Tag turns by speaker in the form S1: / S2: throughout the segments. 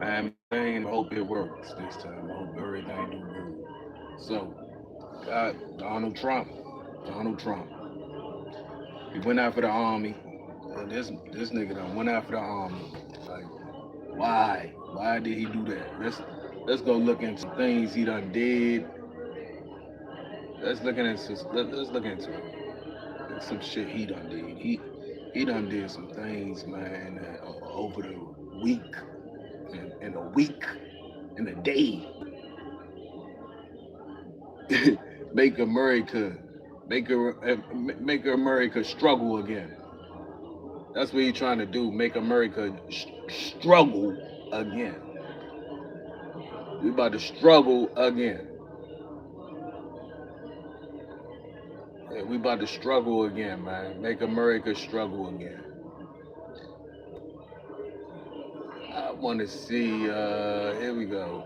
S1: I hope it works this time. I hope everything do good. So, Donald Trump, Donald Trump, he went after the army. This nigga done went after the army. Like, why? Why did he do that? Let's go look into things he done did. Let's look into some shit he done did. He done did some things, man, over the week and a week and a day. make America, make America struggle again. That's what he trying to do. Make America struggle again. We about to struggle again. Yeah, we about to struggle again, man. Make America struggle again. I want to see. Here we go.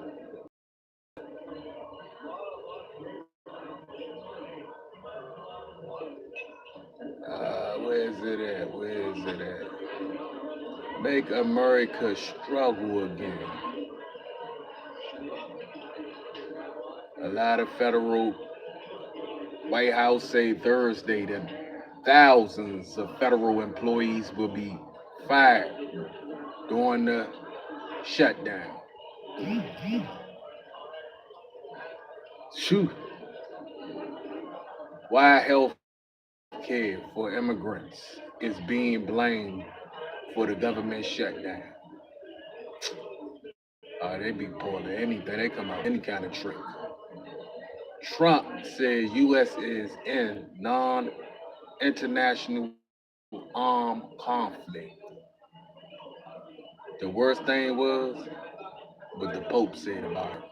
S1: Where is it at? Where is it at? Make America struggle again. A lot of federal White House say Thursday that thousands of federal employees will be fired during the shutdown. Shoot. Why health care for immigrants is being blamed for the government shutdown. They be pulling anything. They come out with any kind of trick. Trump says U.S. is in non-international armed conflict. The worst thing was what the Pope said about it.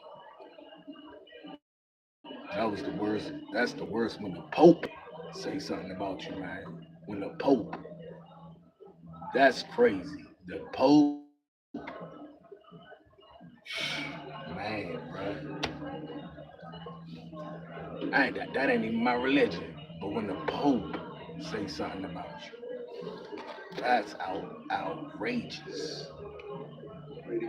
S1: That was the worst. That's the worst when the Pope say something about you, man. When the Pope, that's crazy. The Pope, man, bro. That ain't even my religion. But when the Pope say something about you, that's outrageous.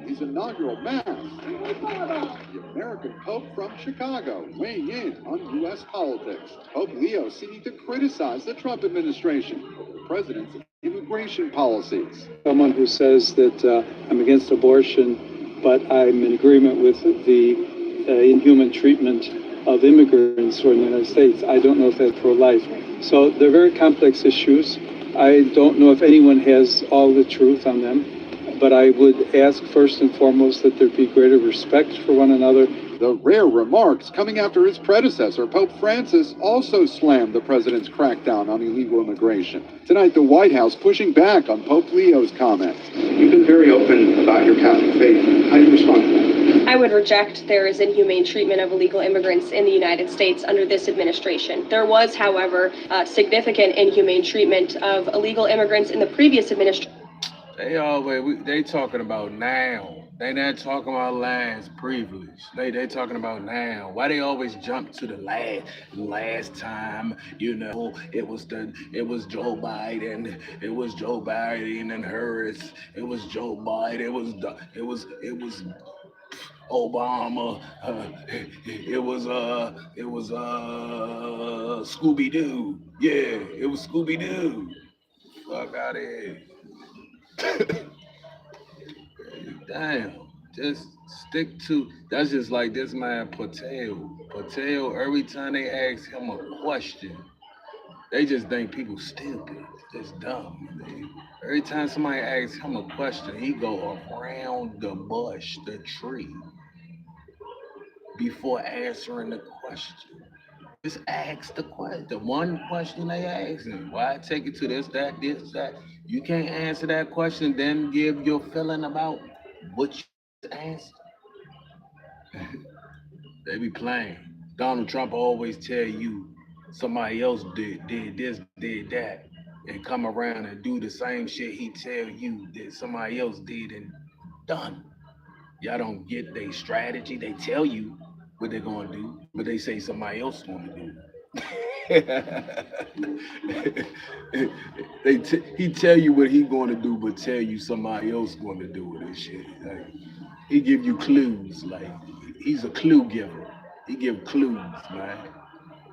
S2: His inaugural mass. The American Pope from Chicago, weighing in on U.S. politics. Pope Leo seeking to criticize the Trump administration, the president's immigration policies.
S3: Someone who says that I'm against abortion, but I'm in agreement with the inhuman treatment of immigrants who are in the United States. I don't know if that's pro-life. So they're very complex issues. I don't know if anyone has all the truth on them, but I would ask first and foremost that there be greater respect for one another.
S2: The rare remarks coming after his predecessor, Pope Francis, also slammed the president's crackdown on illegal immigration. Tonight, the White House pushing back on Pope Leo's comments.
S4: You've been very open about your Catholic faith. How do you respond to that?
S5: I would reject there is inhumane treatment of illegal immigrants in the United States under this administration. There was, however, significant inhumane treatment of illegal immigrants in the previous administration.
S1: They talking about now. They not talking about last privilege. They talking about now. Why they always jump to the last time? You know, it was Joe Biden. It was Joe Biden and Harris. It was Joe Biden. It was Obama. It was Scooby Doo. Yeah, it was Scooby Doo. Fuck out of here. Damn, just stick to. That's just like this man Patel. Patel, every time they ask him a question, they just think people stupid, just dumb. Every time somebody asks him a question, he go around the bush, the tree, before answering the question. Just ask the question. The one question they ask him. Why take it to this, that? You can't answer that question, then give your feeling about what you just answered. They be playing. Donald Trump always tell you somebody else did this, did that, and come around and do the same shit he tell you that somebody else did and done. Y'all don't get their strategy. They tell you what they're gonna do, but they say somebody else gonna do it. He tell you what he gonna do, but tell you somebody else gonna do it and shit. Like, He give you clues. Like he's a clue giver. He give clues, man.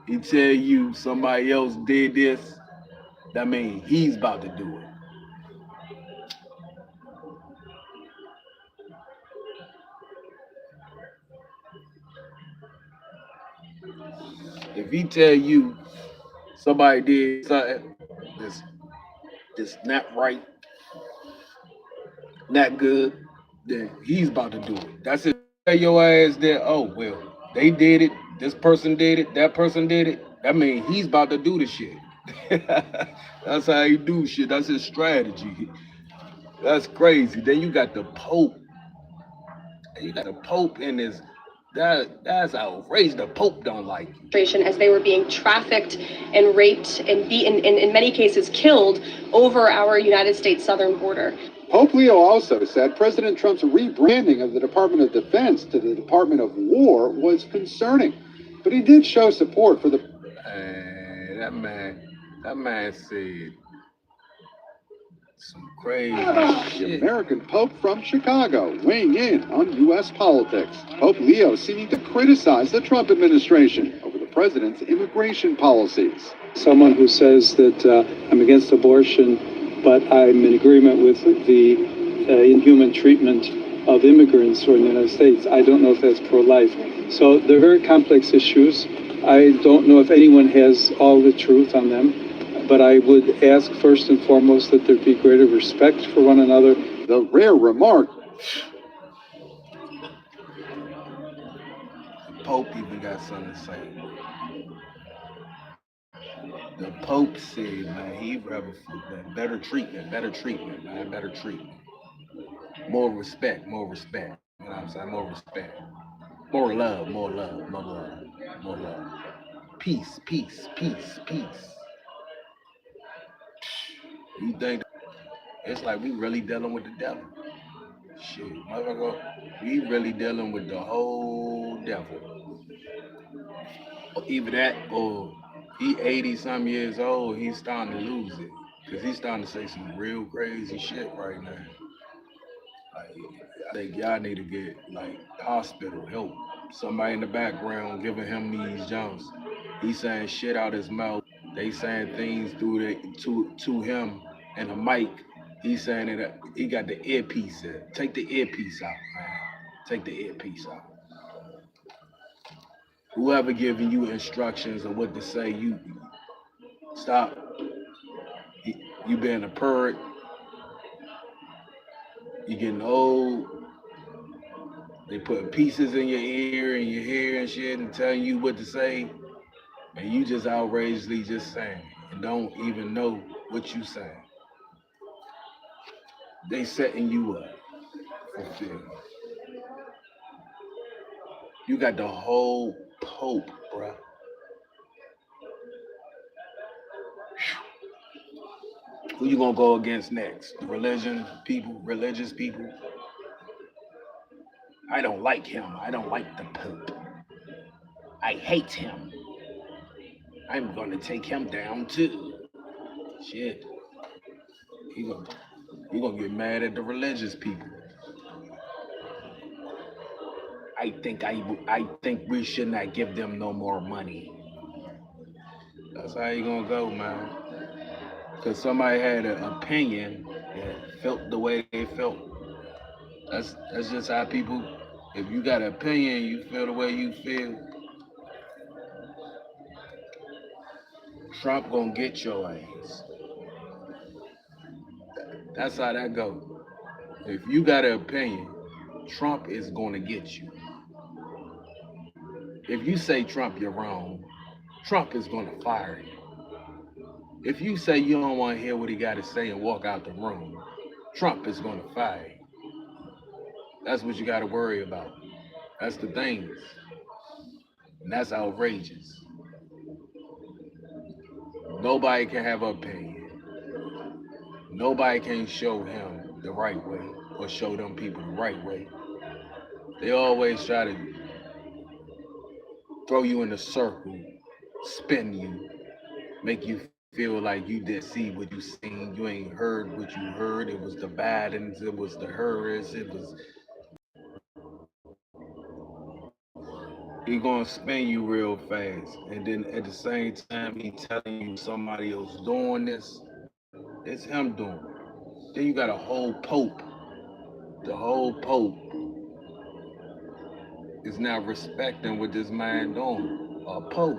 S1: He tell you somebody else did this. That means he's about to do it. If he tell you somebody did something that's not right, not good, then he's about to do it. That's it. Tell your ass that, oh well, they did it, this person did it, that person did it. That means he's about to do the shit. That's how he do shit. That's his strategy. That's crazy. Then you got the Pope. You got the Pope in this. That's outrageous. The Pope don't like you.
S5: As they were being trafficked and raped and beaten, in many cases killed, over our United States southern border.
S2: Pope Leo also said President Trump's rebranding of the Department of Defense to the Department of War was concerning, but he did show support for the.
S1: That man said some crazy
S2: The
S1: shit.
S2: American Pope from Chicago weighing in on U.S. politics. Pope Leo seeming to criticize the Trump administration over the president's immigration policies.
S3: Someone who says that I'm against abortion, but I'm in agreement with the inhuman treatment of immigrants who are in the United States. I don't know if that's pro-life. So they're very complex issues. I don't know if anyone has all the truth on them. But I would ask first and foremost that there be greater respect for one another.
S2: The rare remark.
S1: The Pope even got something to say. The Pope said, man, he'd rather better treatment, man, better treatment. More respect. You know what I'm saying? More respect. More love. Peace. You think it's like we really dealing with the devil? Shit, motherfucker, we really dealing with the whole devil. Either that or he 80 some years old, he's starting to lose it. Cause he's starting to say some real crazy shit right now. Like, I think y'all need to get like hospital help. Somebody in the background giving him these jumps. He's saying shit out his mouth. They saying things through to him and a mic. He's saying that he got the earpiece in. Take the earpiece out, man. Take the earpiece out. Whoever giving you instructions on what to say, you stop. You being a pervert. You getting old. They putting pieces in your ear and your hair and shit and telling you what to say. And you just outrageously just saying and don't even know what you saying. They setting you up for failure. You got the whole Pope, bruh. Who you gonna go against next? Religious people? I don't like him. I don't like the Pope. I hate him. I'm gonna take him down too. Shit. He gonna, he gonna get mad at the religious people. I think we should not give them no more money. That's how you gonna go, man. Cause somebody had an opinion that felt the way they felt. That's just how people. If you got an opinion, you feel the way you feel. Trump gonna get your ass. That's how that go. If you got an opinion, Trump is gonna get you. If you say Trump, you're wrong. Trump is gonna fire you. If you say you don't want to hear what he got to say and walk out the room, Trump is gonna fire you. That's what you got to worry about. That's the things, and that's outrageous. Nobody can have an opinion. Nobody can show him the right way or show them people the right way. They always try to throw you in a circle, spin you, make you feel like you didn't see what you seen, you ain't heard what you heard. It was the Bidens, it was the Harris, it was He gonna spin you real fast, and then at the same time he telling you somebody else doing this. It's him doing it. Then you got a whole pope. The whole pope is not respecting what this man doing. A pope.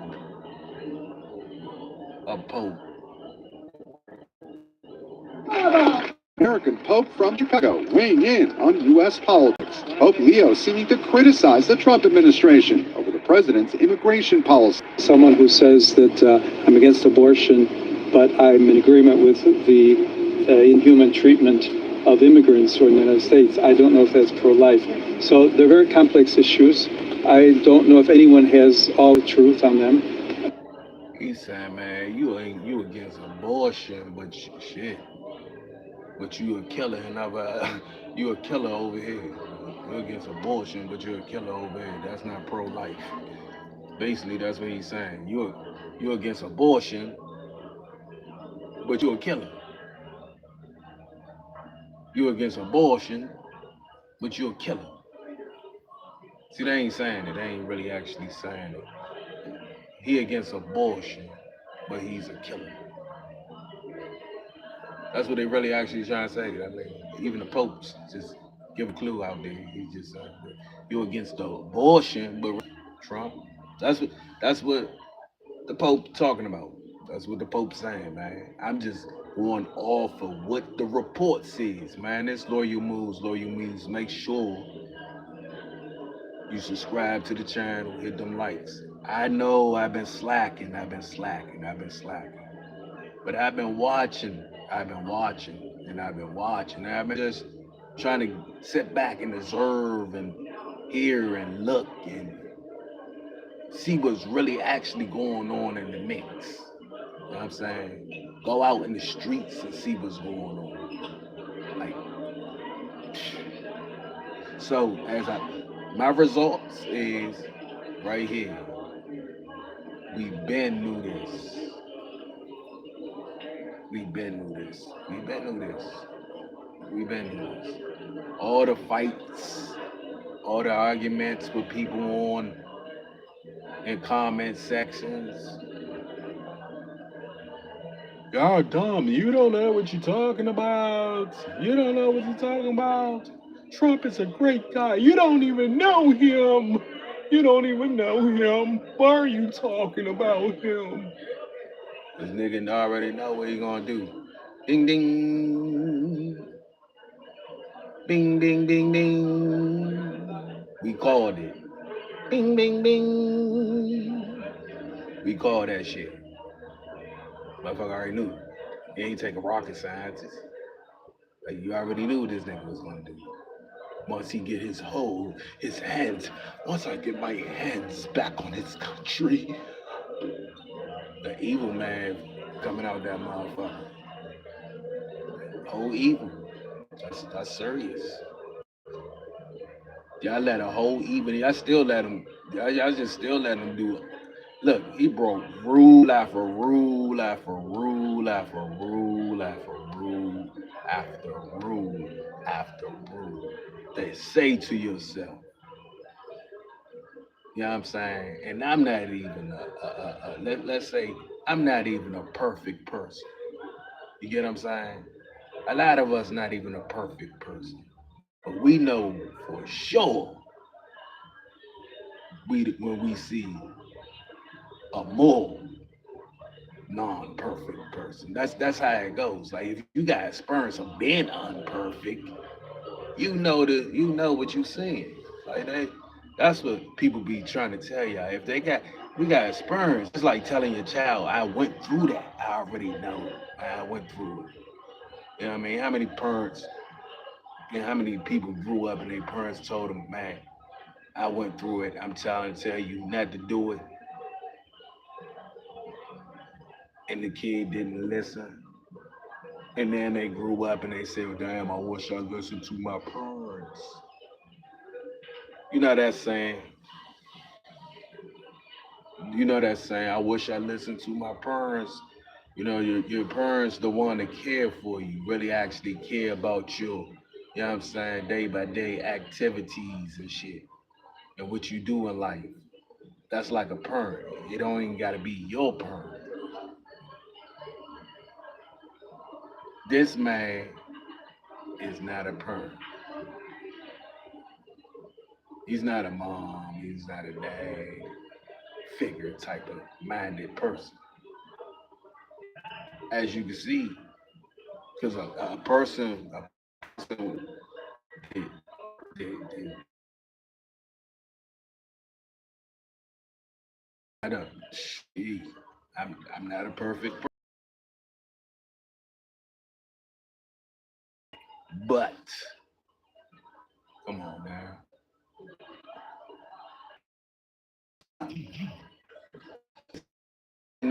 S2: American Pope from Chicago weighing in on U.S. politics. Pope Leo seeming to criticize the Trump administration over the president's immigration policy.
S3: Someone who says that I'm against abortion, but I'm in agreement with the inhuman treatment of immigrants who are in the United States. I don't know if that's pro-life. So they're very complex issues. I don't know if anyone has all the truth on them.
S1: He said, man, you against abortion, but shit. But you a killer and you a killer over here. You're against abortion, but you're a killer over here. That's not pro-life. Basically, that's what he's saying. You're against abortion, but you're a killer. You're against abortion, but you're a killer. See, they ain't saying it. They ain't really actually saying it. He against abortion, but he's a killer. That's what they really actually trying to say. I mean, even the popes just give a clue out there. He just you're against the abortion, but Trump. That's what the Pope talking about. That's what the Pope's saying, man. I'm just going off of what the report says, man. It's Loyal Moves, Loyal Moves. Make sure you subscribe to the channel, hit them likes. I know I've been slacking. But I've been watching, and I've been just trying to sit back and observe and hear and look and see what's really actually going on in the mix. You know what I'm saying? Go out in the streets and see what's going on. Like, so my results is right here. We've been knew this. We've been knew this. All the fights, all the arguments with people on in comment sections. Y'all dumb. You don't know what you're talking about. Trump is a great guy. You don't even know him. Why are you talking about him? This nigga already know what he gonna do. Ding ding. Bing ding ding ding. We called it. Bing bing bing. We called that shit. Motherfucker already knew. He ain't take a rocket scientist. Like you already knew what this nigga was gonna do. Once he get his hands, once I get my hands back on his country. The evil man coming out that motherfucker. Whole evil. That's serious. Y'all let a whole evil. Y'all still let him. Y'all just still let him do it. Look, he broke rule after rule after rule after rule after rule after rule after rule. They say to yourself, you know what I'm saying? And I'm not even let's say I'm not even a perfect person. You get what I'm saying? A lot of us not even a perfect person. But we know for sure when we see a more non-perfect person. That's how it goes. Like if you got experience of being unperfect, you know what you seeing. Like that's what people be trying to tell y'all. If we got experience, it's like telling your child, I went through that. I already know. I went through it. You know what I mean? How many parents and how many people grew up and their parents told them, man, I went through it. I'm trying to tell you not to do it. And the kid didn't listen. And then they grew up and they said, damn, I wish I listened to my parents. You know that saying? I wish I listened to my parents. You know, your parents, the one that care for you, really actually care about your, you know what I'm saying, day by day activities and shit and what you do in life. That's like a perm. It don't even gotta be your perm. This man is not a perm. He's not a mom. He's not a dad figure type of minded person. As you can see, because a person they, they not a, she, I'm not a perfect person, but come on now.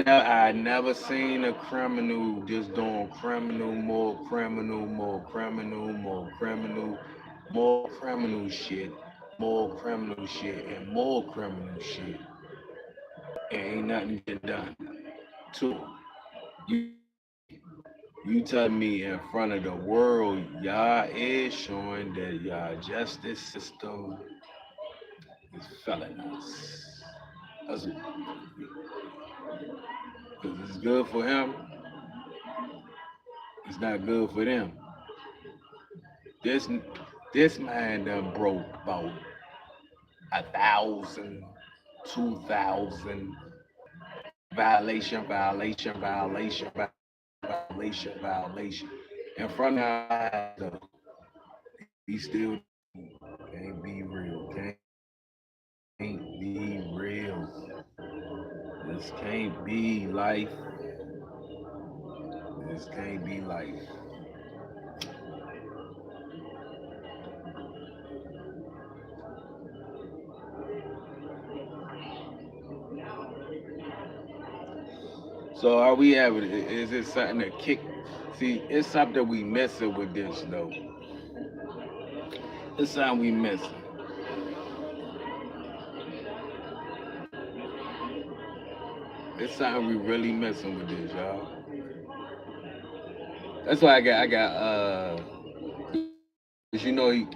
S1: I never seen a criminal just doing criminal, more criminal shit, and more criminal shit, and ain't nothing get done to 'em. You, you tell me in front of the world, y'all is showing that y'all justice system is failing us. That's because it's good for him, it's not good for them. This this man done broke about 1,000, 2,000 violation. In front of our eyes, though, he still can't be real. Can't be real. This can't be life. This can't be life. So are we having? Is it something that kick? See, it's something we missing with this though. It's something we missing. It's something we really missing with this, y'all. That's why cause you know he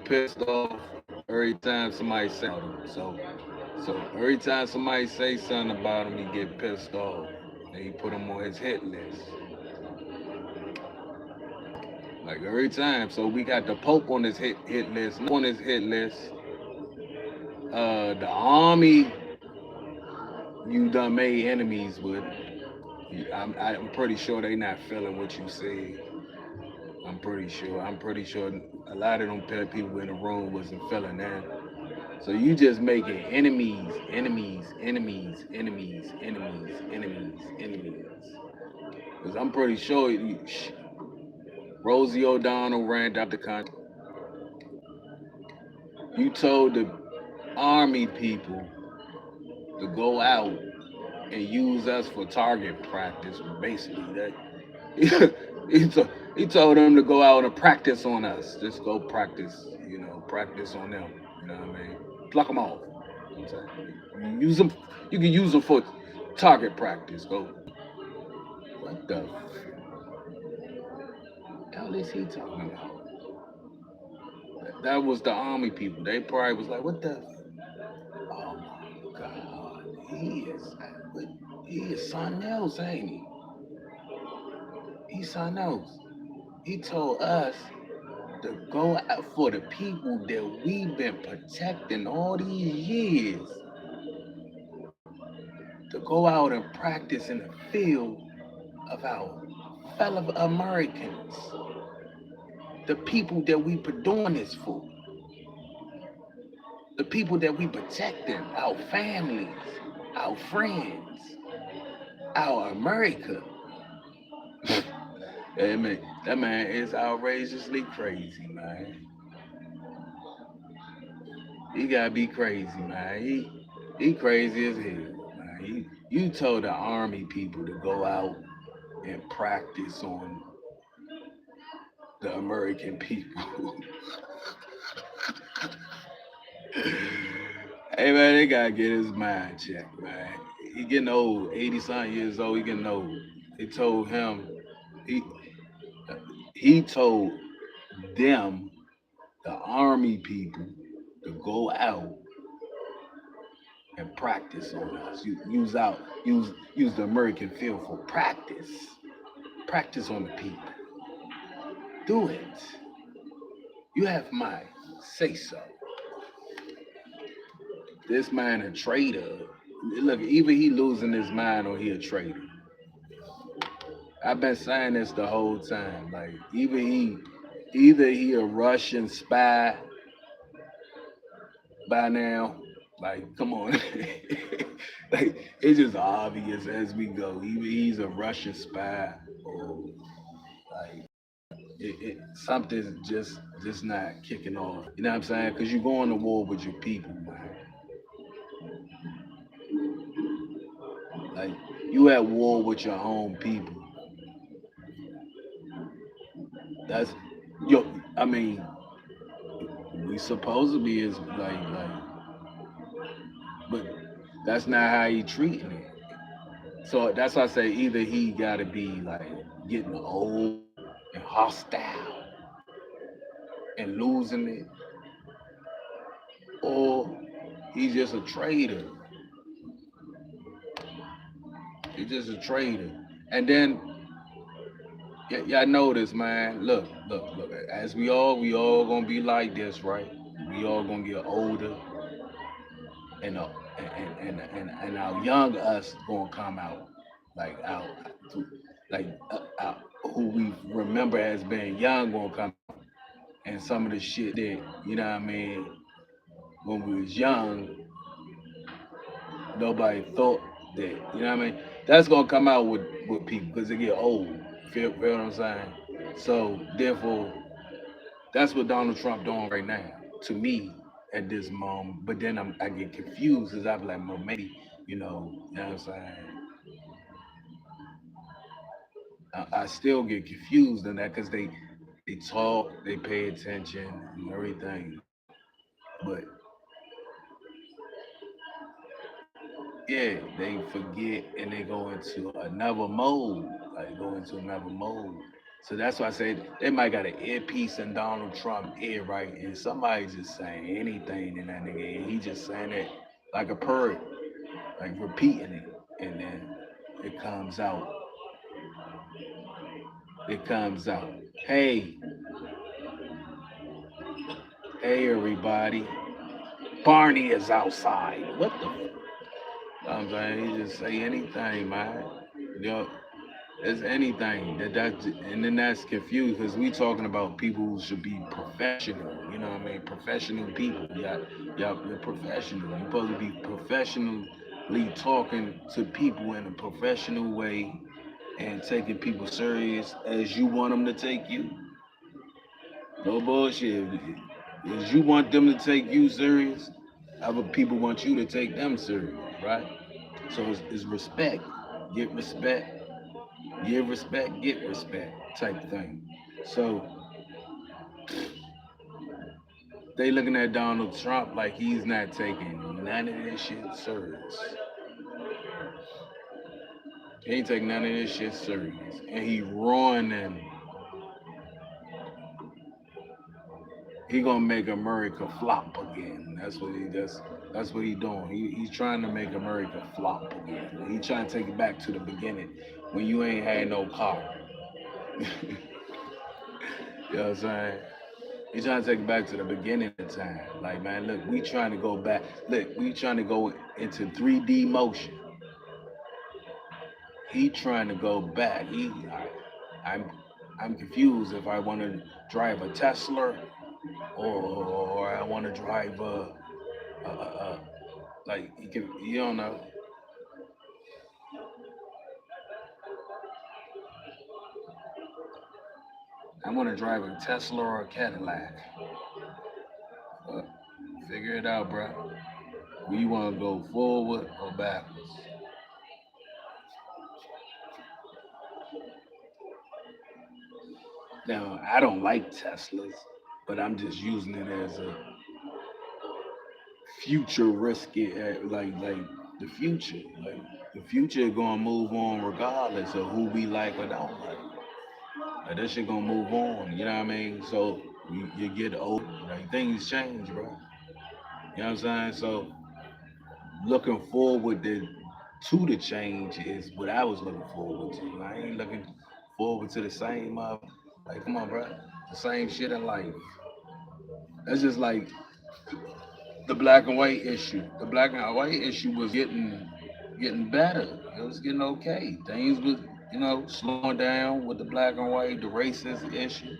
S1: pissed off every time somebody say about him. So every time somebody say something about him, he get pissed off. And he put him on his hit list. Like every time. So we got the Pope on his hit list. On his hit list. The army you done made enemies with. I'm pretty sure they not feeling what you said. I'm pretty sure. I'm pretty sure a lot of them people in the room wasn't feeling that. So you just making enemies. Because I'm pretty sure Rosie O'Donnell ran out the country. You told the army people to go out and use us for target practice, basically. That he told them to go out and practice on us. Just go practice, practice on them. You know what I mean? Pluck them off. You know what I'm saying? Use them. You can use them for target practice. Go. What the hell is he talking about? That was the army people. They probably was like, what the? Oh my God. He is something else, ain't he? He's something else. He told us to go out for the people that we've been protecting all these years, to go out and practice in the field of our fellow Americans, the people that we been doing this for, the people that we protecting, our families, our friends, our America. That man is outrageously crazy, man. He gotta be crazy, man. He crazy as hell, man. You told the army people to go out and practice on the American people. Hey man, they gotta get his mind checked, man. He getting old, 80 something years old. He getting old. They told him he he told them, the army people, to go out and practice on us. Use the American field for practice. Practice on the people. Do it. You have my say so. This man a traitor. Look, either he losing his mind or he a traitor. I've been saying this the whole time. Like either he a Russian spy by now. Like, come on. Like it's just obvious as we go. Either he's a Russian spy or like something's just not kicking off. You know what I'm saying? Because you're going to war with your people, man. Like you at war with your own people. That's yo. I mean, we supposed to be is but that's not how he treating it. So that's why I say either he got to be like getting old and hostile and losing it, or he's just a traitor. He's just a traitor. And then y'all know this, man. Look. As we all gonna be like this, right? We all gonna get older, and our young us gonna come out, like out, like out, who we remember as being young gonna come out, and some of the shit that you know what I mean when we was young, nobody thought that you know what I mean. That's gonna come out with people because they get old. Feel what I'm saying? So therefore, that's what Donald Trump doing right now to me at this moment. But then I get confused because I'm like, well, maybe you know what I'm saying. I still get confused in that because they talk, they pay attention and everything. But yeah, they forget and they go into another mode, like go into another mode. So that's why I say they might got an earpiece in Donald Trump ear, right? And somebody's just saying anything in that nigga ear. He just saying it like a bird, like repeating it, and then it comes out. It comes out. Hey, hey, everybody. Barney is outside. What the? I'm saying he just say anything, man. You know, it's anything and then that's confused because we talking about people who should be professional. You know what I mean? Professional people. You're professional. You're supposed to be professionally talking to people in a professional way and taking people serious as you want them to take you. No bullshit. As you want them to take you serious, other people want you to take them serious, right? So it's respect. Get respect. Give respect, get respect type thing. So they looking at Donald Trump like he's not taking none of this shit serious. He ain't taking none of this shit serious. And he ruining, he gonna make America flop again. That's what he does. That's what he doing. He's trying to make America flop again. He trying to take it back to the beginning when you ain't had no car. You know what I'm saying? He's trying to take it back to the beginning of time. Like, man, look, we trying to go back. Look, we trying to go into 3D motion. He trying to go back. I'm, I'm confused if I want to drive a Tesla or I want to drive like you don't know. I want to drive a Tesla or a Cadillac. Uh, Figure it out, bro. Do you want to go forward or backwards? Now, I don't like Teslas, but I'm just using it as a futuristic, like the future. Like the future gonna move on regardless of who we like or don't like. Like that shit gonna move on. You know what I mean? So you get old, like things change, bro. You know what I'm saying? So looking forward to the change is what I was looking forward to. I ain't looking forward to the same like come on, bro. The same shit in life. That's just like the black and white issue. The black and white issue was getting better. It was getting okay. Things was, slowing down with the black and white, the racist issue.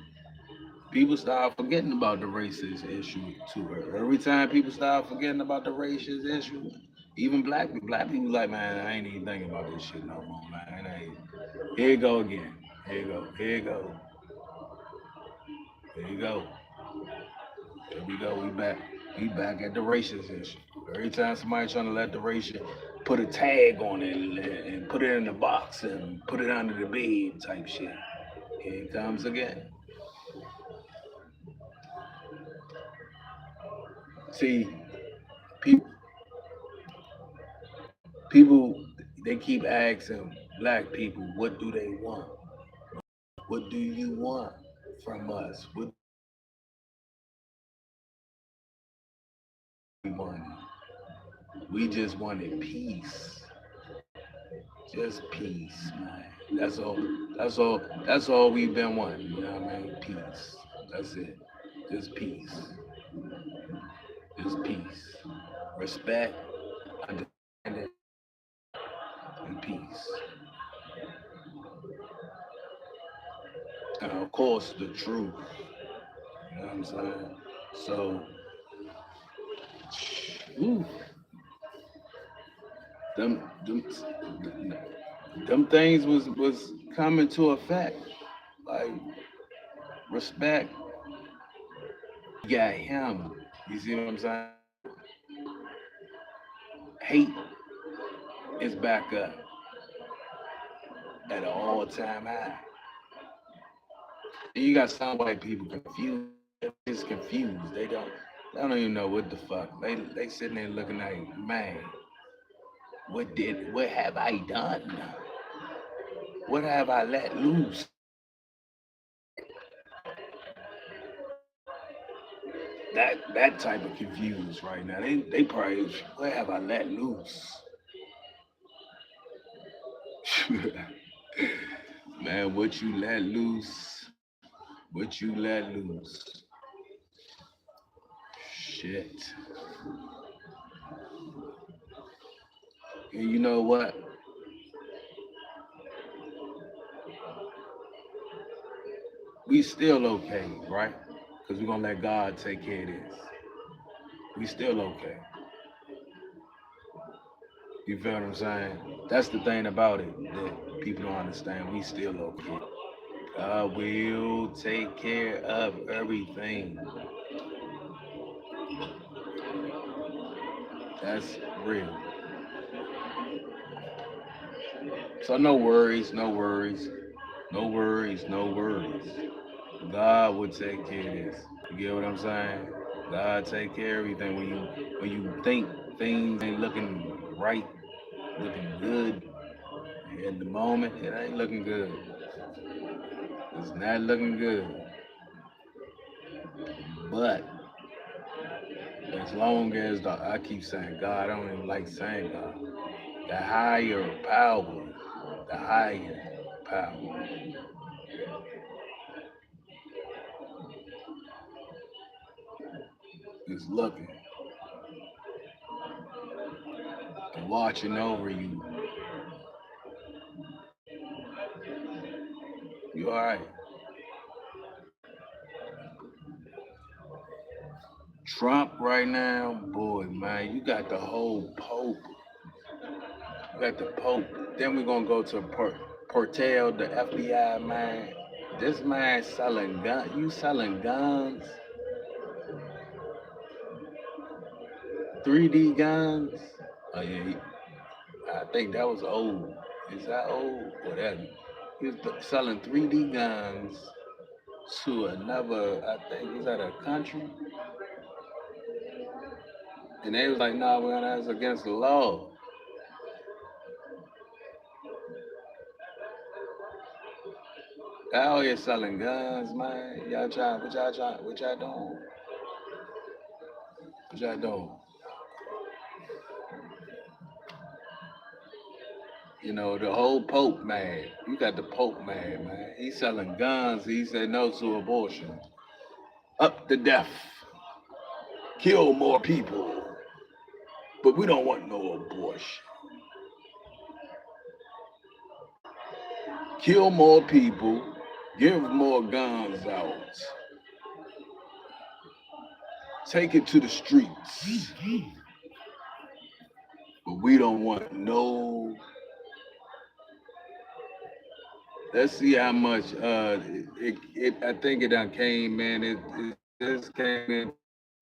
S1: People start forgetting about the racist issue too. Every time people start forgetting about the racist issue, even black people like, man, I ain't even thinking about this shit no more, man. Here you go again. Here you go. Here you go. Here you go. There we go. We back. We back at the racist issue. Every time somebody trying to let the racial put a tag on it and put it in the box and put it under the bed type shit. Here it comes again. See, people, people, they keep asking black people, what do they want? What do you want from us? What do we want? We just wanted peace. Just peace, man. That's all. That's all. That's all we've been wanting. You know what I mean? Peace. That's it. Just peace. Just peace. Respect, understanding, and peace. And of course, the truth. You know what I'm saying? So, whew, them, them things was coming to effect. Like respect. You got him. You see what I'm saying? Hate is back up at an all-time high. And you got some white people confused. They're just confused. They don't even know what the fuck. They sitting there looking like, man, what have I done? What have I let loose? That type of confused right now. They probably, what have I let loose? Man, what you let loose? What you let loose? Shit. And you know what? We still okay, right? Because we're gonna let God take care of this. We still okay. You feel what I'm saying? That's the thing about it that people don't understand. We still okay. God will take care of everything. That's real. So no worries, no worries, no worries, no worries. God will take care of this. You get what I'm saying? God take care of everything. When you think things ain't looking right, looking good in the moment, it ain't looking good. It's not looking good. But as long as I keep saying God, I don't even like saying God. The the higher power is looking and watching over you. You all right? Trump right now, boy, man, you got the whole Pope. You got the Pope. Then we're gonna go to Portel, the FBI man. This man selling guns. You selling guns? 3D guns? Oh yeah, I think that was old. Is that old? Whatever. He was selling 3D guns to another, I think, was that a country? And they was like, nah, man, that's against the law. Out here selling guns, man. What y'all doing? What y'all doing? You know, the whole Pope man. You got the Pope man. He's selling guns. He said no to abortion. Up to death. Kill more people. But we don't want no abortion. Kill more people. Give more guns out. Take it to the streets. But we don't want no. Let's see how much I think it done came, man. It just came in.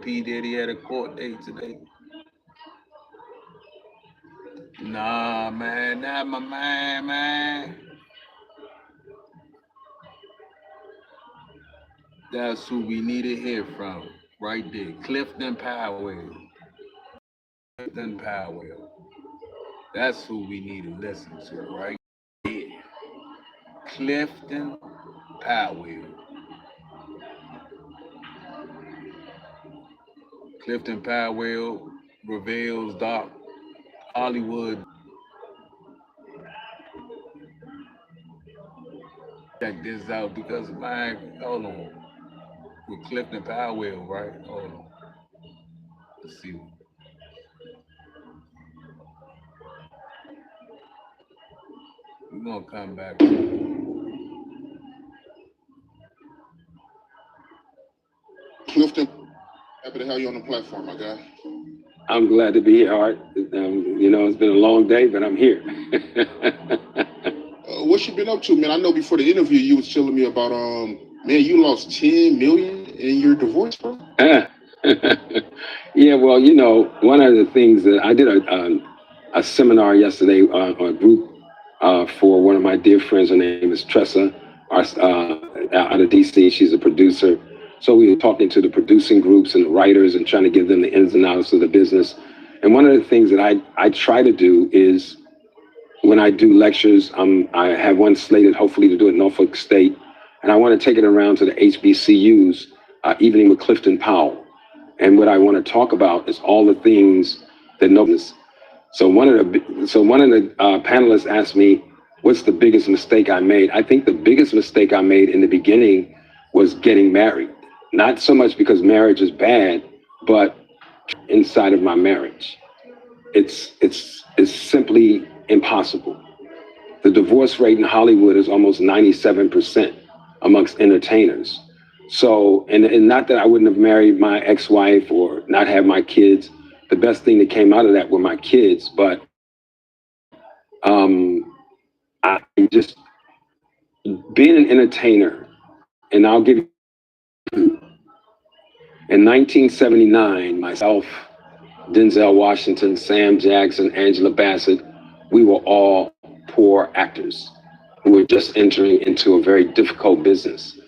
S1: P. Diddy had a court date today. Nah, man, not my man. That's who we need to hear from right there. Clifton Powell. Clifton Powell. That's who we need to listen to right there. Clifton Powell. Clifton Powell reveals Doc Hollywood. Check this out because, man, hold on. With Clifton Powell, right? Hold on. Let's see. We're going to come back.
S6: Clifton, happy to have you on the platform, my guy.
S7: I'm glad to be here, Art. You know, it's been a long day, but I'm here.
S6: What you been up to, man? I know before the interview you was telling me about, man, you lost 10 million in your divorce, bro.
S7: Yeah, well, you know, one of the things that I did a seminar yesterday on a group for one of my dear friends. Her name is Tressa, out of DC. She's a producer. So we were talking to the producing groups and the writers and trying to give them the ins and outs of the business. And one of the things that I try to do is when I do lectures, I have one slated hopefully to do at Norfolk State, and I want to take it around to the HBCUs, Evening with Clifton Powell. And what I want to talk about is all the things that nobody's. So one of the panelists asked me, what's the biggest mistake I made? I think the biggest mistake I made in the beginning was getting married. Not so much because marriage is bad, but inside of my marriage. It's simply impossible. The divorce rate in Hollywood is almost 97% amongst entertainers. So, and not that I wouldn't have married my ex-wife or not have my kids. The best thing that came out of that were my kids, but I just, being an entertainer, and I'll give you, in 1979, myself, Denzel Washington, Sam Jackson, Angela Bassett, we were all poor actors who were just entering into a very difficult business.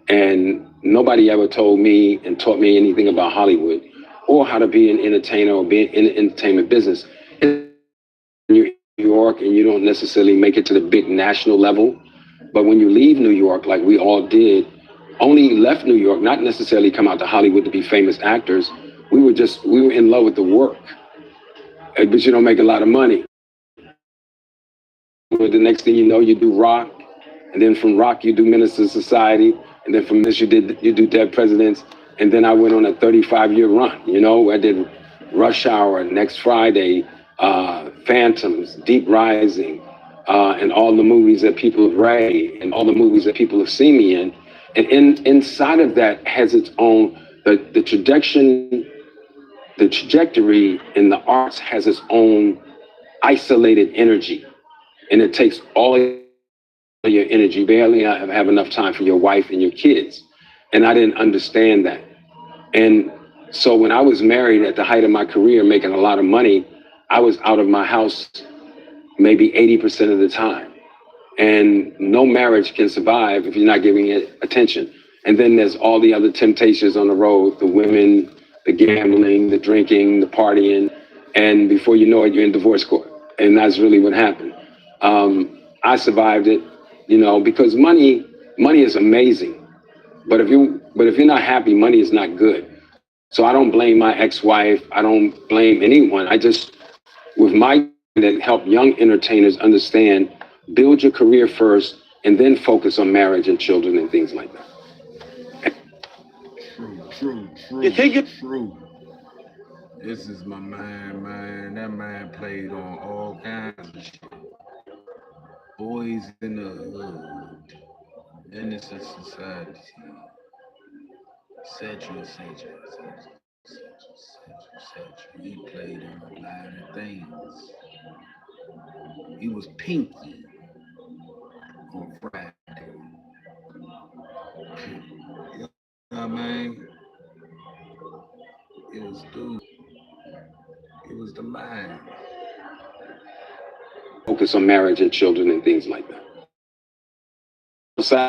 S7: And nobody ever told me and taught me anything about Hollywood or how to be an entertainer or be in the entertainment business. You're in New York and you don't necessarily make it to the big national level. But when you leave New York, like we all did, only left New York, not necessarily come out to Hollywood to be famous actors. We were in love with the work, but you don't make a lot of money. But the next thing you know, you do rock, and then from rock you do Minister Society, and then from this you do Dead Presidents, and then I went on a 35-year run. You know, I did Rush Hour, Next Friday, Phantoms, Deep Rising, and all the movies that people have read, and all the movies that people have seen me in. And inside of that has its own the trajectory in the arts has its own isolated energy, and it takes all of your energy. Barely have enough time for your wife and your kids, and I didn't understand that. And so when I was married at the height of my career, making a lot of money, I was out of my house maybe 80% of the time. And no marriage can survive if you're not giving it attention. And then there's all the other temptations on the road, the women, the gambling, the drinking, the partying. And before you know it, you're in divorce court. And that's really what happened. I survived it, you know, because money is amazing. But if you're not happy, money is not good. So I don't blame my ex-wife. I don't blame anyone. With my that help young entertainers understand, build your career first and then focus on marriage and children and things like that.
S1: True. This is my man. That man played on all kinds of shit. Boys in the hood. Innocent society. etc. He played in a lot of things. He was Pinky on Friday. You know what I mean? It was dude. It was the man.
S7: Focus on marriage and children and things like that.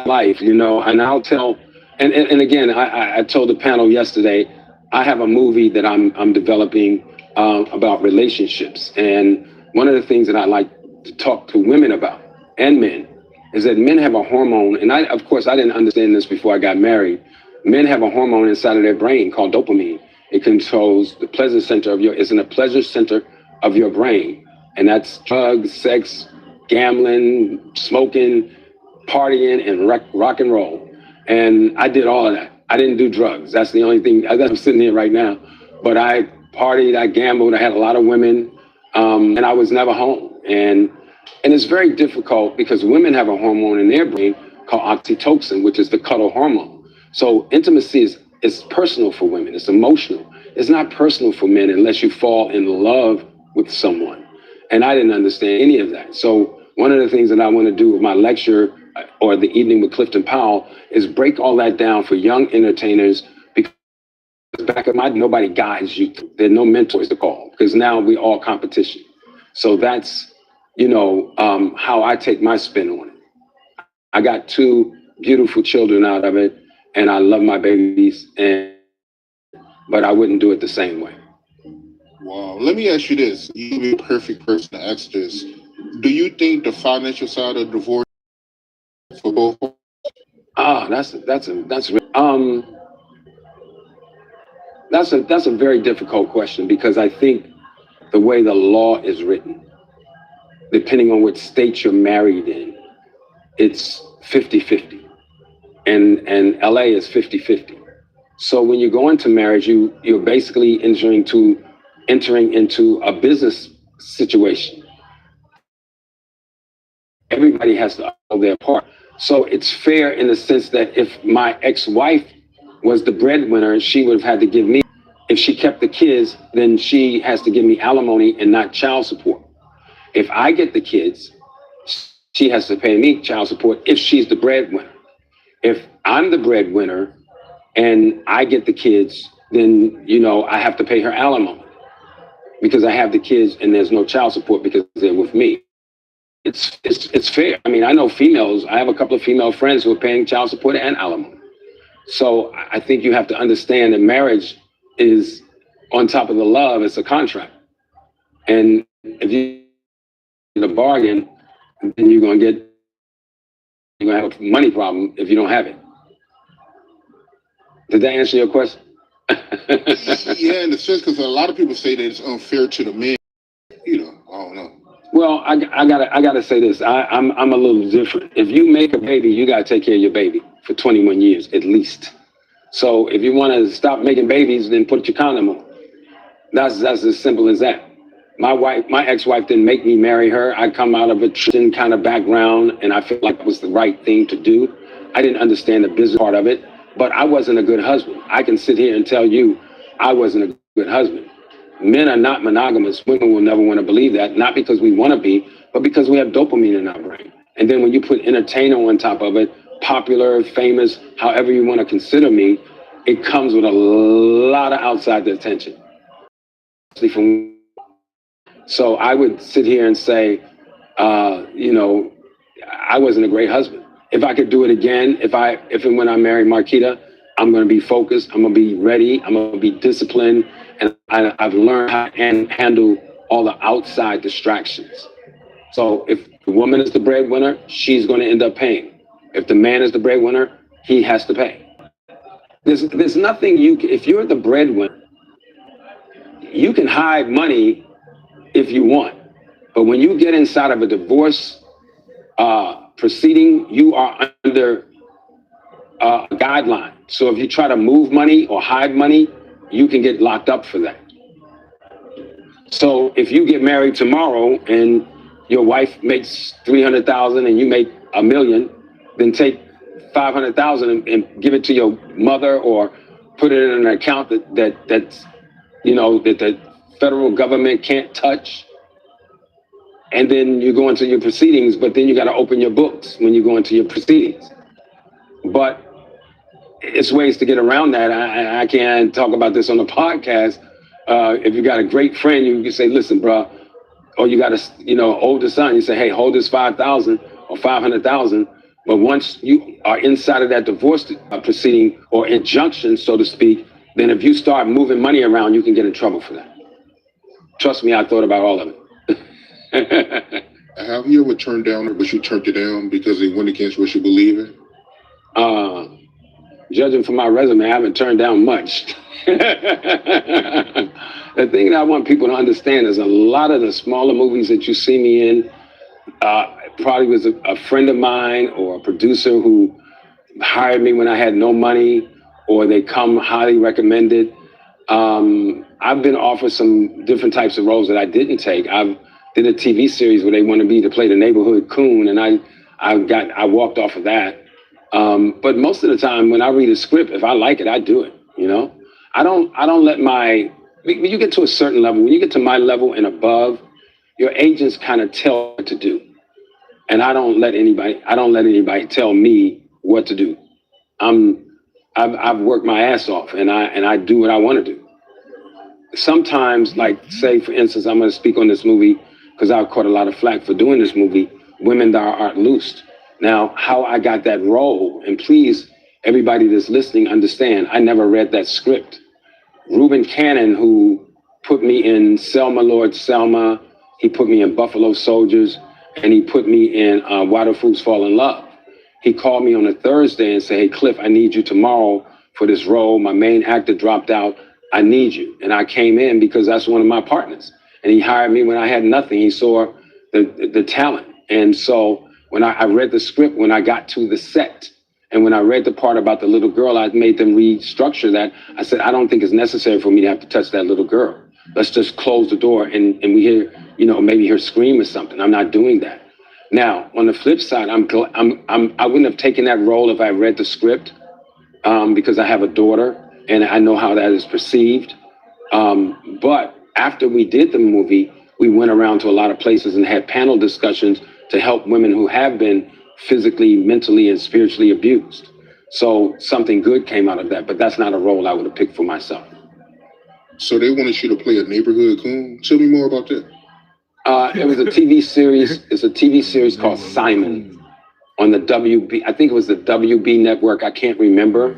S7: Life, you know, and I'll tell, and again, I told the panel yesterday, I have a movie that I'm developing about relationships, and one of the things that I like to talk to women about and men is that men have a hormone, and of course I didn't understand this before I got married. Men have a hormone inside of their brain called dopamine. It controls the pleasure center of it's in the pleasure center of your brain, and that's drugs, sex, gambling, smoking, partying, and rock and roll. And I did all of that. I didn't do drugs. That's the only thing. I'm sitting here right now. But I partied, I gambled, I had a lot of women, and I was never home. And it's very difficult because women have a hormone in their brain called oxytocin, which is the cuddle hormone. So intimacy is personal for women. It's emotional. It's not personal for men unless you fall in love with someone. And I didn't understand any of that. So one of the things that I want to do with my lecture or the evening with Clifton Powell is break all that down for young entertainers, because back at nobody guides you. There are no mentors to call because now we all competition. So that's, you know, how I take my spin on it. I got 2 beautiful children out of it, and I love my babies, but I wouldn't do it the same way.
S6: Wow. Let me ask you this. You'd be a perfect person to ask this. Do you think the financial side of divorce for both?
S7: That's a very difficult question, because I think the way the law is written, depending on which state you're married in, it's 50-50. And LA is 50-50. So when you go into marriage, you're basically entering into a business situation. Everybody has to own their part. So it's fair in the sense that if my ex-wife was the breadwinner, she would have had to give me, if she kept the kids, then she has to give me alimony and not child support. If I get the kids, she has to pay me child support if she's the breadwinner. If I'm the breadwinner and I get the kids, then, you know, I have to pay her alimony because I have the kids and there's no child support because they're with me. It's fair. I mean, I know females, I have a couple of female friends who are paying child support and alimony. So I think you have to understand that marriage is, on top of the love, it's a contract. And if you get a bargain, then you're gonna have a money problem if you don't have it. Did that answer your question?
S6: Yeah, in a sense, because a lot of people say that it's unfair to the men. You know, I don't know.
S7: Well, I gotta say this. I'm a little different. If you make a baby, you gotta take care of your baby for 21 years at least. So if you want to stop making babies, then put your condom on. That's as simple as that. My ex-wife didn't make me marry her. I come out of a Christian kind of background, and I feel like it was the right thing to do. I didn't understand the business part of it, but I wasn't a good husband. I can sit here and tell you I wasn't a good husband. Men are not monogamous. Women will never want to believe that, not because we want to be, but because we have dopamine in our brain. And then when you put entertainer on top of it, popular, famous, however you want to consider me, it comes with a lot of outside attention. So I would sit here and say, you know, I wasn't a great husband. If I could do it again, if and when I marry Marquita, I'm going to be focused. I'm going to be ready. I'm going to be disciplined. And I've learned how to handle all the outside distractions. So if the woman is the breadwinner, she's going to end up paying. If the man is the breadwinner, he has to pay. There's nothing if you're the breadwinner, you can hide money if you want, But when you get inside of a divorce proceeding, you are under a guideline. So if you try to move money or hide money, you can get locked up for that. So if you get married tomorrow and your wife makes 300,000 and you make $1 million, then take 500,000 and give it to your mother or put it in an account that's that the federal government can't touch. And then you go into your proceedings, but then you got to open your books when you go into your proceedings. But it's ways to get around that. I can't talk about this on the podcast. If you got a great friend, you can say, listen, bro, or you got a older son, you say, hey, hold this 5,000 or 500,000. But once you are inside of that divorce proceeding or injunction, so to speak, then if you start moving money around, you can get in trouble for that. Trust me, I thought about all of it.
S6: Have you ever turned down, or but you turned it down because it went against what you believe in?
S7: Judging from my resume, I haven't turned down much. The thing that I want people to understand is a lot of the smaller movies that you see me in probably was a friend of mine or a producer who hired me when I had no money, or they come highly recommended. I've been offered some different types of roles that I didn't take. I did a TV series where they wanted me to play the neighborhood coon, and I walked off of that. But most of the time when I read a script, if I like it, I do it, I don't let when you get to a certain level, when you get to my level and above, your agents kind of tell what to do. And I don't let anybody tell me what to do. I've worked my ass off and I do what I want to do. Sometimes, like, say, for instance, I'm going to speak on this movie because I've caught a lot of flack for doing this movie, Women That Aren't Loosed. Now, how I got that role, and please, everybody that's listening, understand, I never read that script. Reuben Cannon, who put me in Selma, Lord Selma, he put me in Buffalo Soldiers, and he put me in Why Do Fools Fall in Love. He called me on a Thursday and said, hey, Cliff, I need you tomorrow for this role. My main actor dropped out. I need you. And I came in because that's one of my partners. And he hired me when I had nothing. He saw the talent. And so when I read the script, when I got to the set, and when I read the part about the little girl, I made them restructure that. I said, I don't think it's necessary for me to have to touch that little girl. Let's just close the door and we hear, maybe her scream or something. I'm not doing that. Now, on the flip side, I wouldn't have taken that role if I read the script because I have a daughter and I know how that is perceived. But after we did the movie, we went around to a lot of places and had panel discussions to help women who have been physically, mentally, and spiritually abused. So something good came out of that, but that's not a role I would have picked for myself.
S6: So they wanted you to play a neighborhood coon? Tell me more about that.
S7: It was a TV series. It's a TV series called Simon on the WB. I think it was the WB network. I can't remember.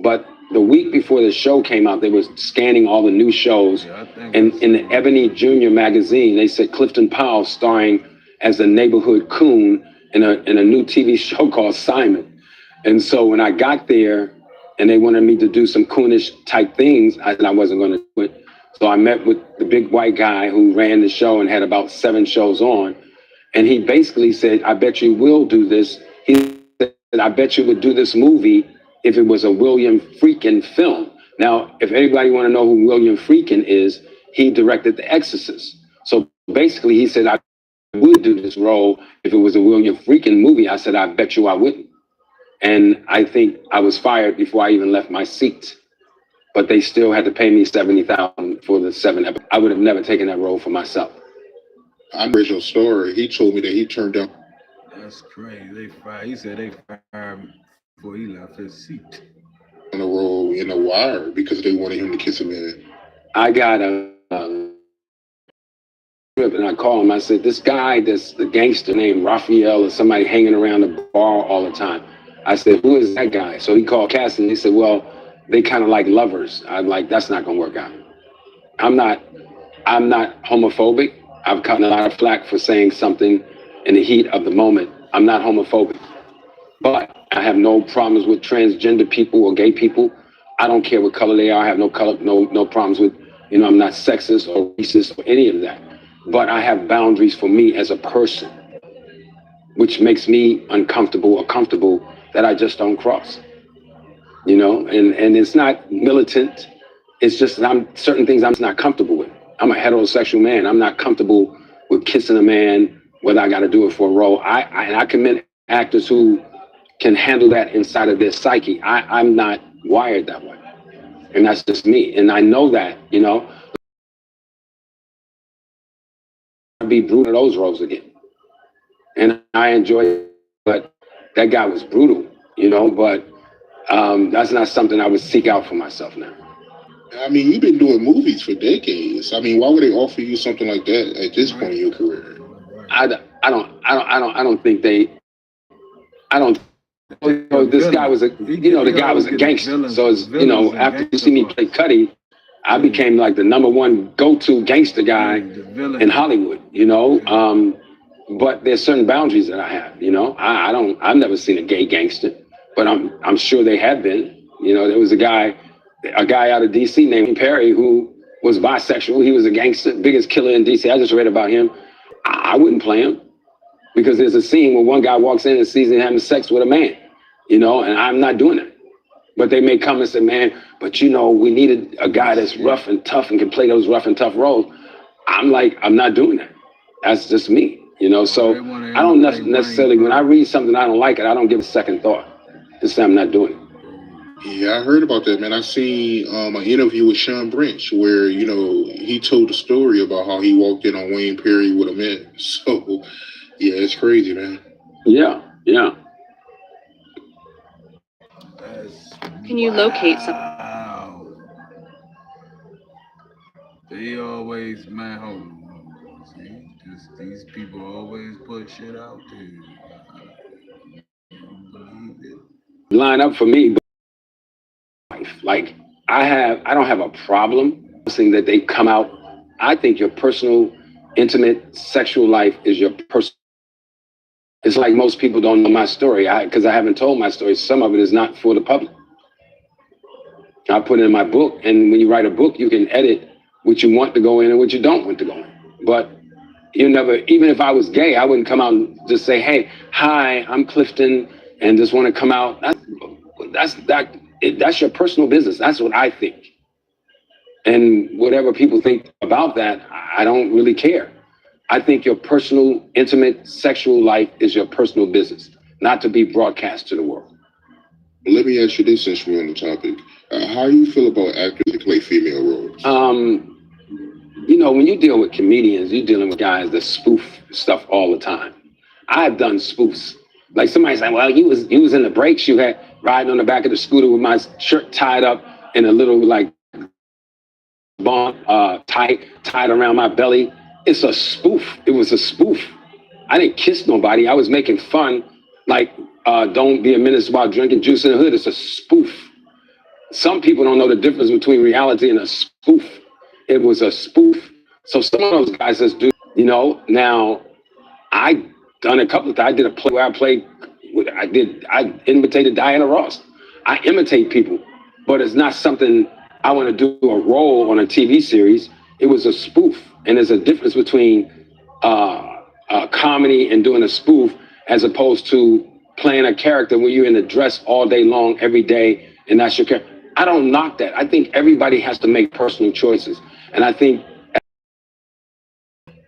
S7: But the week before the show came out, they were scanning all the new shows. And in the Ebony Junior magazine, they said Clifton Powell starring as a neighborhood coon in a new TV show called Simon. And so when I got there and they wanted me to do some coonish type things, I said I wasn't going to do it. So I met with the big white guy who ran the show and had about 7 shows on. And he basically said, I bet you will do this. He said, I bet you would do this movie if it was a William Friedkin film. Now, if anybody want to know who William Friedkin is, he directed The Exorcist. So basically he said, I would do this role if it was a William Friedkin movie. I said, I bet you I wouldn't. And I think I was fired before I even left my seat. But they still had to pay me $70,000 for the 7 episodes. I would have never taken that role for myself.
S6: I read your story. He told me that he turned down.
S1: That's crazy. He said they fired him before he left his seat.
S6: On a role in The Wire because they wanted him to kiss a man.
S7: I got a script and I called him. I said, this guy, this the gangster named Raphael or somebody hanging around the bar all the time. I said, who is that guy? So he called casting. He said, well, they kind of like lovers. I'm like, that's not gonna work out. I'm not homophobic. I've gotten a lot of flack for saying something in the heat of the moment. I'm not homophobic, but I have no problems with transgender people or gay people. I don't care what color they are. I have no problems with, I'm not sexist or racist or any of that. but I have boundaries for me as a person, which makes me uncomfortable or comfortable that I just don't cross. You know, and it's not militant. It's just that I'm certain things I'm not comfortable with. I'm a heterosexual man. I'm not comfortable with kissing a man, whether I got to do it for a role. And I commend actors who can handle that inside of their psyche. I'm not wired that way, and that's just me. And I know that, you know, I'd be brutal in those roles again, and I enjoy it. But that guy was brutal, you know. But that's not something I would seek out for myself now.
S6: I mean, you've been doing movies for decades. I mean, why would they offer you something like that at this point in your career?
S7: I don't think they. I don't. You know, this guy was a. You know, the guy was a gangster. So it's, you know, after you see me play Cuddy, I became like the #1 go-to gangster guy in Hollywood. You know, but there's certain boundaries that I have. You know, I've never seen a gay gangster, but I'm sure they have been. You know, there was a guy out of DC named Perry who was bisexual. He was a gangster, biggest killer in DC. I just read about him. I wouldn't play him because there's a scene where one guy walks in and sees him having sex with a man, you know, and I'm not doing that. But they may come and say, man, but you know, we needed a guy that's rough and tough and can play those rough and tough roles. I'm like, I'm not doing that. That's just me, you know. So I don't necessarily, when I read something I don't like it, I don't give a second thought. Just say I'm not doing it.
S6: Yeah, I heard about that, man. I seen an interview with Sean Branch where, you know, he told the story about how he walked in on Wayne Perry with a man. So, yeah, it's crazy, man.
S7: Yeah.
S5: Can you locate some?
S1: They always, man, hold on. See, these people always put shit out there. Believe it.
S7: Line up for me, but like I don't have a problem saying that they come out. I think your personal, intimate, sexual life is your personal. It's like most people don't know my story because I haven't told my story. Some of it is not for the public. I put it in my book, and when you write a book, you can edit what you want to go in and what you don't want to go in. But you never, even if I was gay, I wouldn't come out and just say, hey, hi, I'm Clifton, and just want to come out. That's your personal business. That's what I think. And whatever people think about that, I don't really care. I think your personal, intimate, sexual life is your personal business, not to be broadcast to the world.
S6: Let me ask you this since we're on the topic. How do you feel about actors that play female roles?
S7: You know, when you deal with comedians, you're dealing with guys that spoof stuff all the time. I've done spoofs. Like somebody saying, well, he was in the breaks. You had riding on the back of the scooter with my shirt tied up in a little like bond tied around my belly. It's a spoof. It was a spoof. I didn't kiss nobody. I was making fun. Like, don't be a menace while drinking juice in the hood. It's a spoof. Some people don't know the difference between reality and a spoof. It was a spoof. So some of those guys just do, you know. Now, I done a couple of times. I did a play where I imitated Diana Ross. I imitate people, but it's not something I want to do a role on a TV series. It was a spoof. And there's a difference between comedy and doing a spoof as opposed to playing a character where you're in a dress all day long, every day, and that's your character. I don't knock that. I think everybody has to make personal choices. And I think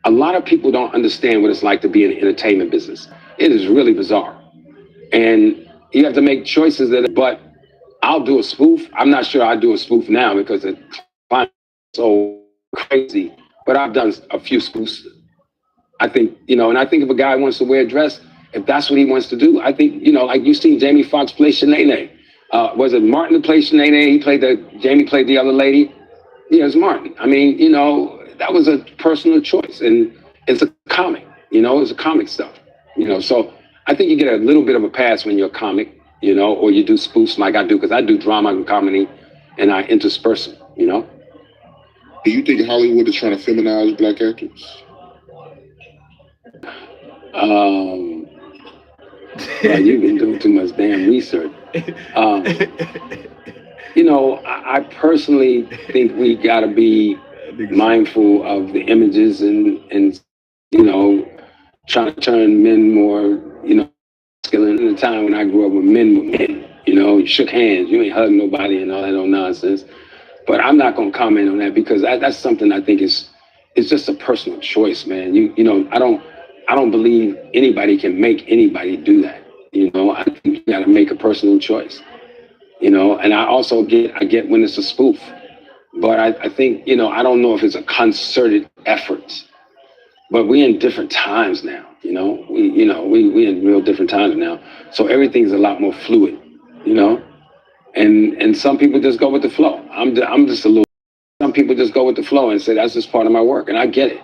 S7: a lot of people don't understand what it's like to be in the entertainment business. It is really bizarre. And you have to make choices but I'll do a spoof. I'm not sure I'd do a spoof now because it's so crazy, but I've done a few spoofs. I think, you know, and I think if a guy wants to wear a dress, if that's what he wants to do, I think, you know, like you've seen Jamie Foxx play Shanae. Was it Martin that played Shanae? Jamie played the other lady. Yeah, it was Martin. I mean, you know, that was a personal choice, and it's a comic, you know, it's a comic stuff, you know. So I think you get a little bit of a pass when you're a comic, you know, or you do spoofs like I do, because I do drama and comedy, and I intersperse them, you know.
S6: Do you think Hollywood is trying to feminize black actors?
S7: Well, you've been doing too much damn research. You know, I personally think we gotta be mindful of the images and you know, trying to turn men more, you know, masculine. In the time when I grew up, when men were men, you know, you shook hands, you ain't hugged nobody and all that old nonsense. But I'm not gonna comment on that because that's something I think is it's just a personal choice, man. You know, I don't believe anybody can make anybody do that. You know, I think you got to make a personal choice. You know, and I get when it's a spoof, but I think, you know, I don't know if it's a concerted effort. But we're in different times now. We in real different times now. So everything's a lot more fluid. You know, and some people just go with the flow. I'm just a little. Some people just go with the flow and say that's just part of my work, and I get it.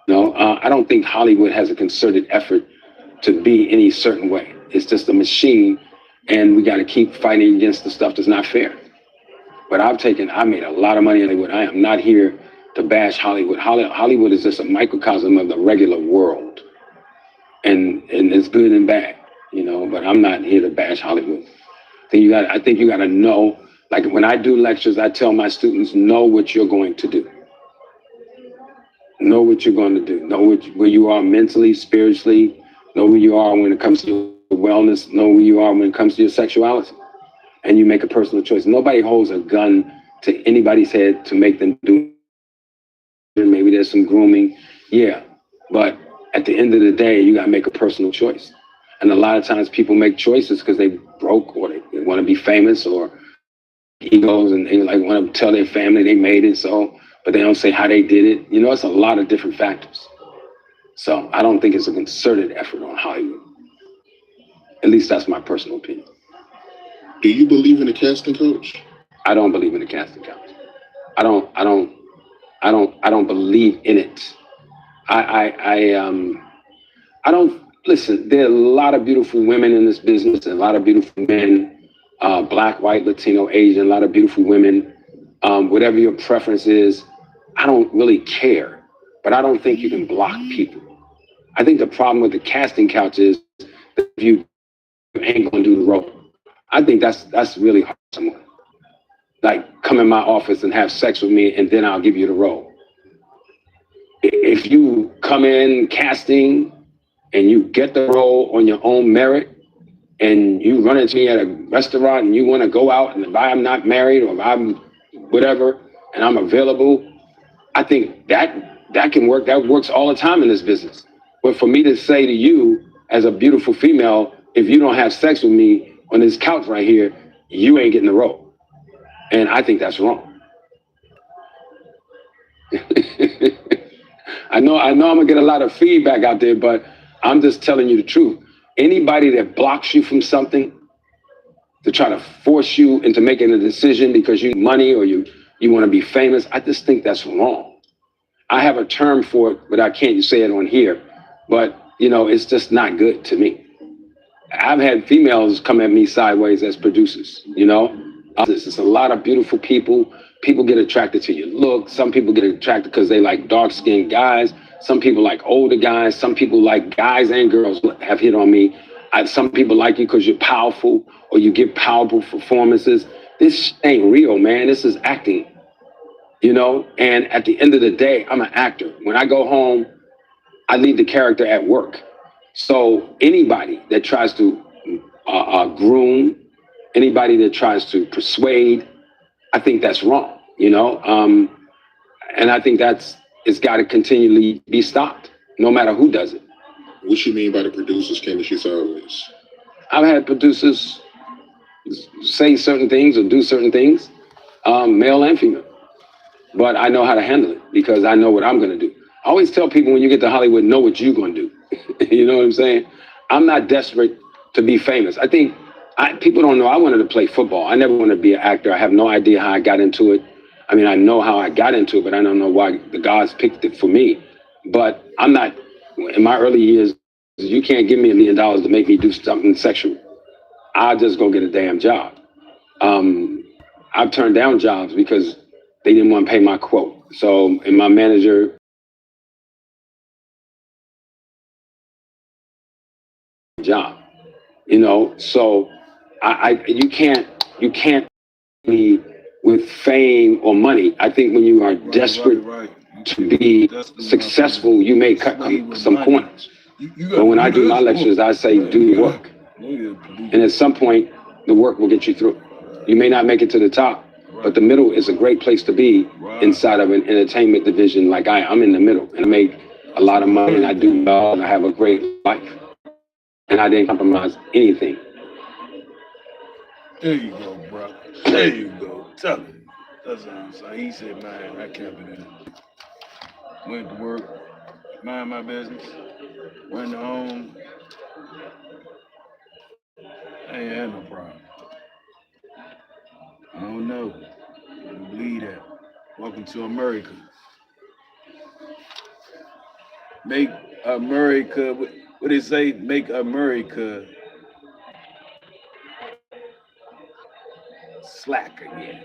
S7: I don't think Hollywood has a concerted effort to be any certain way. It's just a machine, and we got to keep fighting against the stuff that's not fair. But I made a lot of money in Hollywood. I am not here to bash Hollywood. Hollywood is just a microcosm of the regular world, and it's good and bad, But I'm not here to bash Hollywood. I think you got to know. Like when I do lectures, I tell my students, know what you're going to do. Know what you're going to do. Know where you are mentally, spiritually. Know where you are when it comes to your wellness. Know where you are when it comes to your sexuality. And you make a personal choice. Nobody holds a gun to anybody's head to make them do it. Maybe there's some grooming. Yeah. But at the end of the day, you got to make a personal choice. And a lot of times people make choices because they broke or they want to be famous or egos and they like want to tell their family they made it. But they don't say how they did it. It's a lot of different factors. So I don't think it's a concerted effort on Hollywood. At least that's my personal opinion.
S6: Do you believe in a casting couch?
S7: I don't believe in a casting couch. I don't believe in it. I don't listen. There are a lot of beautiful women in this business, and a lot of beautiful men, Black, white, Latino, Asian. A lot of beautiful women. Whatever your preference is, I don't really care. But I don't think you can block people. I think the problem with the casting couch is that if you ain't gonna do the role. I think that's really hard for someone. Like come in my office and have sex with me, and then I'll give you the role. If you come in casting and you get the role on your own merit, and you run into me at a restaurant and you want to go out, and if I'm not married or if I'm whatever and I'm available, I think that can work. That works all the time in this business. But for me to say to you as a beautiful female, if you don't have sex with me on this couch right here, you ain't getting the role. And I think that's wrong. I know I'm gonna get a lot of feedback out there, but I'm just telling you the truth. Anybody that blocks you from something to try to force you into making a decision because you need money or you want to be famous, I just think that's wrong. I have a term for it, but I can't say it on here. But, it's just not good to me. I've had females come at me sideways as producers, There's a lot of beautiful people. People get attracted to your look. Some people get attracted because they like dark-skinned guys. Some people like older guys. Some people like guys and girls have hit on me. Some people like you because you're powerful or you give powerful performances. This ain't real, man. This is acting. And at the end of the day, I'm an actor. When I go home, I leave the character at work. So anybody that tries to groom, anybody that tries to persuade, I think that's wrong, and I think it's got to continually be stopped, no matter who does it.
S6: What you mean by the producers came at you sideways?
S7: I've had producers say certain things or do certain things, male and female. But I know how to handle it because I know what I'm going to do. I always tell people when you get to Hollywood, know what you're going to do. You know what I'm saying? I'm not desperate to be famous. I think people don't know I wanted to play football. I never wanted to be an actor. I have no idea how I got into it. I mean, I know how I got into it, but I don't know why the gods picked it for me. But I'm not, in my early years, you can't give me $1 million to make me do something sexual. I'll just go get a damn job. I've turned down jobs because they didn't want to pay my quote. So, and my manager job, so you can't be with fame or money. I think when you are desperate
S1: Right.
S7: to be successful, you may cut some corners. But when I do my lectures, I say do the work. And at some point, the work will get you through. You may not make it to the top, but the middle is a great place to be inside of an entertainment division like I'm in the middle, and I make a lot of money, and I do well, and I have a great life. And I didn't compromise anything.
S1: There you go, bro. There you go. Tell him. That's what I'm saying. He said, man, I kept it in. Went to work, mind my business, went home. I ain't had no problem. I don't know. I believe that. Welcome to America. Make America, what they say? Make America slack again.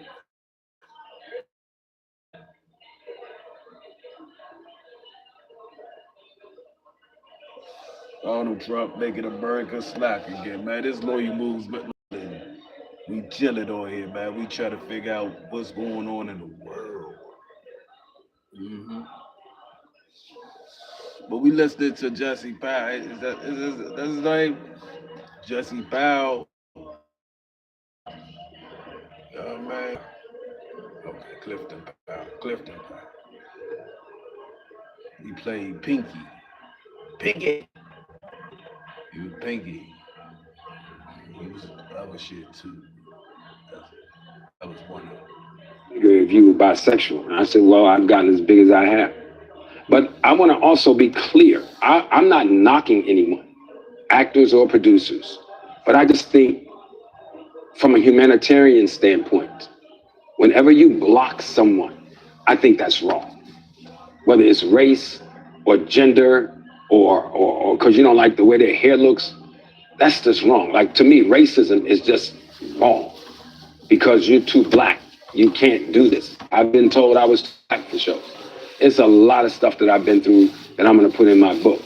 S1: Donald Trump making America slack again, man. This lawyer moves, but we chilling on here, man. We try to figure out what's going on in the world. hmm But we listening to Jesse Powell. That's his name? Jesse Powell. Man. Okay, Clifton Powell. Clifton Powell. He played Pinky. Pinky. He was Pinky. He was other shit too. That was one of them.
S7: If you were bisexual, and I said, well, I've gotten as big as I have. But I want to also be clear. I'm not knocking anyone, actors or producers, but I just think from a humanitarian standpoint, whenever you block someone, I think that's wrong. Whether it's race or gender or because you don't like the way their hair looks, that's just wrong. Like, to me, racism is just wrong because you're too black. You can't do this. I've been told I was too black for shows. It's a lot of stuff that I've been through that I'm going to put in my book.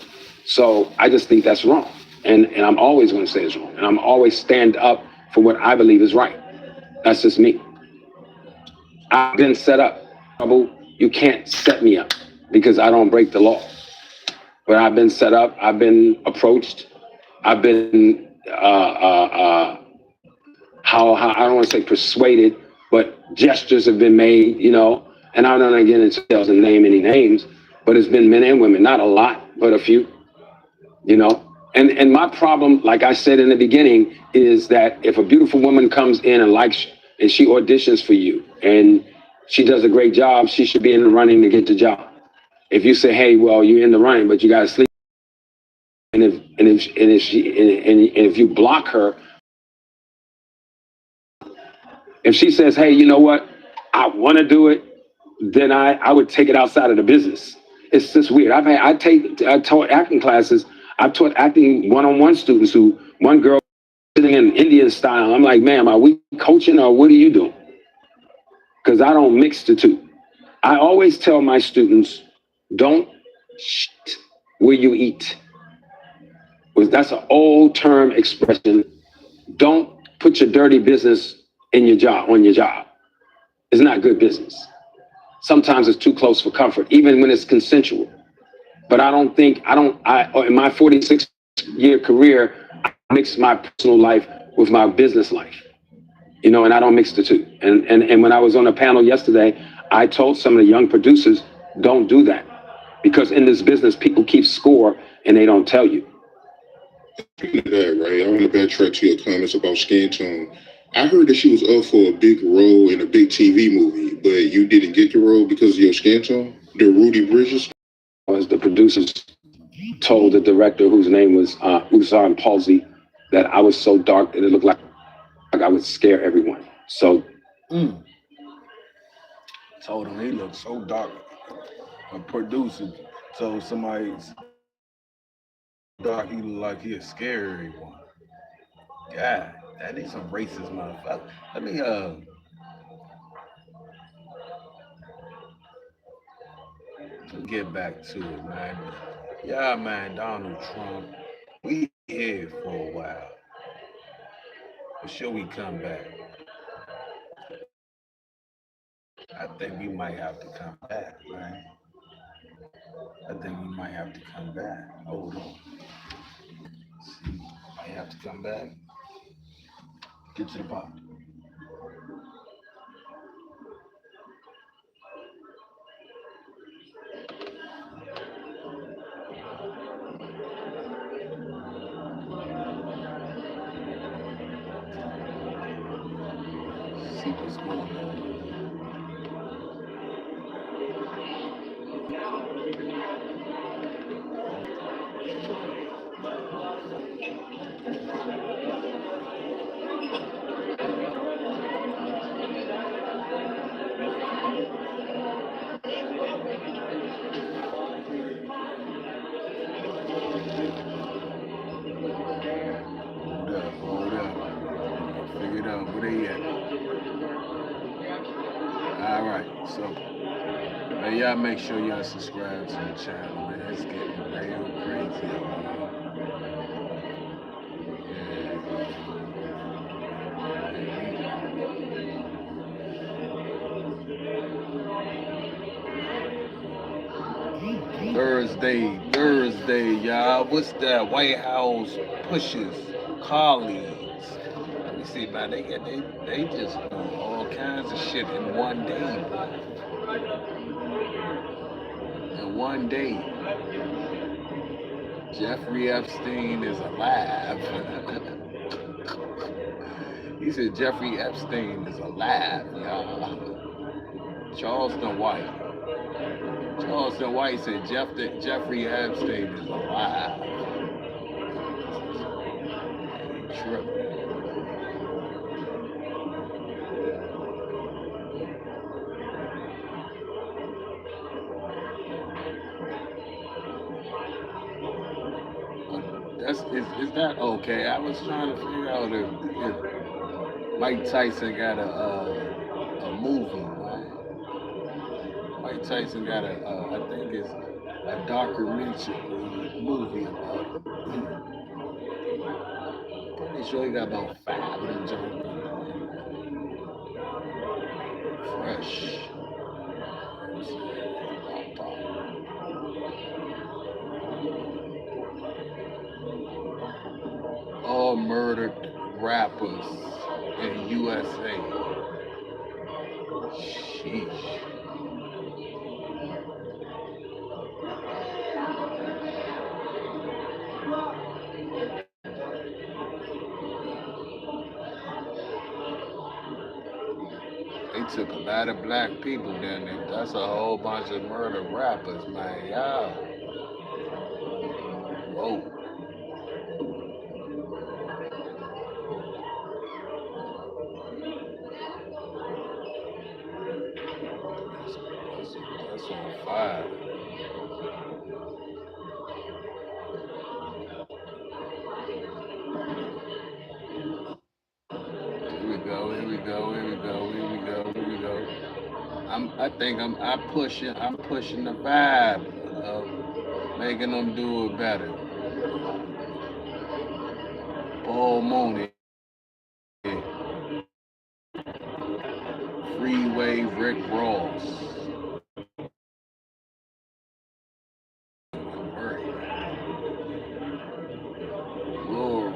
S7: So I just think that's wrong. And I'm always going to say it's wrong. And I'm always stand up for what I believe is right. That's just me. I've been set up. You can't set me up because I don't break the law. But I've been set up. I've been approached. I've been, how I don't want to say persuaded, but gestures have been made, and I don't want to get into details and name any names, but it's been men and women, not a lot, but a few, And my problem, like I said in the beginning, is that if a beautiful woman comes in and likes you, and she auditions for you, and she does a great job, she should be in the running to get the job. If you say, hey, well, you're in the running, but you got to sleep, and if you block her, if she says, hey, you know what, I want to do it, then I would take it outside of the business. It's just weird. I taught acting classes. I've taught acting one-on-one students who, one girl sitting in Indian style. I'm like, ma'am, are we coaching or what are you doing? Because I don't mix the two. I always tell my students, don't shit where you eat. That's an old term expression. Don't put your dirty business in your job, on your job. It's not good business. Sometimes it's too close for comfort, even when it's consensual. But in my 46-year career, I mix my personal life with my business life, and I don't mix the two. And when I was on a panel yesterday, I told some of the young producers, don't do that. Because in this business, people keep score and they don't tell you.
S6: Speaking of that, right, I want to backtrack to your comments about skin tone. I heard that she was up for a big role in a big TV movie, but you didn't get the role because of your skin tone? The Rudy Bridges?
S7: As the producers told the director, whose name was Usman Palsy, that I was so dark that it looked like I would scare everyone. So
S1: told him he looked so dark. A producer told somebody dark he looked like he'd scare everyone. God, that is some racist motherfucker. Let me get back to it, man. Yeah, man, Donald Trump. We here for a while. For sure we come back. I think we might have to come back, man. I think we might have to come back. Hold on. See, might have to come back. Get to the pot. See what's going on. Hold up, hold up. Figure it out. Where they at? All right. So, man, y'all make sure y'all subscribe to the channel, man. It's getting real crazy. Thursday, y'all. What's that? White House pushes colleagues. Let me see, man. They just do all kinds of shit in one day, bro. In one day. Jeffrey Epstein is alive. He said Jeffrey Epstein is alive, y'all. Charleston White. Charleston White said Jeffrey Epstein is alive. Tripping. Is that okay? I was trying to figure out if Mike Tyson got a movie, right? Mike Tyson got I think it's a documentary movie about him. Pretty sure he got about 5 of them joints. Fresh. All murdered rappers in USA. Sheesh. They took a lot of black people down there. That's a whole bunch of murdered rappers, man. Y'all. Whoa. That's on fire. Here we go, here we go, here we go, here we go, here we go. I'm pushing the vibe of making them do it better. Paul Mooney. Freeway Rick Ross. Lord.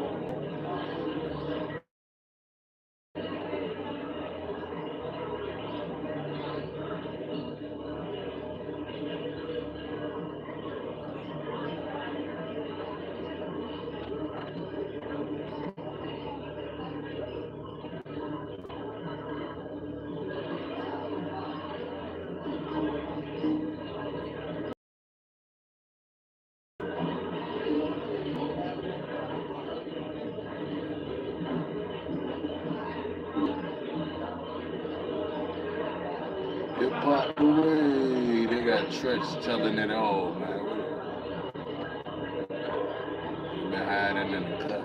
S1: Hip Hop Parade. They got Tretch telling it all, man. We've been hiding in the cut.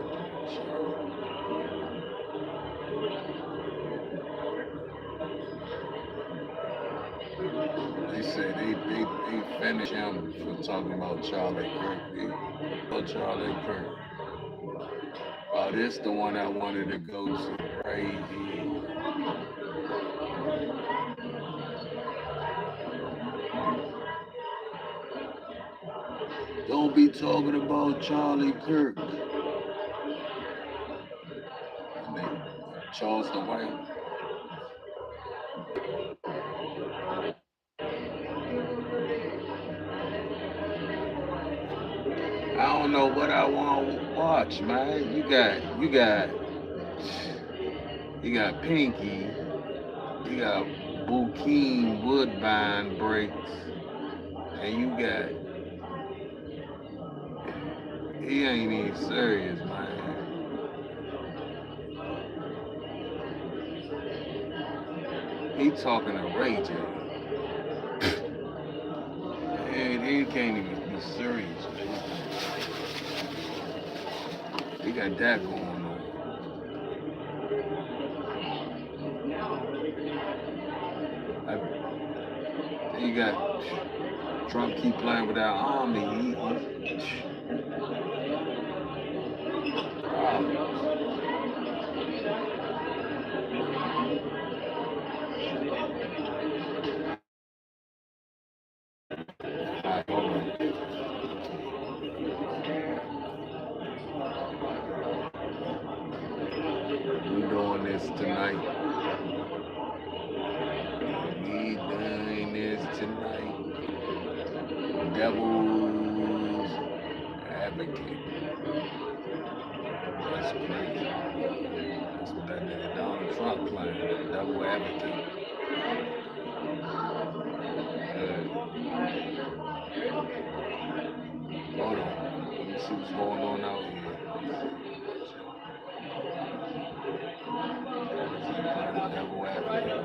S1: They say they finish him for talking about Charlie Kirk. Charlie Kirk. Oh, this the one I wanted to go to right here. Don't be talking about Charlie Kirk. Charleston White. I don't know what I want to watch, man. You got Pinky, you got Bokeem Woodbine breaks, and you got he ain't even serious, man. He talking to Ray J. He can't even be serious, man. He got that going on. You got Trump keep playing with that army. We doing this tonight. We doing this tonight. Devil's advocate. That's crazy. That's what that nigga Donald Trump playing. The devil advocate. Hold on. Let me see what's going on out here. Devil advocate.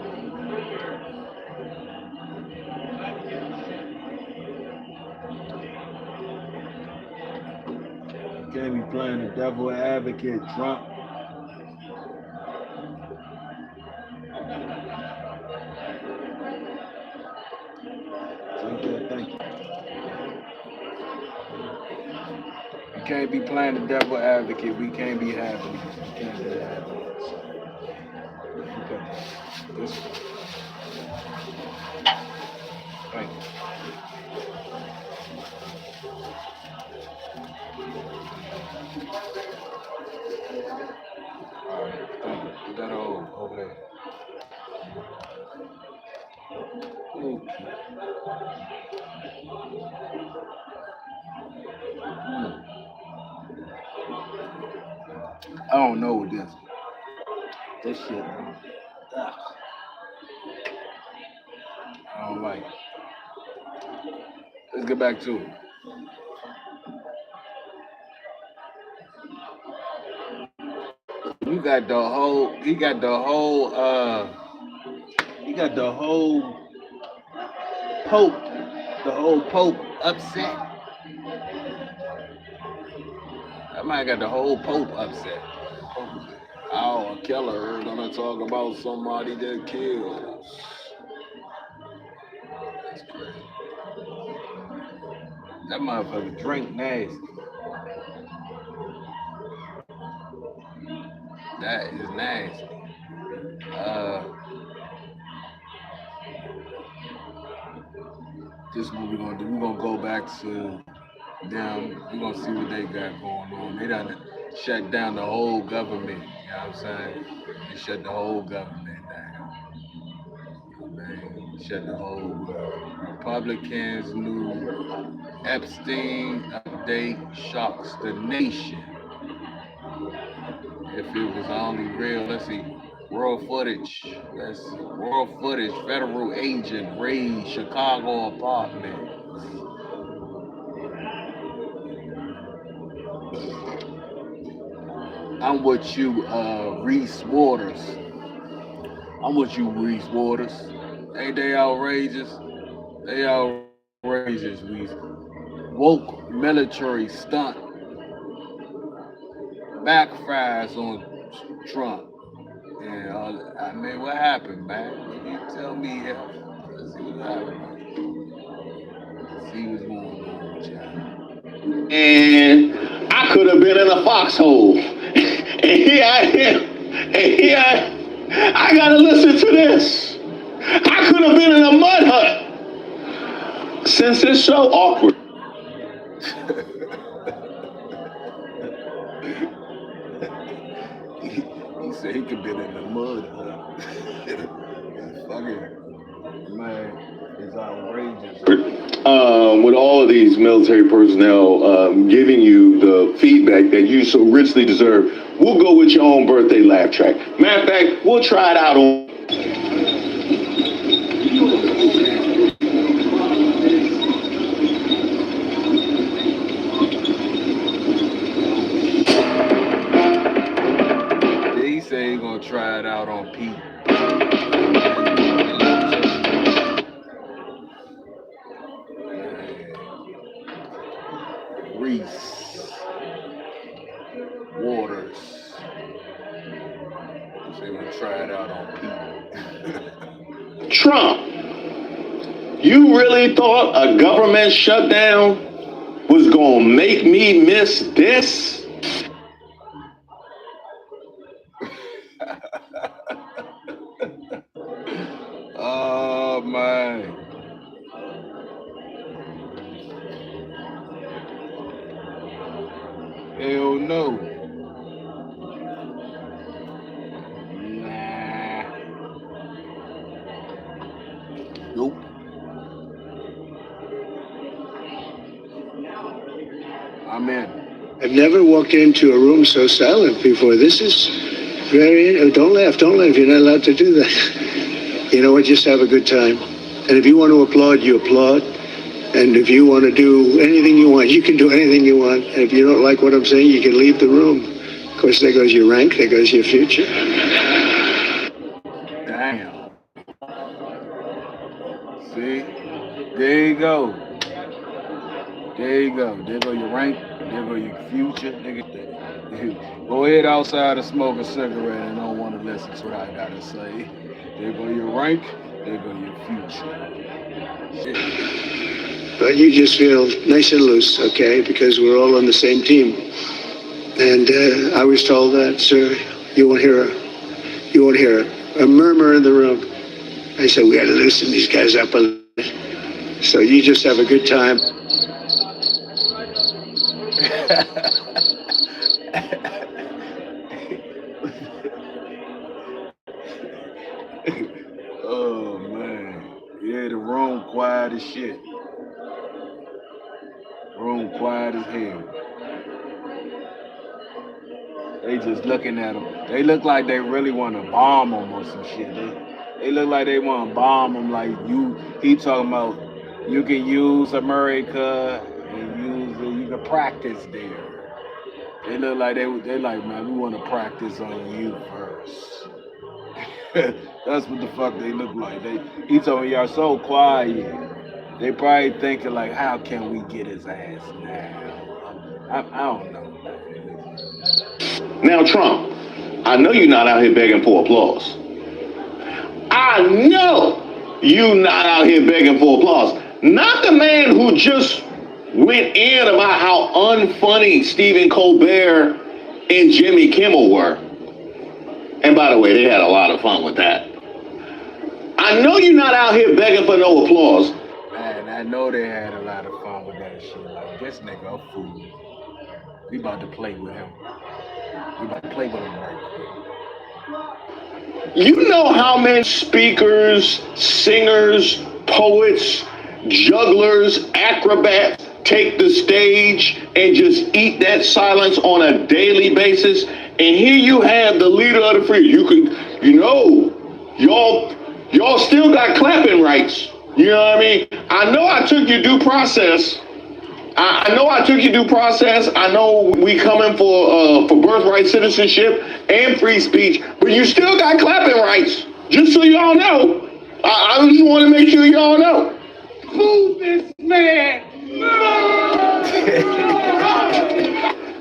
S1: Can't be playing the devil advocate, Trump. Thank you. You can't be playing the devil advocate. We can't be having it. We can't be having it. Okay. This. Thank you. Put that over there. Okay. I don't know what this shit. I don't like it. Let's get back to it. He got the whole Pope upset. That man got the whole Pope upset. Oh, a killer gonna talk about somebody that kills. That's crazy. That motherfucker drink nasty. That is nasty. This is what we're gonna do. We're gonna go back to them. We're gonna see what they got going on. They done shut down the whole government. You know what I'm saying? They shut the whole government down. They shut the whole Republicans new Epstein update shocks the nation. If it was only real, let's see. World footage. Federal agent raid Chicago apartment. I'm with you, Reese Waters. Ain't they outrageous? They outrageous, Reese. Woke military stunt backfires on Trump. Yeah, I mean, what happened, man? You tell me. Let's see what happened. Let's see what's going on with y'all.
S8: And I could have been in a foxhole. And here I am. I gotta listen to this. I could have been in a mud hut. Since it's so awkward.
S1: He said he could been in the mud, huh? Fucking man, it's outrageous.
S8: With all of these military personnel giving you the feedback that you so richly deserve, we'll go with your own birthday laugh track. Matter of fact, we'll try it out on.
S1: He said he gonna try it out on Pete. Reese Waters. He said he gonna try it out on Pete.
S8: Trump, you really thought a government shutdown was gonna make me miss this?
S1: Oh man. Hell no. Nah. Nope. I'm in.
S9: I've never walked into a room so silent before. This is very. Don't laugh. Don't laugh. You're not allowed to do that. You know what? Just have a good time. And if you want to applaud, you applaud. And if you want to do anything you want, you can do anything you want. And if you don't like what I'm saying, you can leave the room. Of course, there goes your rank. There goes your future.
S1: Damn. See? There you go. There you go. There go your rank. There go your future. Nigga. Go ahead outside and smoke a cigarette and don't want to listen to what I gotta say. There go your rank. There go your future.
S9: But you just feel nice and loose, okay? Because we're all on the same team. And I was told that, sir, you won't hear a murmur in the room. I said, we got to loosen these guys up a little bit. So you just have a good time.
S1: Oh man, yeah, the room quiet as shit. Room quiet as hell. They just looking at them. They look like they really want to bomb them or some shit. They look like they want to bomb them. Like he talking about you can use America and you can practice there. They look like they like, man, we want to practice on you first. That's what the fuck they look like. He told me y'all so quiet. They probably thinking like, how can we get his ass now? I don't know.
S8: Now, Trump, I know you're not out here begging for applause. I know you're not out here begging for applause. Not the man who just went in about how unfunny Stephen Colbert and Jimmy Kimmel were. And by the way, they had a lot of fun with that. I know you're not out here begging for no applause.
S1: Man, I know they had a lot of fun with that shit. Like, this nigga a fool. We about to play with him. We about to play with him right quick.
S8: You know how many speakers, singers, poets, jugglers, acrobats take the stage and just eat that silence on a daily basis? And here you have the leader of the free. Y'all still got clapping rights. You know what I mean? I know I took your due process. I know I took your due process. I know we coming for birthright citizenship and free speech, but you still got clapping rights. Just so y'all know. I just want to make sure y'all know. Move this man.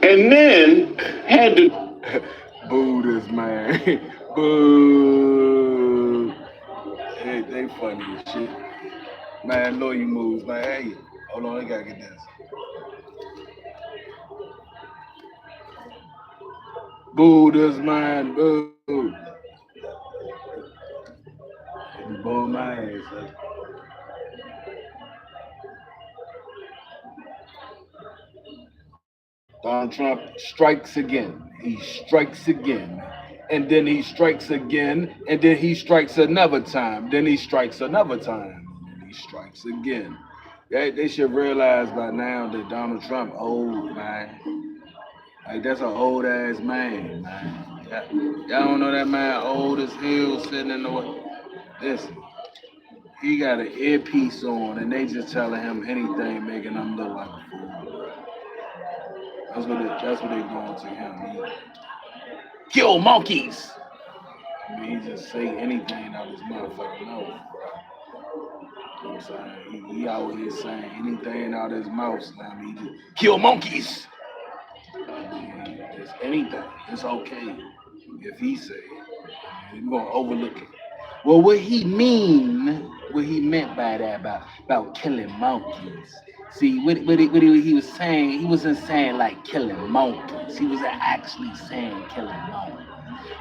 S8: And then had to
S1: boo this man. Boo. They funny as shit. Man, lawyer moves, man. Hey, hold on, I gotta get this. Boo this man, boo. You boo my ass, huh? Donald Trump strikes again. He strikes again. And then he strikes again. And then he strikes another time. Then he strikes another time. And then he strikes again. They should realize by now that Donald Trump old, man. Like that's an old ass man, man. Y'all don't know that man old as hell sitting in the way. Listen, he got an earpiece on and they just telling him anything, making him look like a fool, bro. That's what they doing to him. He kill monkeys. I mean, he just say anything out his motherfucking mouth, bro. You know what I'm saying? He out here saying anything out his mouth. I mean, he just kill monkeys. I mean, just anything. It's okay if he say it. We're gonna overlook it. Well, what he meant by that about killing monkeys. See, what he was saying, he wasn't saying like killing monkeys. He wasn't actually saying killing monkeys.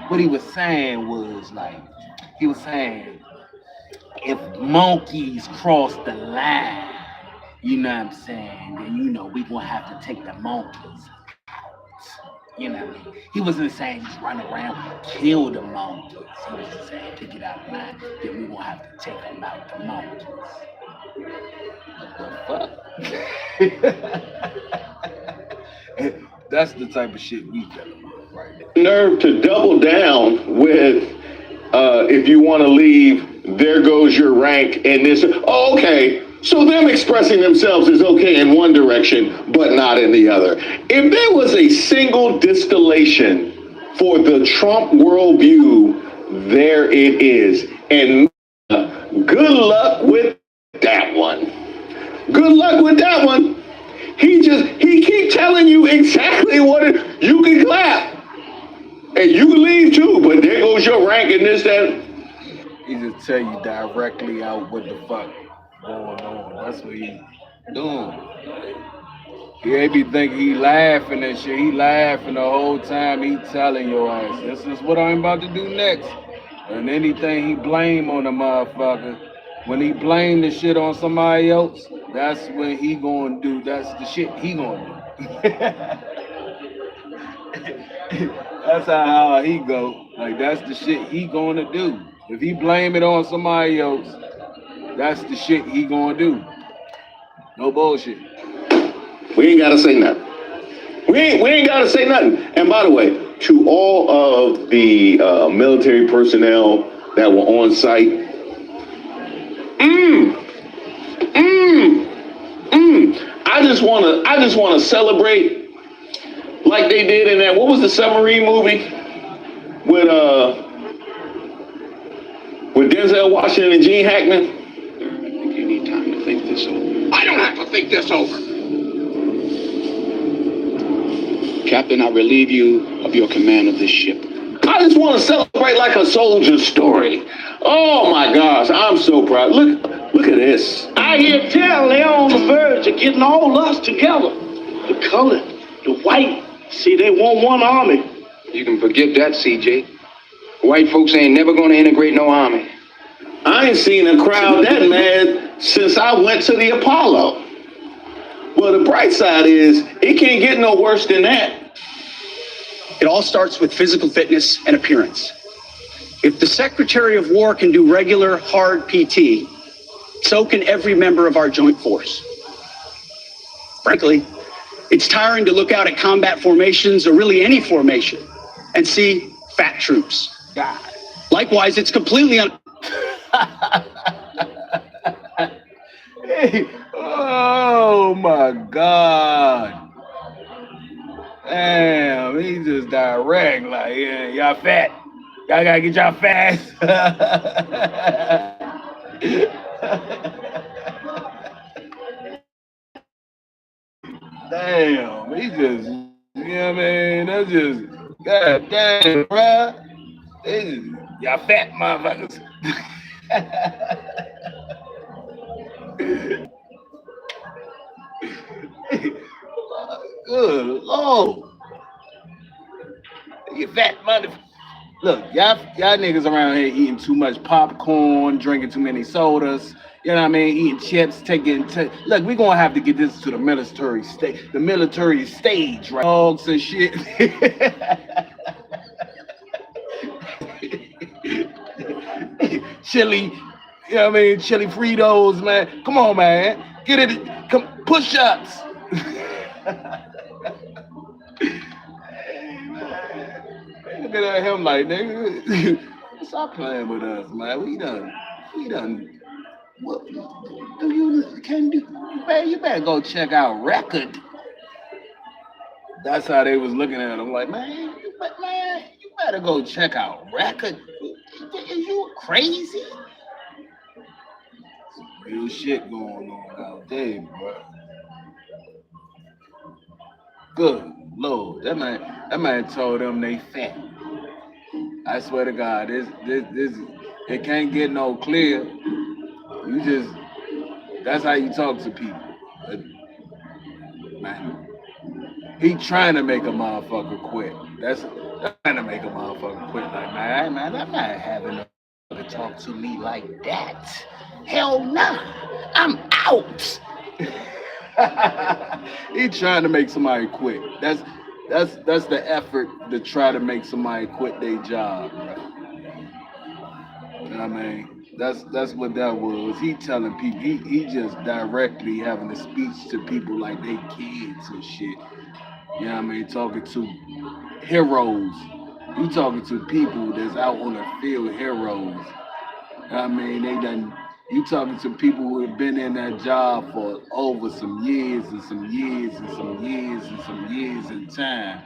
S1: What he was saying was like, he was saying if monkeys cross the line, you know what I'm saying, then you know we gonna have to take the monkeys out. You know what I mean? He wasn't saying just run around, kill the monkeys. He was just saying pick it out of line, then we gonna have to take them out, the monkeys. What the fuck? That's the type of shit we dealing with right now.
S8: Nerve to double down with, if you want to leave, there goes your rank, and this. Oh, okay. So them expressing themselves is okay in one direction, but not in the other. If there was a single distillation for the Trump worldview, there it is. And good luck with that one. Good luck with that one. He keep telling you exactly what you can clap. And you can leave too, but there goes your rank in this, that.
S1: He just tell you directly out what the fuck going on. That's what he doing. He ain't be thinking he laughing and shit. He laughing the whole time. He telling your ass, this is what I'm about to do next. And anything he blame on the motherfucker, when he blame the shit on somebody else, that's when he gonna do. That's the shit he gonna do. That's how he go. Like that's the shit he gonna do. If he blame it on somebody else, that's the shit he gonna do. No bullshit.
S8: We ain't gotta say nothing. We ain't gotta say nothing. And by the way, to all of the military personnel that were on site, I just wanna celebrate like they did in that, what was the submarine movie with Denzel Washington and Gene Hackman?
S10: I think you need time to think this over. I don't have to think this over. Captain, I relieve you of your command of this ship.
S8: I just want to celebrate like a soldier's story. Oh my gosh, I'm so proud. Look at this.
S11: I hear tell they're on the verge of getting all us together. The colored, the white. See, they want one army.
S10: You can forget that, CJ. White folks ain't never gonna integrate no army.
S8: I ain't seen a crowd that mad since I went to the Apollo. Well, the bright side is it can't get no worse than that.
S12: It all starts with physical fitness and appearance. If the Secretary of War can do regular, hard PT, so can every member of our joint force. Frankly, it's tiring to look out at combat formations or really any formation and see fat troops.
S1: God.
S12: Likewise, it's completely
S1: Hey, oh my God. Damn, he just direct like, yeah, y'all fat. Y'all gotta get y'all fast. Damn, he just, you know what I mean? That's just, god damn, bruh. Y'all fat motherfuckers. Good Lord. You fat motherfucker. Look, y'all niggas around here eating too much popcorn, drinking too many sodas, You know what I mean? Eating chips, look, we're gonna have to get this to the military stage, right? Dogs and shit. Chili, you know what I mean? Chili Fritos, man. Come on, man. Get it. Come push ups. Looking at him like, nigga, stop playing with us, man. We done. What do you can do? Man, you better go check out record. That's how they was looking at him, like, you better go check out record. Is you crazy? Real shit going on out there, bro. Good Lord, that man told them they fat. I swear to God, this, it can't get no clear. You just, that's how you talk to people. But, man, he trying to make a motherfucker quit. That's trying to make a motherfucker quit. Like, man, I'm not having a motherfucker talk to me like that. Hell nah, I'm out. He trying to make somebody quit. That's the effort to try to make somebody quit their job, bro. You know what I mean? That's what that was. He telling people, he just directly having a speech to people like they kids and shit. You know what I mean? Talking to heroes. You talking to people that's out on the field, heroes. I mean, you talking to people who have been in that job for over some years and some years and some years and some years in time,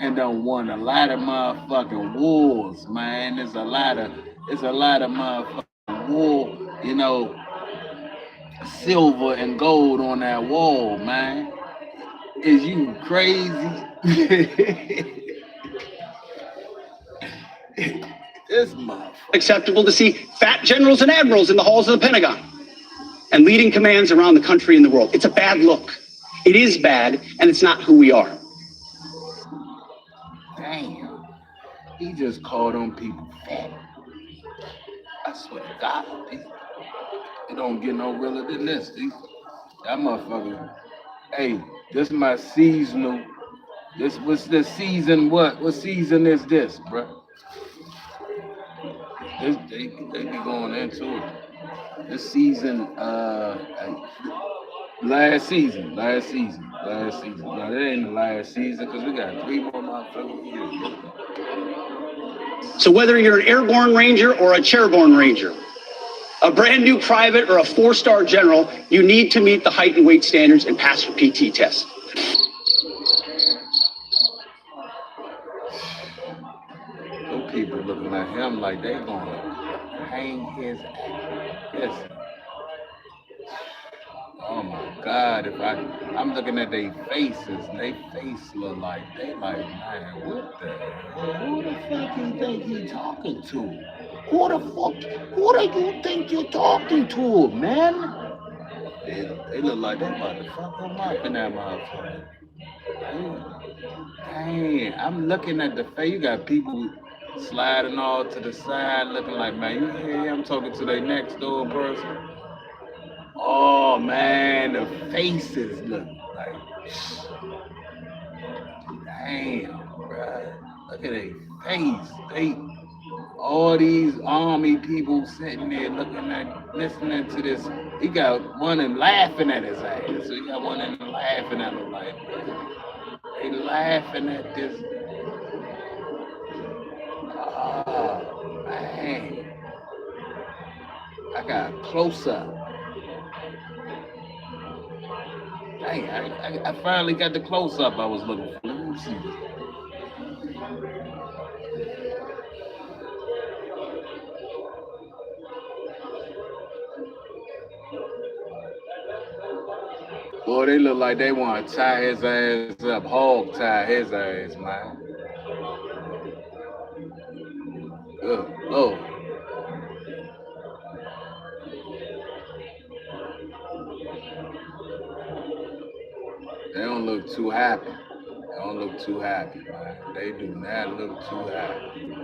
S1: and done won a lot of motherfucking wars, man. There's a lot of motherfucking war, silver and gold on that wall, man. Is you crazy? This motherfucker.
S12: Acceptable to see fat generals and admirals in the halls of the Pentagon and leading commands around the country and the world. It's a bad look. It is bad, and it's not who we are.
S1: Damn. He just called on people fat. I swear to God, it don't get no realer than this. That motherfucker. Hey, this is my seasonal. What's the season? What season is this, bro? They be going into it. This season, last season. No, that ain't the last season because we got 3 more motherfuckers years.
S12: So whether you're an airborne ranger or a chairborne ranger, a brand new private or a 4-star general, you need to meet the height and weight standards and pass your PT test.
S1: Those people looking at him like they gonna hang his ass. Oh my God! I'm looking at their faces, and they face look like they like, man, what the hell? Who the fuck you think you talking to? Who do you think you're talking to, man? They look like they about to fuck them up in that motherfucker. Dang, I'm looking at the face. You got people sliding all to the side, looking like, man, you hear I'm talking to their next door person. Oh man, the faces look like, damn, bro. Look at their face. All these army people sitting there listening to this. He got one and laughing at his ass. So he got one and laughing at him like, they laughing at this. Oh man, I got close up. Dang, I finally got the close up I was looking for. Let me see. Boy, they look like they want to tie his ass up, hog tie his ass, man. Good Lord. They don't look too happy. Man. They do not look too happy.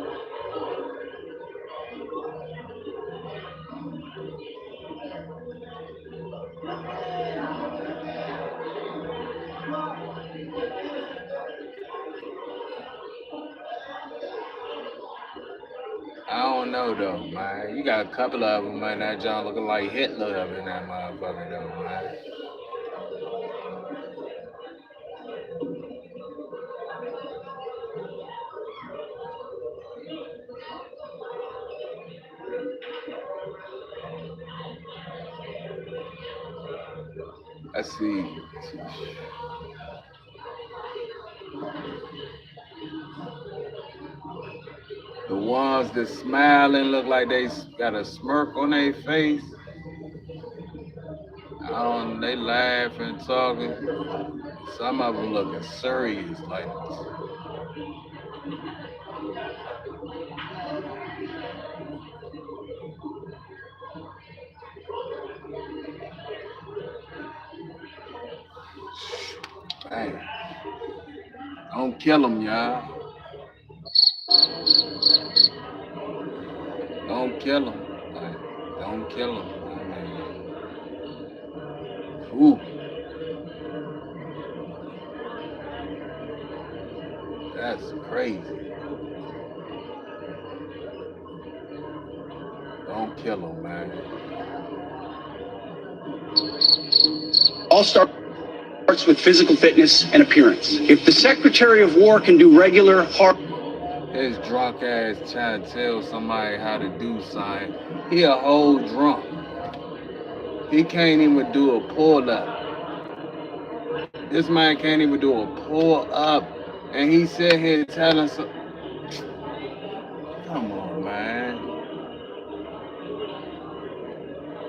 S1: don't know though, man. You got a couple of them, man. That John looking like Hitler up in that motherfucker though, man. Let's see. The ones that smiling look like they got a smirk on their face. They laughing, talking. Some of them looking serious, like, hey, don't kill them, y'all. Don't kill them. Like, don't kill them. Ooh, that's crazy. Don't kill them, man.
S12: All starts with physical fitness and appearance. If the Secretary of War can do regular, hard...
S1: His drunk ass trying to tell somebody how to do something. He a whole drunk. He can't even do a pull-up. This man can't even do a pull-up. And he sitting here telling some... Come on, man.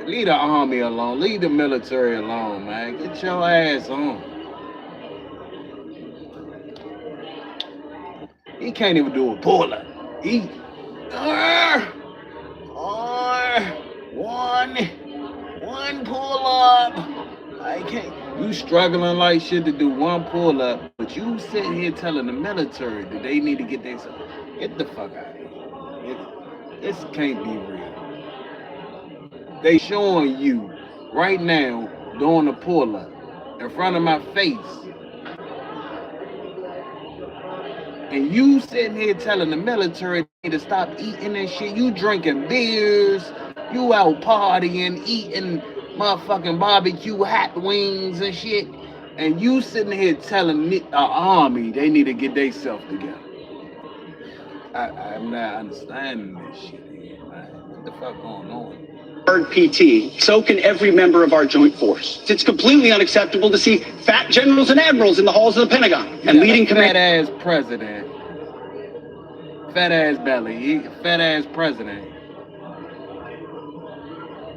S1: Leave the army alone. Leave the military alone, man. Get your ass on. He can't even do a pull-up. He... One pull-up. I can't. You struggling like shit to do one pull-up, but you sitting here telling the military that they need to get their... Get the fuck out of here. This can't be real. They showing you right now doing a pull-up in front of my face. And you sitting here telling the military to stop eating and shit. You drinking beers. You out partying, eating motherfucking barbecue hot wings and shit. And you sitting here telling the army they need to get themselves together. I'm not understanding this shit here, man. What the fuck going on?
S12: Hard PT, so can every member of our joint force. It's completely unacceptable to see fat generals and admirals in the halls of the Pentagon and leading command.
S1: Fat ass president, fat ass belly, fat ass president.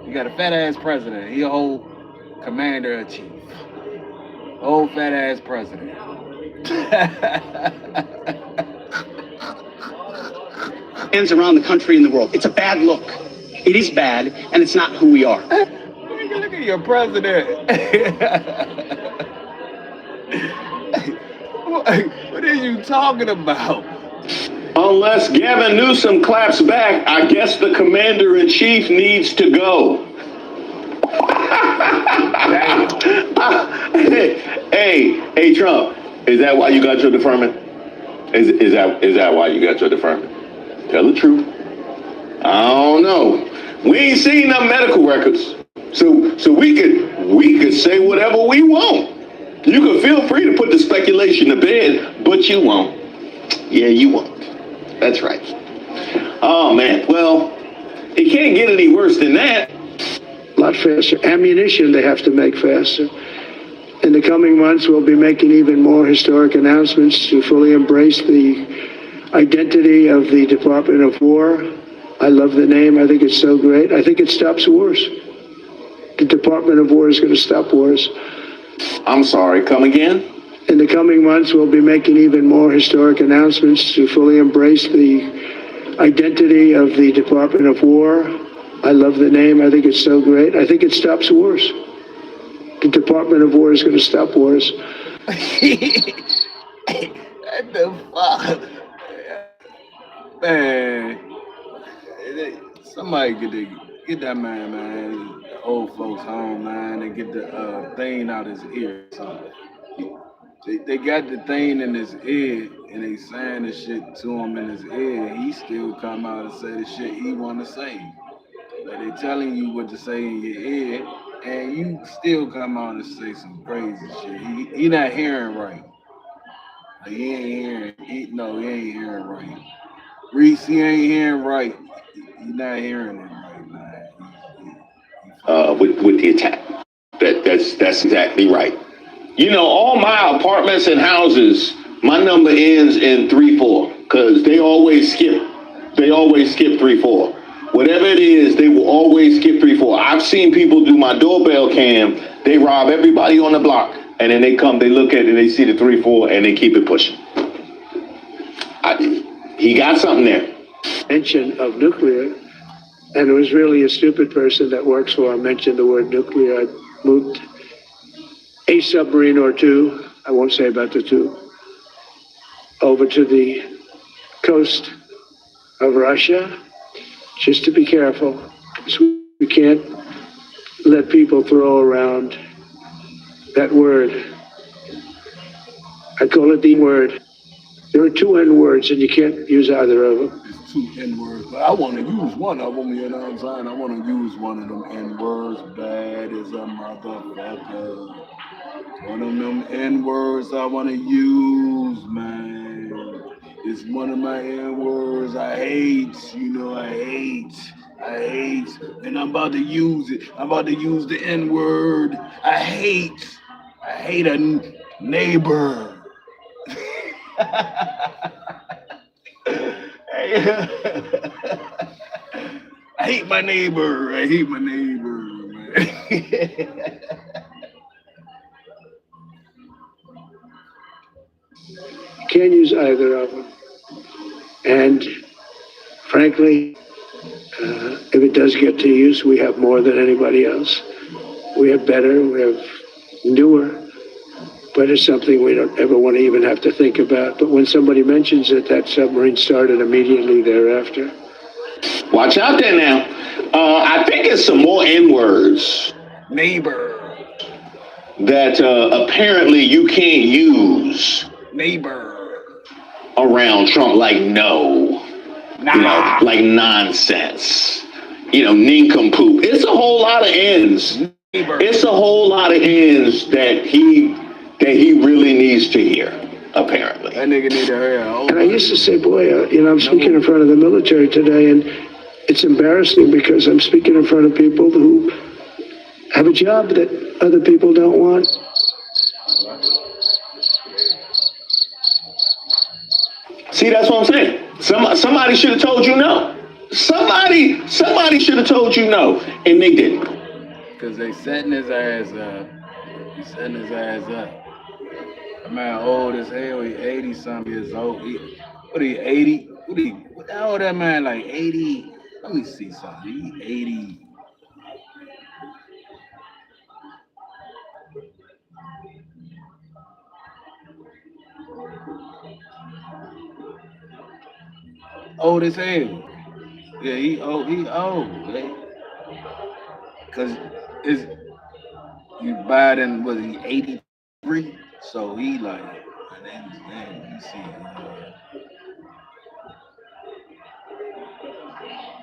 S1: You got a fat ass president. He a whole commander in chief. Old fat ass president.
S12: Hands around the country and the world. It's a bad look. It is bad, and it's not who we are.
S1: Look at your president. What are you talking about?
S8: Unless Gavin Newsom claps back, I guess the commander-in-chief needs to go. Hey, Trump, is that why you got your deferment? Is that why you got your deferment? Tell the truth. I don't know. We ain't seen no medical records, so we could say whatever we want. You can feel free to put the speculation to bed, but you won't. Yeah, you won't. That's right. Oh man, well, it can't get any worse than that.
S9: A lot faster. Ammunition they have to make faster. In the coming months, we'll be making even more historic announcements to fully embrace the identity of the Department of War. I love the name. I think it's so great. I think it stops wars. The Department of War is going to stop wars.
S8: I'm sorry, come again?
S9: In the coming months, we'll be making even more historic announcements to fully embrace the identity of the Department of War. I love the name. I think it's so great. I think it stops wars. The Department of War is going to stop wars.
S1: What the fuck? Man. Somebody get that man, the old folks home, man, and get the thing out his ear. They got the thing in his ear and they saying the shit to him in his ear. And he still come out and say the shit he want to say. Like they telling you what to say in your ear, and you still come out and say some crazy shit. He not hearing right. Like, he ain't hearing. He ain't hearing right. Reese, he ain't hearing right. He not hearing it right, man.
S8: With the attack. That's exactly right. You know, all my apartments and houses, my number ends in 3-4 because they always skip. They always skip 3-4. Whatever it is, they will always skip 3-4. I've seen people do my doorbell cam. They rob everybody on the block, and then they come, they look at it, they see the 3-4, and they keep it pushing. He got something there.
S9: Mention of nuclear, and it was really a stupid person that works for him mentioned the word nuclear. I moved a submarine or two, I won't say about the two, over to the coast of Russia, just to be careful. So we can't let people throw around that word. I call it the word. There are two N words, and you can't use either of them.
S1: It's two N words, but I want to use one of them. You know what I'm saying? I want to use one of them N words. Bad as a motherfucker. One of them N words I want to use, man. It's one of my N words I hate. You know, I hate, and I'm about to use it. I'm about to use the N word. I hate a neighbor. I hate my neighbor. I hate my neighbor, man.
S9: You can't use either of them. And frankly, if it does get to use, we have more than anybody else. We have better, we have newer, but it's something we don't ever want to even have to think about. But when somebody mentions it, that submarine started immediately thereafter.
S8: Watch out there now. I think it's some more N-words.
S1: Neighbor.
S8: That apparently you can't use.
S1: Neighbor.
S8: Around Trump, like no.
S1: Nah.
S8: You know, like nonsense. You know, nincompoop. It's a whole lot of N's.
S1: Neighbor.
S8: It's a whole lot of N's that he really needs to hear, apparently.
S1: That nigga need to hear.
S9: And I used to say, boy, I'm speaking in front of the military today, and it's embarrassing because I'm speaking in front of people who have a job that other people don't want.
S8: See, that's what I'm saying. Somebody should have told you no. Somebody should have told you no, and they didn't.
S1: Because they setting his ass up. He setting his ass up. That man old as hell. He 80-something years old. What are you, 80? What the hell that man, like 80? Let me see something. He 80. Old as hell. Yeah, he old. Because Biden, was he 83? So he like, you see.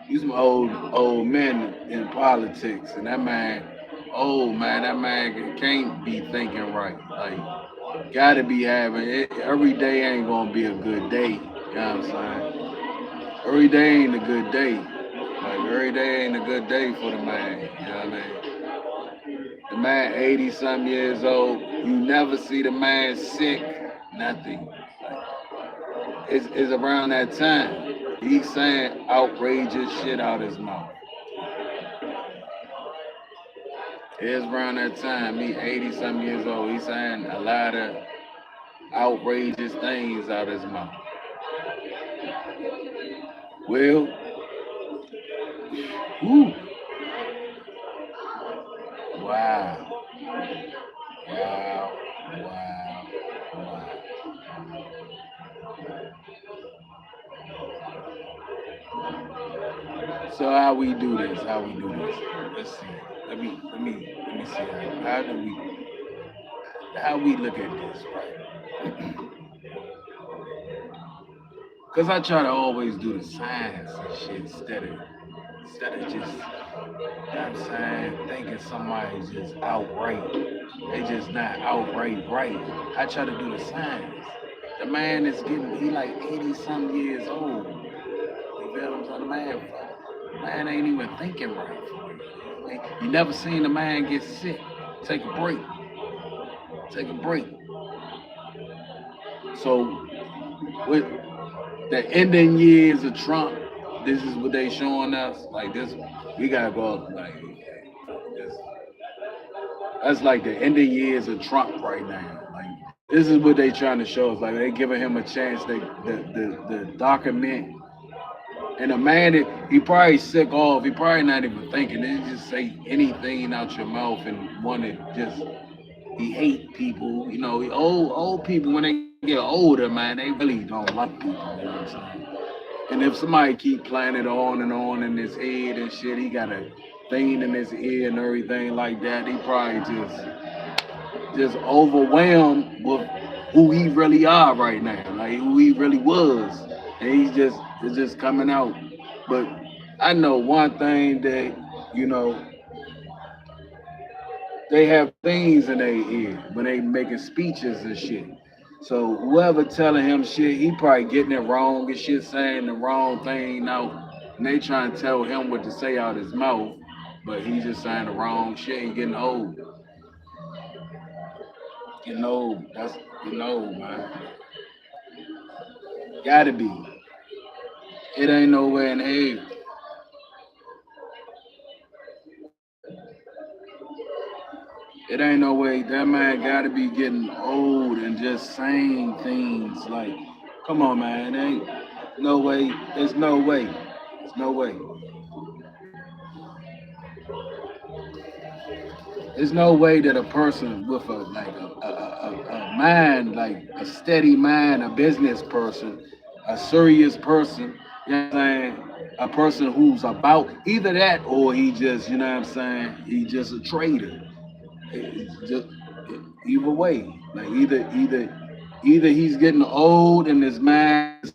S1: He's some old men in politics, and that man, that man can't be thinking right. Like, gotta be having it. Every day ain't gonna be a good day. You know what I'm saying? Every day ain't a good day. Like, every day ain't a good day for the man. You know what I mean? The man 80-some years old. You never see the man sick. Nothing. Like, it's around that time. He's saying outrageous shit out his mouth. It's around that time. He 80-some years old. He's saying a lot of outrageous things out his mouth. Well, whew. Wow. So how we do this? Let's see. Let me see. How do we? how we look at this, right? Cause I try to always do the science and shit instead of just, you know what I'm saying, thinking somebody's just outright. They just not outright right. I try to do the science. The man is he like 80 some years old. You feel what I'm saying? Man ain't even thinking right. You never seen a man get sick. Take a break. Take a break. So with the ending years of Trump, this is what they showing us. Like this, we gotta go up like this. That's like the ending years of Trump right now. Like this is what they trying to show us. Like they giving him a chance. The document. And a man that he probably sick off, he probably not even thinking. They just say anything out your mouth and want to just he hate people. You know, old people when they get older, man, they really don't like people. You know what I'm saying? And if somebody keep playing it on and on in his head and shit, he got a thing in his ear and everything like that. He probably just overwhelmed with who he really are right now, like who he really was, and it's just coming out. But I know one thing that you know they have things in their ear when they making speeches and shit. So whoever telling him shit, he probably getting it wrong and shit, saying the wrong thing out, and they trying to tell him what to say out his mouth, but he's just saying the wrong shit. He getting old. Getting old. That's getting old, man. Gotta be. It ain't nowhere in hell. It ain't no way that man gotta be getting old and just saying things like, come on, man, ain't no way. There's no way. There's no way. There's no way that a person with a mind, like a steady mind, a business person, a serious person, you know what I'm saying? A person who's about either that or he just, you know what I'm saying? He just a trader. It's just either way. Like either he's getting old and his mind's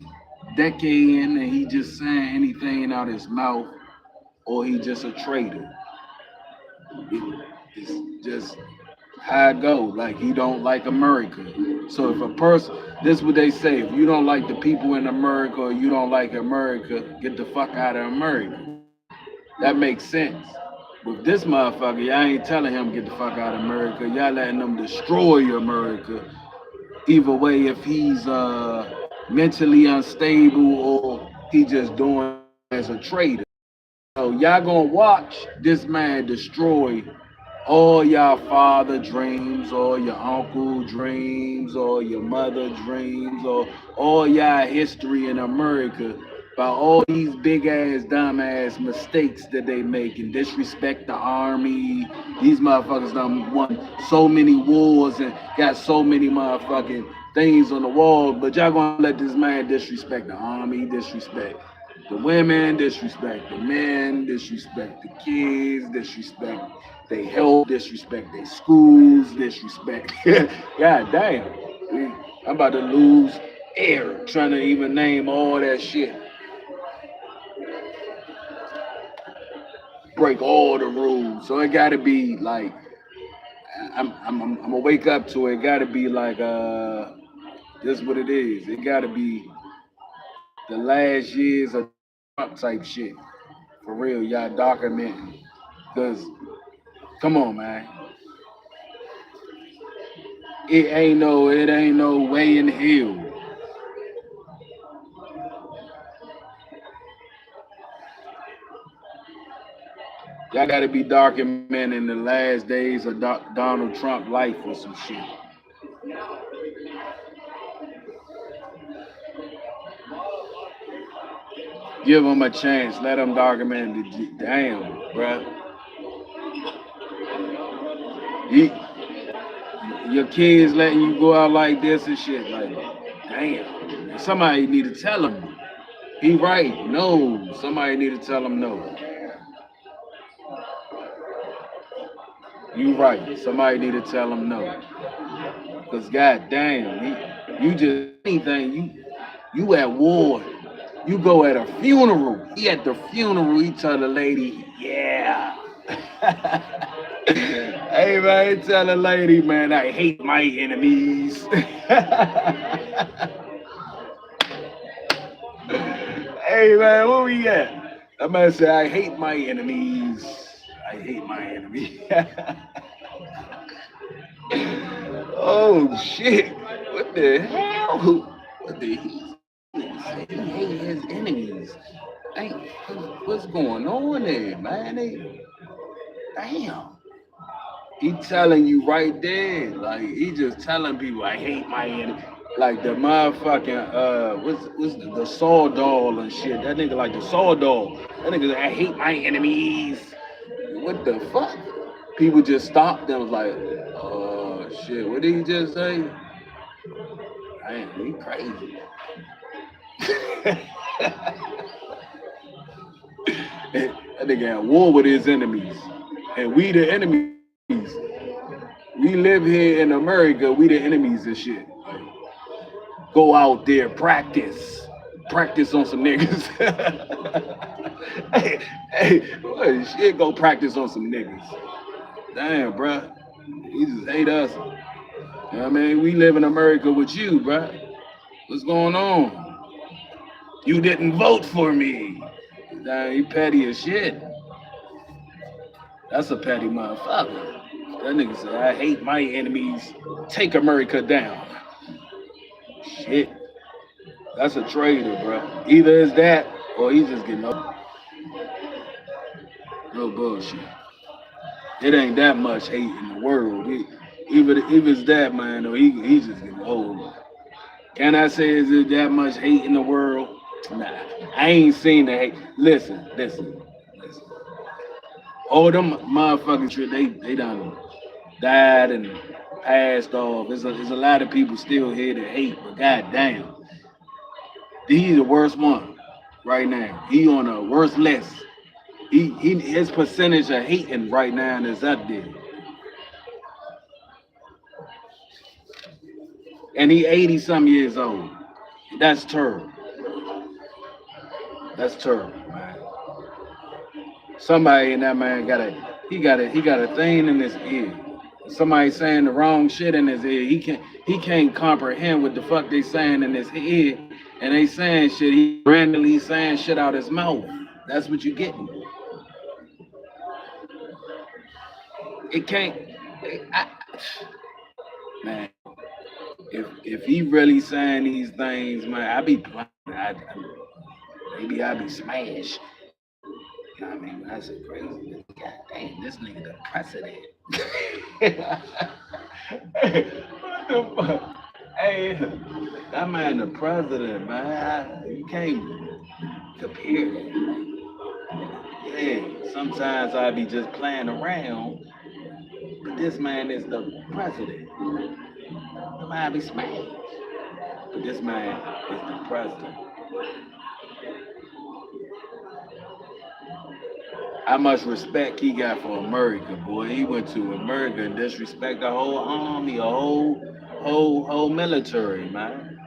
S1: decaying and he just saying anything out his mouth, or he just a trader. It's just how it go. Like he don't like America. So if a person, this is what they say: if you don't like the people in America or you don't like America, get the fuck out of America. That makes sense. With this motherfucker, y'all ain't telling him get the fuck out of America. Y'all letting them destroy America. Either way, if he's mentally unstable or he just doing as a trader. So y'all gonna watch this man destroy all your father dreams, or your uncle dreams, or your mother dreams, or all your history in America by all these big ass dumb ass mistakes that they make and disrespect the army. These motherfuckers done won so many wars and got so many motherfucking things on the wall, but y'all gonna let this man disrespect the army, disrespect the women, disrespect the men, disrespect the kids, disrespect they health, disrespect their schools, disrespect. God damn. I'm about to lose air trying to even name all that shit. Break all the rules. So it gotta be like I'm gonna wake up to it. It gotta be like this is what it is. It gotta be the last years of Trump type shit. For real, y'all documenting. Cause come on, man. It ain't no way in hell. Y'all gotta be documenting the last days of Donald Trump life or some shit. Give him a chance. Let him document it. Damn, bruh. He, your kids letting you go out like this and shit. Like, damn. Somebody need to tell him. He right. No. Somebody need to tell him no. You right. Somebody need to tell him no. Cause goddamn, you just anything. You at war. You go at a funeral. He at the funeral. He tell the lady, yeah. Hey man, tell the lady, man, I hate my enemies. Hey man, where we at? That man said, I hate my enemies. I hate my enemies. Oh shit. What the hell? What the he said he hate his enemies. Hey, what's going on there, man? Damn. He telling you right there. Like he just telling people I hate my enemy. Like the motherfucking what's the saw doll and shit. That nigga like the saw doll. That nigga I hate my enemies. What the fuck? People just stopped them like, shit, what did he just say? Man, he crazy. That nigga at war with his enemies. And we the enemies. We live here in America, we the enemies and shit. Go out there, practice. Practice on some niggas. hey, what shit, go practice on some niggas. Damn, bruh. He just hate us. You know what I mean? We live in America with you, bruh. What's going on? You didn't vote for me. Damn, you petty as shit. That's a petty motherfucker. That nigga said, I hate my enemies. Take America down. Shit. That's a traitor, bro. Either it's that or he's just getting old. No bullshit. It ain't that much hate in the world. Even if it's that, man, or he's just getting old. Can I say is it that much hate in the world? Nah, I ain't seen the hate. Listen. All them motherfuckers, they done died and passed off. There's a lot of people still here that hate, but goddamn, he's the worst one right now. He on a worst list. His percentage of hating right now is up there. And he 80 some years old. That's terrible. That's terrible, man. Somebody in that man got a thing in his ear. Somebody saying the wrong shit in his ear. He can't comprehend what the fuck they saying in his ear. And they saying shit, he randomly saying shit out his mouth. That's what you getting. It can't man. If he really saying these things, man, I be blind. Maybe I be smashed. You know what I mean? That's crazy. God damn, this nigga the president. What the fuck? Hey, that man the president, man. You can't compare that. Yeah, sometimes I be just playing around, but this man is the president. The man be smashed. But this man is the president. How much respect he got for America, boy. He went to America and disrespect the whole army, a whole military, man.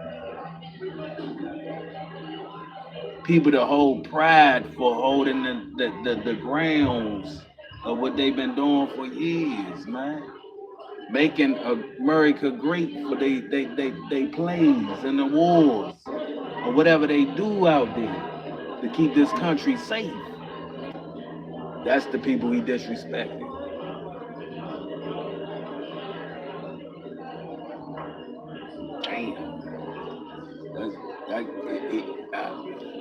S1: People to hold pride for holding the grounds of what they've been doing for years, man. Making America great for they planes and the wars or whatever they do out there to keep this country safe. That's the people he disrespected. Damn.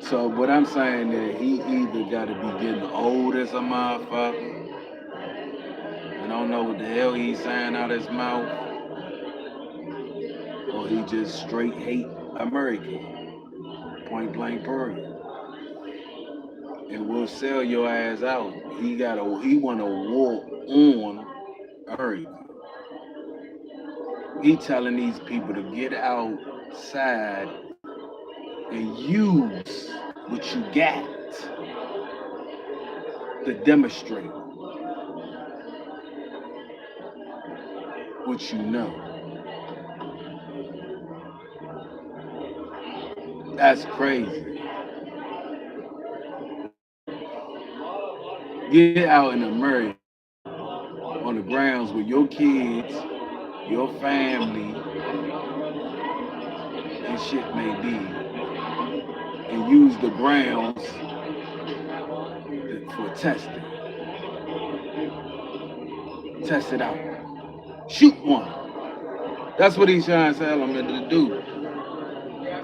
S1: So what I'm saying is he either got to be getting old as a motherfucker and don't know what the hell he's saying out his mouth, or he just straight hate America, point blank period, and will sell your ass out. He want a war on America. He telling these people to get outside and use what you got to demonstrate. what you know. That's crazy. Get out in America on the grounds with your kids, your family, and shit may be, and use the grounds for testing. Test it out. Shoot one. That's what he's trying to tell them to do.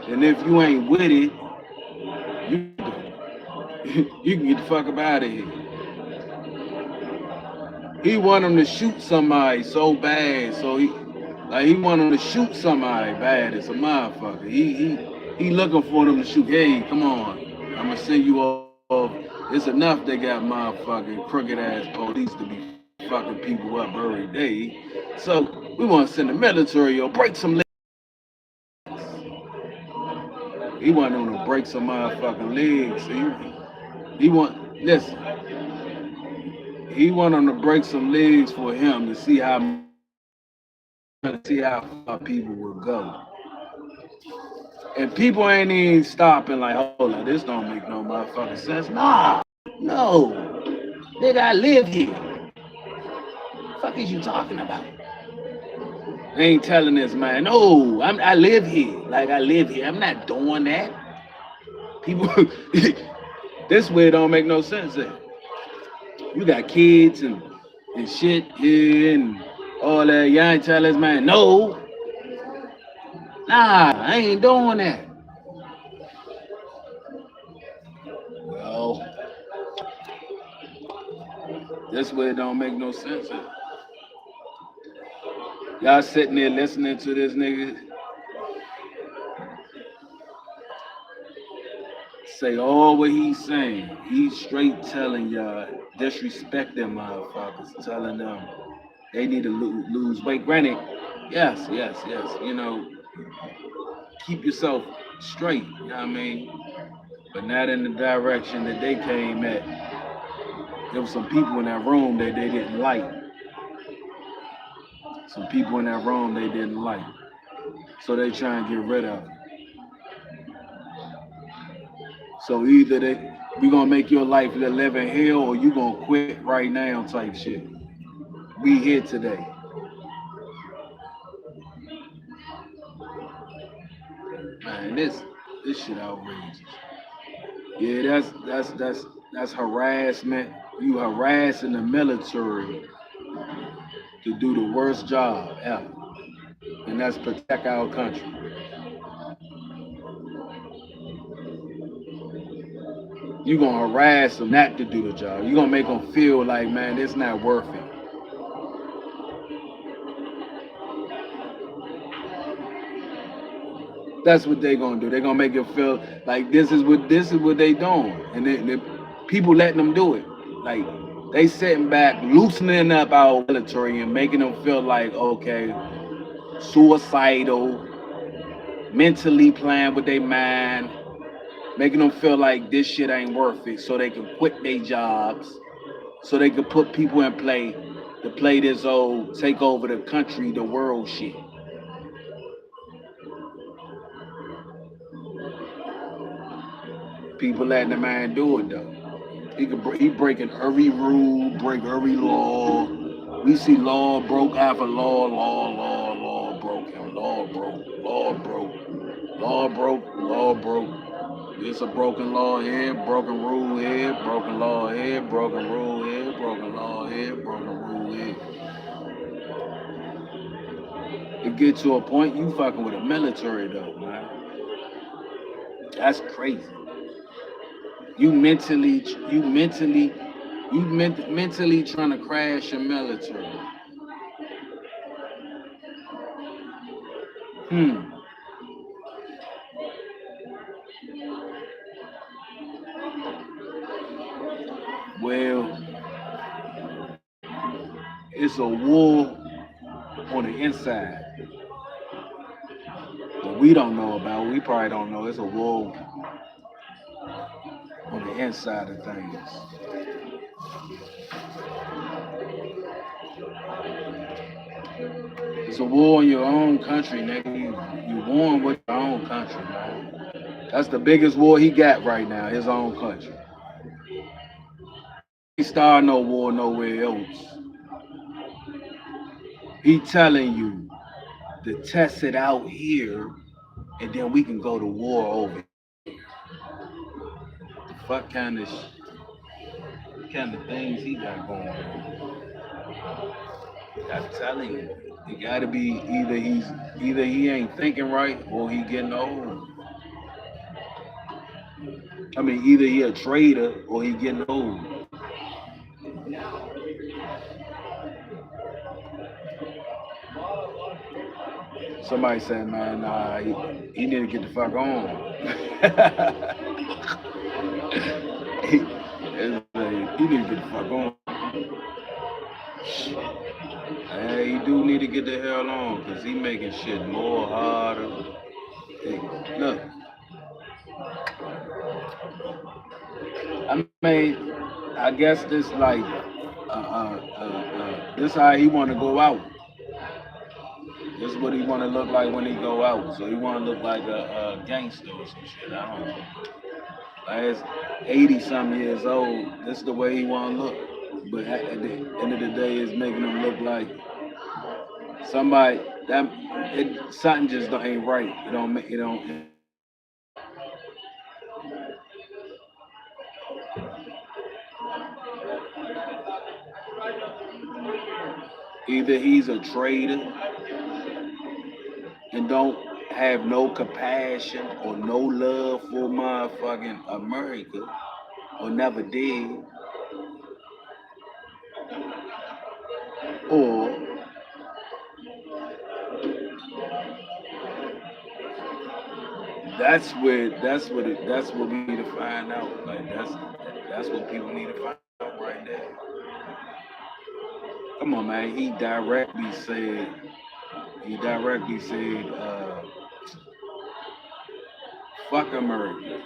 S1: And if you ain't with it, you can get the fuck up out of here. He want them to shoot somebody so bad, so he want them to shoot somebody bad as a motherfucker. He looking for them to shoot. Hey, come on, I'm gonna send you off. It's enough they got motherfucking crooked ass police to be fucking people up every day. So we want to send the military or break some legs. He want them to break some motherfucking legs. He want listen. He want them to break some legs for him to see how far people will go. And people ain't even stopping like, hold on, this don't make no motherfucking sense. Nah, no. Nigga, I live here. The fuck is you talking about? They ain't telling this man, no, I live here. Like I live here. I'm not doing that. People this way don't make no sense there. You got kids and shit here and all that. Y'all ain't tell this man, no. Nah, I ain't doing that. Well, this way it don't make no sense. Y'all sitting there listening to this nigga say all what he's saying. He's straight telling y'all, disrespect them motherfuckers, telling them they need to lose weight. Granted, yes. You know, keep yourself straight, you know what I mean? But not in the direction that they came at. There was some people in that room that they didn't like. Some people in that room they didn't like. So they try and get rid of it. So either we gonna make your life live in hell or you gonna quit right now type shit. We here today. Man, this shit outrageous. Yeah, that's harassment. You harassing the military to do the worst job ever. And that's protect our country. You gonna harass them not to do the job. You gonna make them feel like, man, it's not worth it. That's what they gonna do. They gonna make you feel like this is what they doing, and the people letting them do it. Like they sitting back, loosening up our military and making them feel like, okay, suicidal, mentally playing with their mind, making them feel like this shit ain't worth it, so they can quit their jobs, so they can put people in play to play this old take over the country, the world shit. People letting the man do it though. He breaking every rule, break every law. We see law broke after law broken, law broke. It's a broken law here, broken rule here, broken law here, broken rule here, broken law here, broken rule here. It get to a point you fucking with the military though, man. That's crazy. You mentally trying to crash your military. Well, it's a war on the inside that we don't know about. We probably don't know. It's a war on the inside of things. It's a war in your own country, nigga. You warring with your own country, man. That's the biggest war he got right now, his own country. He start no war nowhere else. He telling you to test it out here, and then we can go to war over it. The fuck kind of things he got going on? I'm telling you, it gotta be either he ain't thinking right or he getting old. I mean, either he a traitor or he getting old. Somebody said, man, nah, he need to get the fuck on. It's like, he need to get the fuck on. Hey, he do need to get the hell on because he making shit more harder. Hey, look, I mean, I guess this how he want to go out. This is what he want to look like when he go out. So he want to look like a gangster or some shit. I don't know. Last 80 some years old, this is the way he want to look. But at the end of the day, it's making him look like somebody something just ain't right. It don't make it don't. Either he's a traitor and don't have no compassion or no love for motherfucking America, or never did, or that's what we need to find out. Like that's what people need to find out right there. Come on, man. He directly said, fuck America.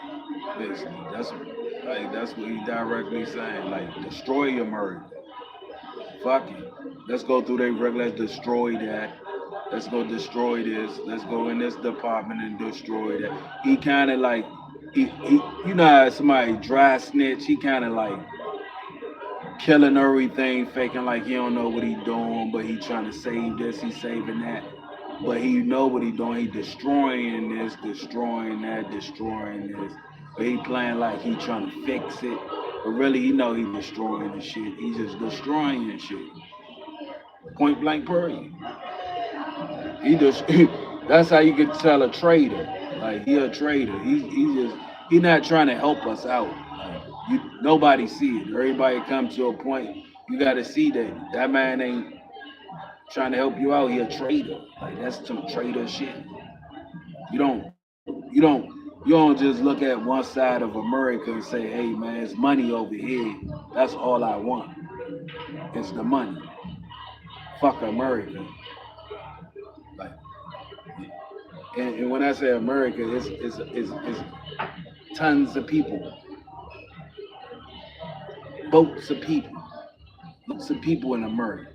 S1: Basically, that's what he directly saying. Like, destroy America. Fuck it. Let's go through their regular. Let's destroy that. Let's go destroy this. Let's go in this department and destroy that. He kind of like he you know how somebody dry snitch. He kind of like killing everything, faking like he don't know what he doing, but he trying to save this, he saving that. But he know what he doing. He destroying this, destroying that, destroying this. But he playing like he trying to fix it. But really, he know he destroying the shit. He just destroying the shit. Point blank period. He just that's how you could tell a traitor. Like he a traitor. He not trying to help us out. Like nobody see it. Everybody come to a point. You got to see that man ain't trying to help you out. He a traitor. Like that's some traitor shit. You don't you don't you don't just look at one side of America and say, hey man, it's money over here. That's all I want. It's the money. Fuck America. Like and when I say America, it's tons of people, boats of people, lots of people in America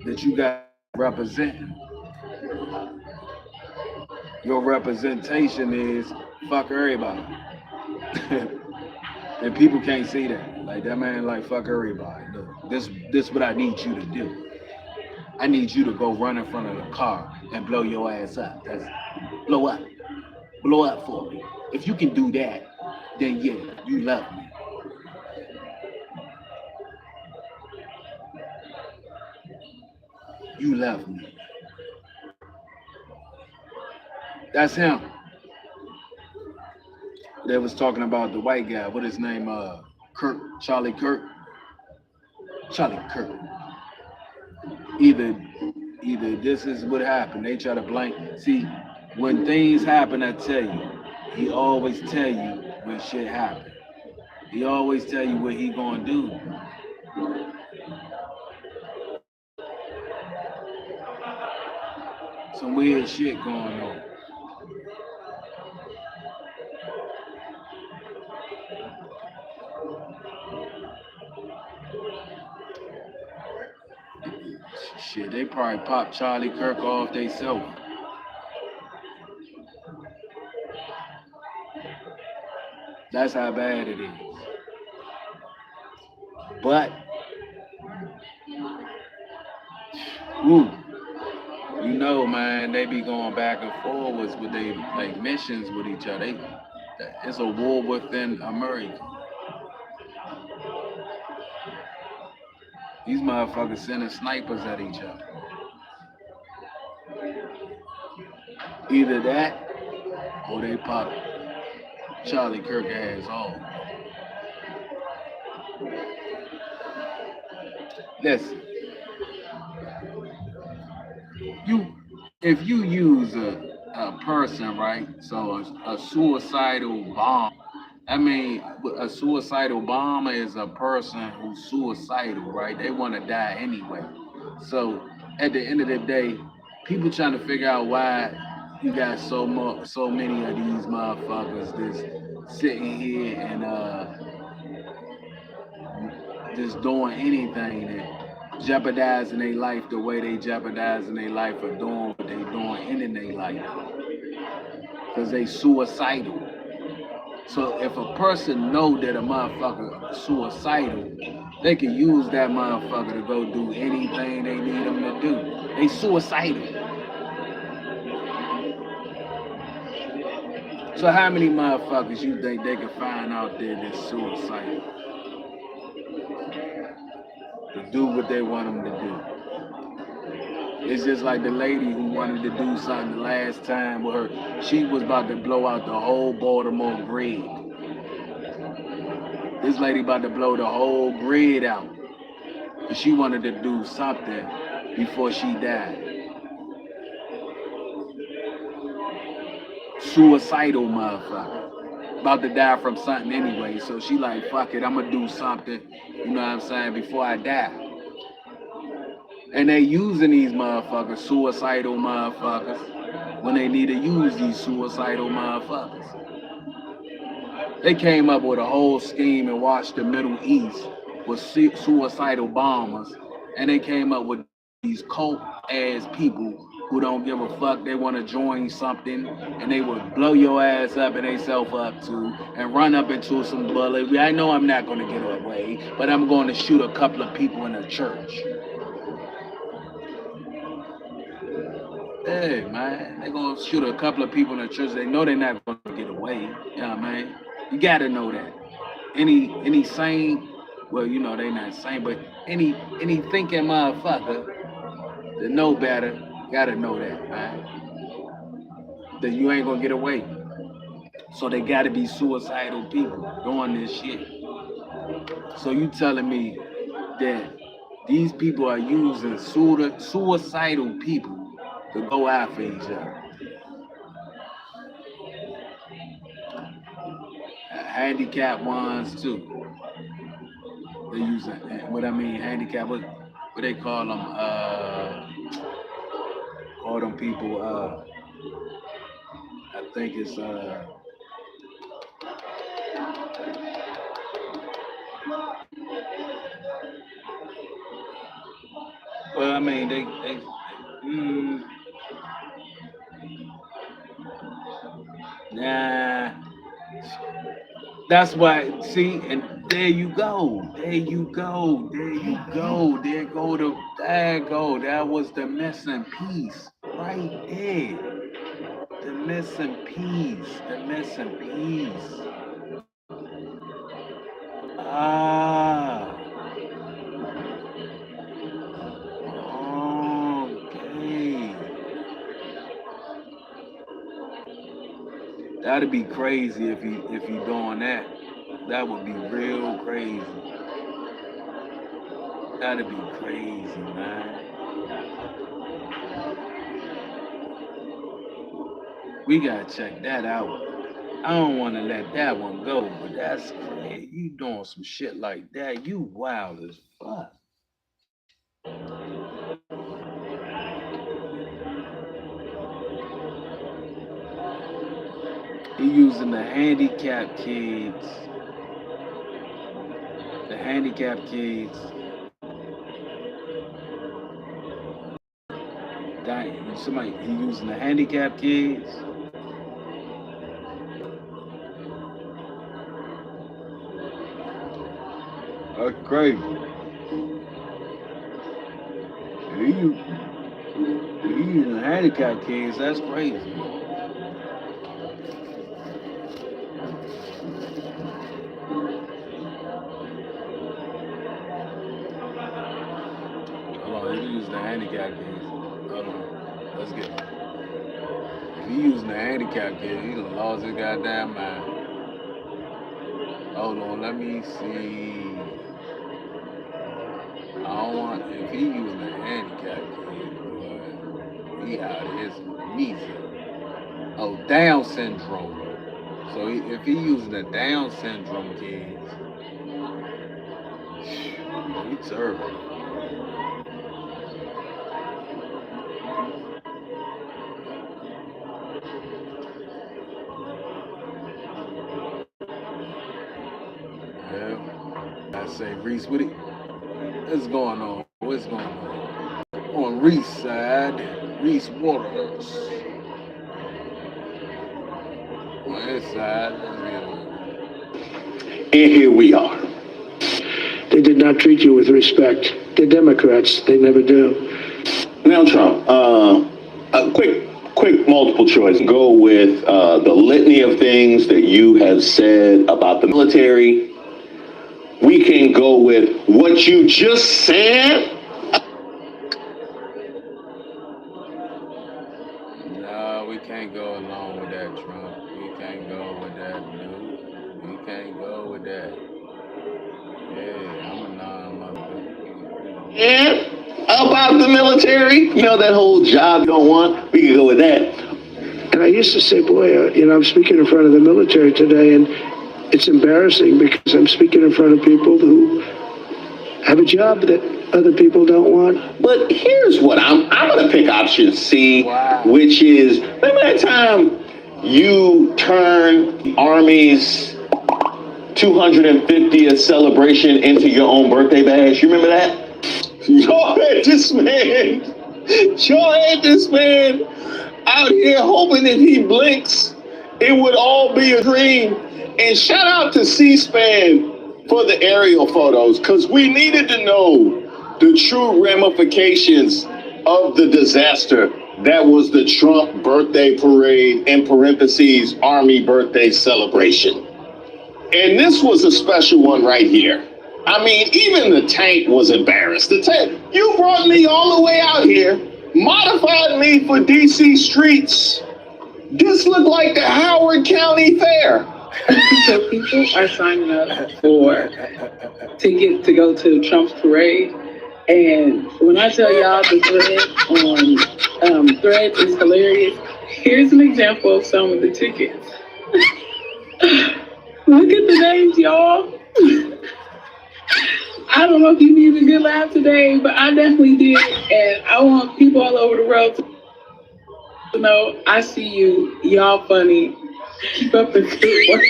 S1: that you got representing. Your representation is fuck everybody. And people can't see that. Like that man like fuck everybody. Look, this what I need you to do. I need you to go run in front of the car and blow your ass up. That's blow up. Blow up for me. If you can do that, then yeah, you love me. You love me. That's him. They was talking about the white guy. What his name? Kirk. Charlie Kirk. Charlie Kirk. Either either this is what happened. They try to blame. See, when things happen, I tell you, he always tell you when shit happen. He always tell you what he gonna do. Some weird shit going on. Shit, They probably popped Charlie Kirk off theyself. That's how bad it is. But, ooh, you know, man, they be going back and forwards with they like missions with each other. It's a war within America. These motherfuckers sending snipers at each other. Either that or they pop Charlie Kirk ass off. Listen, if you use a person, right? So a suicidal bomb. I mean, a suicidal bomber is a person who's suicidal, right? They want to die anyway. So at the end of the day, people trying to figure out why you got so many of these motherfuckers just sitting here and just doing anything that jeopardizing their life the way they jeopardizing their life or doing what they doing in their life. Because they suicidal. So if a person know that a motherfucker is suicidal, they can use that motherfucker to go do anything they need them to do. They suicidal. So how many motherfuckers you think they can find out there that's suicidal? To do what they want them to do. It's just like the lady who wanted to do something the last time with her. She was about to blow out the whole Baltimore grid. This lady about to blow the whole grid out. And she wanted to do something before she died. Suicidal motherfucker. About to die from something anyway. So she like, fuck it, I'm gonna do something, you know what I'm saying, before I die. And they using these motherfuckers, suicidal motherfuckers, when they need to use these suicidal motherfuckers. They came up with a whole scheme and watched the Middle East with suicidal bombers. And they came up with these cult ass people who don't give a fuck. They want to join something and they would blow your ass up and they self up too and run up into some bullet. I know I'm not going to get away, but I'm going to shoot a couple of people in the church. Hey, man, they're going to shoot a couple of people in the church. They know they're not going to get away. You know what I mean? You got to know that. Any sane, well, you know they not sane, but any thinking motherfucker that know better, got to know that, man. That you ain't going to get away. So they got to be suicidal people doing this shit. So you telling me that these people are using suicidal people to go after each other. Handicapped ones too. They use what I mean, handicapped. What they call them? Call them people. I think it's well, I mean, they nah. That's why, see, and there you go. There you go. There you go. There go the, there go. That was the missing piece right there. The missing piece. The missing piece. Ah. Okay. That'd be crazy if he doing that. That would be real crazy. That'd be crazy, man. We gotta check that out. I don't want to let that one go, but that's crazy. You doing some shit like that, you wild as fuck. He using the handicapped kids. The handicapped kids Dang, somebody he using the handicapped kids. That's crazy. He using the handicapped kids. That's crazy. Hold on, he using the handicapped kids. Hold on, let's get it. If he using the handicap kid, he done lost his goddamn mind. Hold on, let me see. I don't want, if he using the handicap kid, boy, he out of his measly. Oh, Down syndrome. So if he using the Down syndrome kids, he terrible. Yeah, I say Reese, what's going on? What's going on? On Reese side, Reese Waters. On his side,
S8: And here we are.
S9: They did not treat you with respect. They're Democrats. They never do.
S8: Now, Trump, a quick multiple choice. Go with the litany of things that you have said about the military. We can go with what you just said.
S1: no, we can't go along with that, Trump. We can't go with that, dude. We can't go with that. Yeah, I'm a non-motherfucker.
S8: And about the military, you know, that whole job you don't want. We can go with that.
S9: And I used to say, boy, I'm speaking in front of the military today, and it's embarrassing because I'm speaking in front of people who have a job that other people don't want.
S8: But here's what I'm going to pick option C,
S1: Wow.
S8: which is, remember that time you turned the Army's 250th celebration into your own birthday bash? You remember that? Y'all had this man out here hoping if he blinks, it would all be a dream. And shout out to C-SPAN for the aerial photos, because we needed to know the true ramifications of the disaster that was the Trump birthday parade, in parentheses, Army birthday celebration. And this was a special one right here. I mean, even the tank was embarrassed. The tank, you brought me all the way out here, modified me for DC streets. This looked like the Howard County Fair.
S13: So people are signing up for tickets to go to Trump's parade. And when I tell y'all the thread on Threads is hilarious, here's an example of some of the tickets. Look at the names, y'all. I don't know if you need a good laugh today, but I definitely did. And I want people all over the world to know I see you. Y'all funny. Keep up the good work.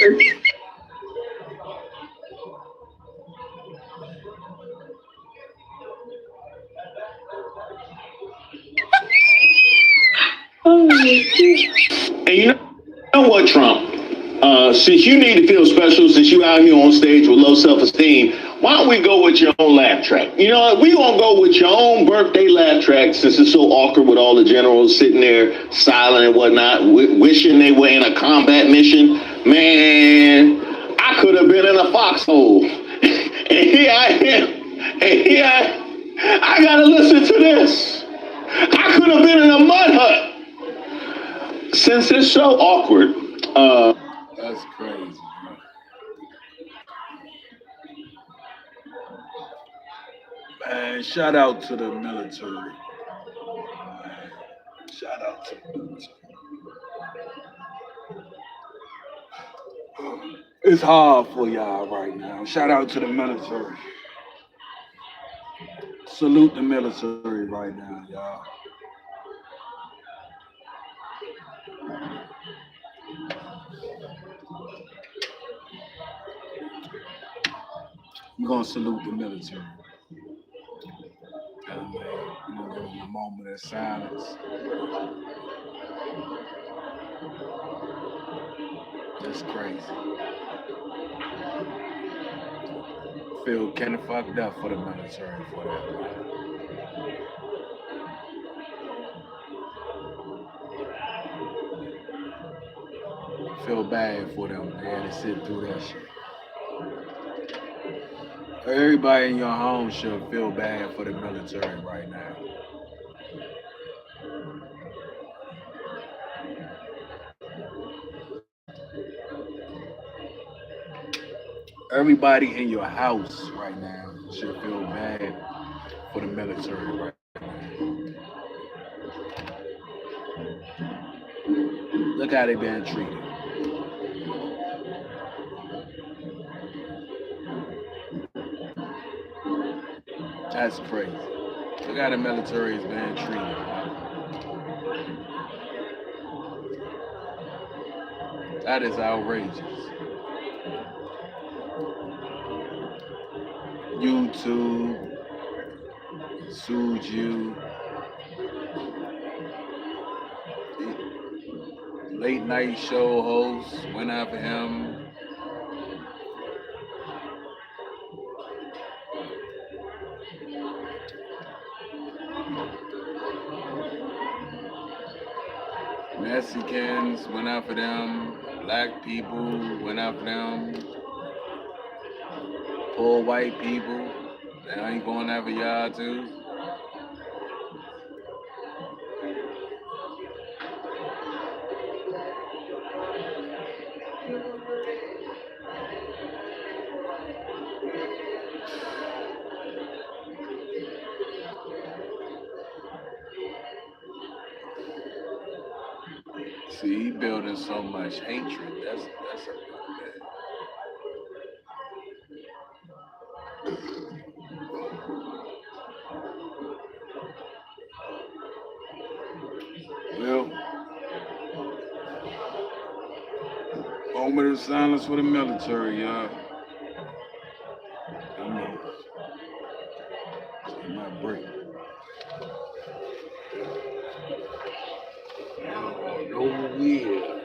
S13: Oh, shit.
S8: And you know what, Trump? Since you need to feel special, since you out here on stage with low self-esteem, why don't we go with your own laugh track? You know what? We gonna go with your own birthday laugh track, since it's so awkward with all the generals sitting there silent and whatnot, wishing they were in a combat mission. Man, I could have been in a foxhole. And here I am. And here I gotta listen to this. I could have been in a mud hut. Since it's so awkward,
S1: That's crazy, bro. Man, shout out to the military. Shout out to the military. It's hard for y'all right now. Shout out to the military. Salute the military right now, y'all. We're gonna salute the military. moment of silence. That's crazy. Feel kind of fucked up for the military for that, man. Feel bad for them. They had to sit through that shit. Everybody in your home should feel bad for the military right now. Everybody in your house right now should feel bad for the military right now. Look how they been treated. That's crazy. Look how the military is being treated. That is outrageous. YouTube sued you. Late night show hosts went after him. Mexicans went after them. Black people went after them. Poor white people, they ain't going after y'all too. See, he building so much hatred. That's a well, moment of silence for the military, y'all. I'm gonna take my break. Nowhere.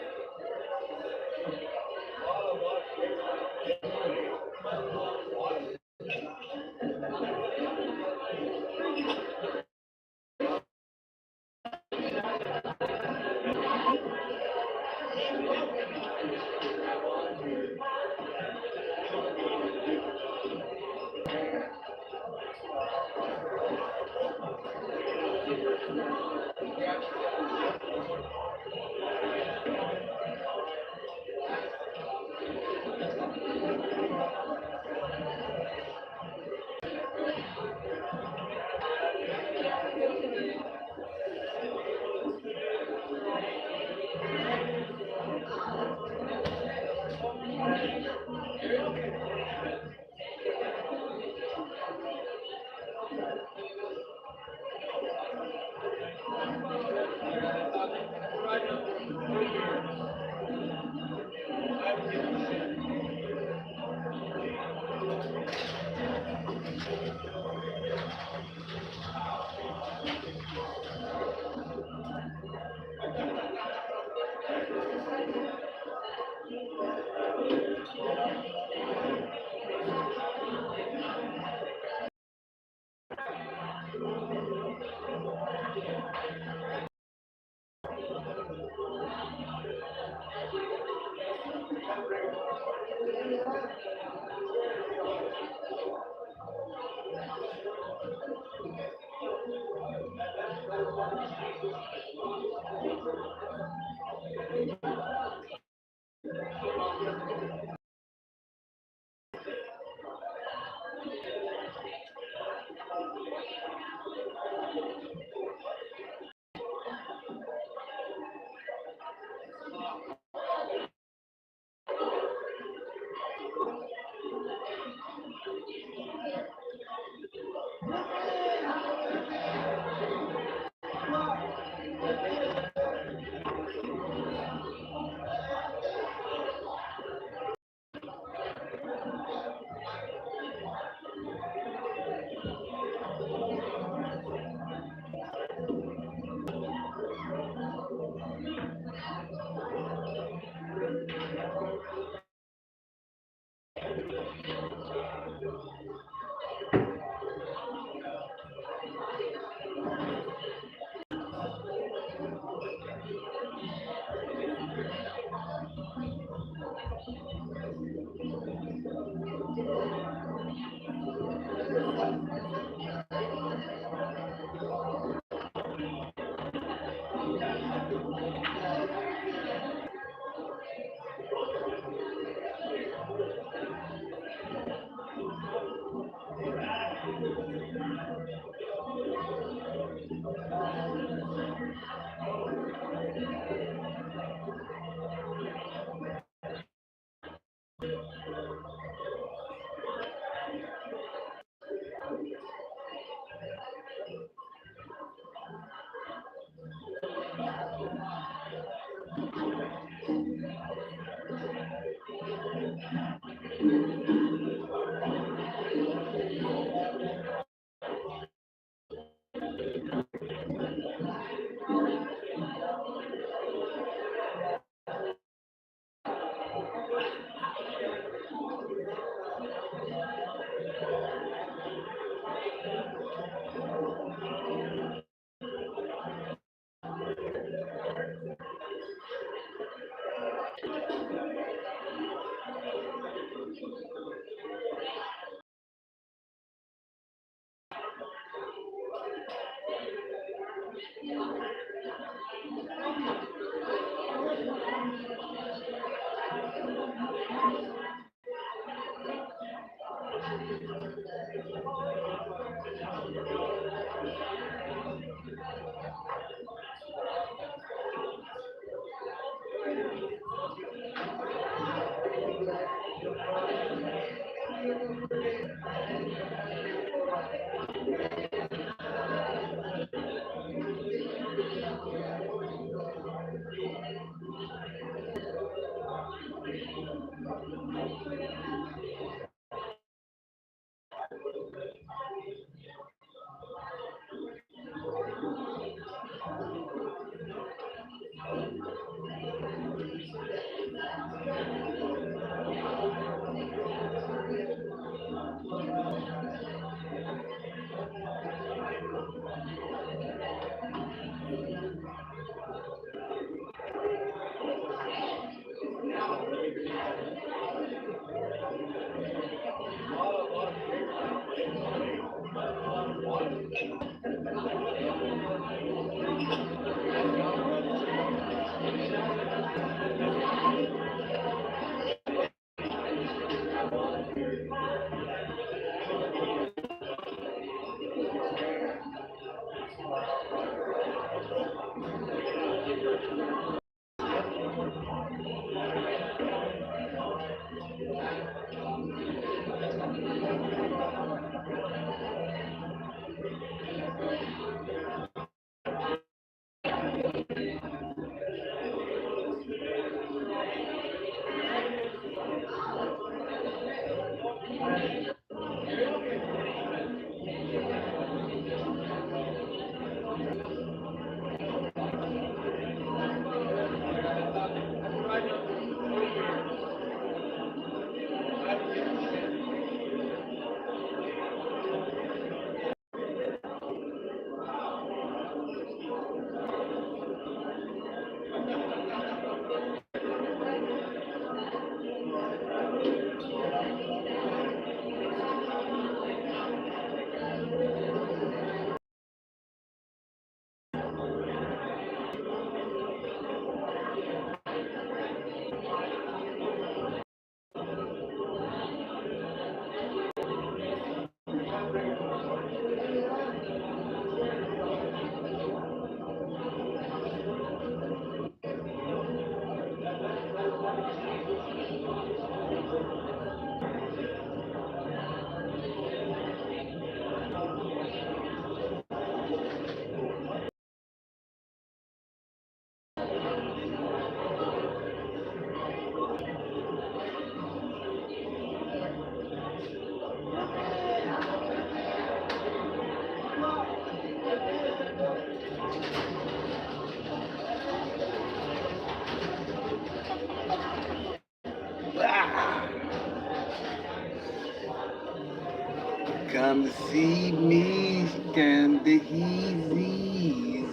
S1: come to see me, can the easy.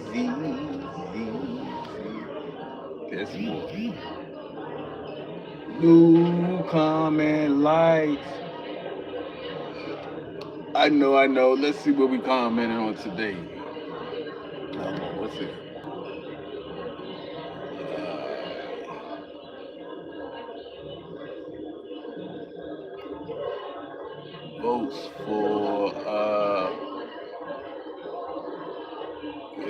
S1: Guess what? New comment lights. I know. Let's see what we commented on today. What's it? Votes for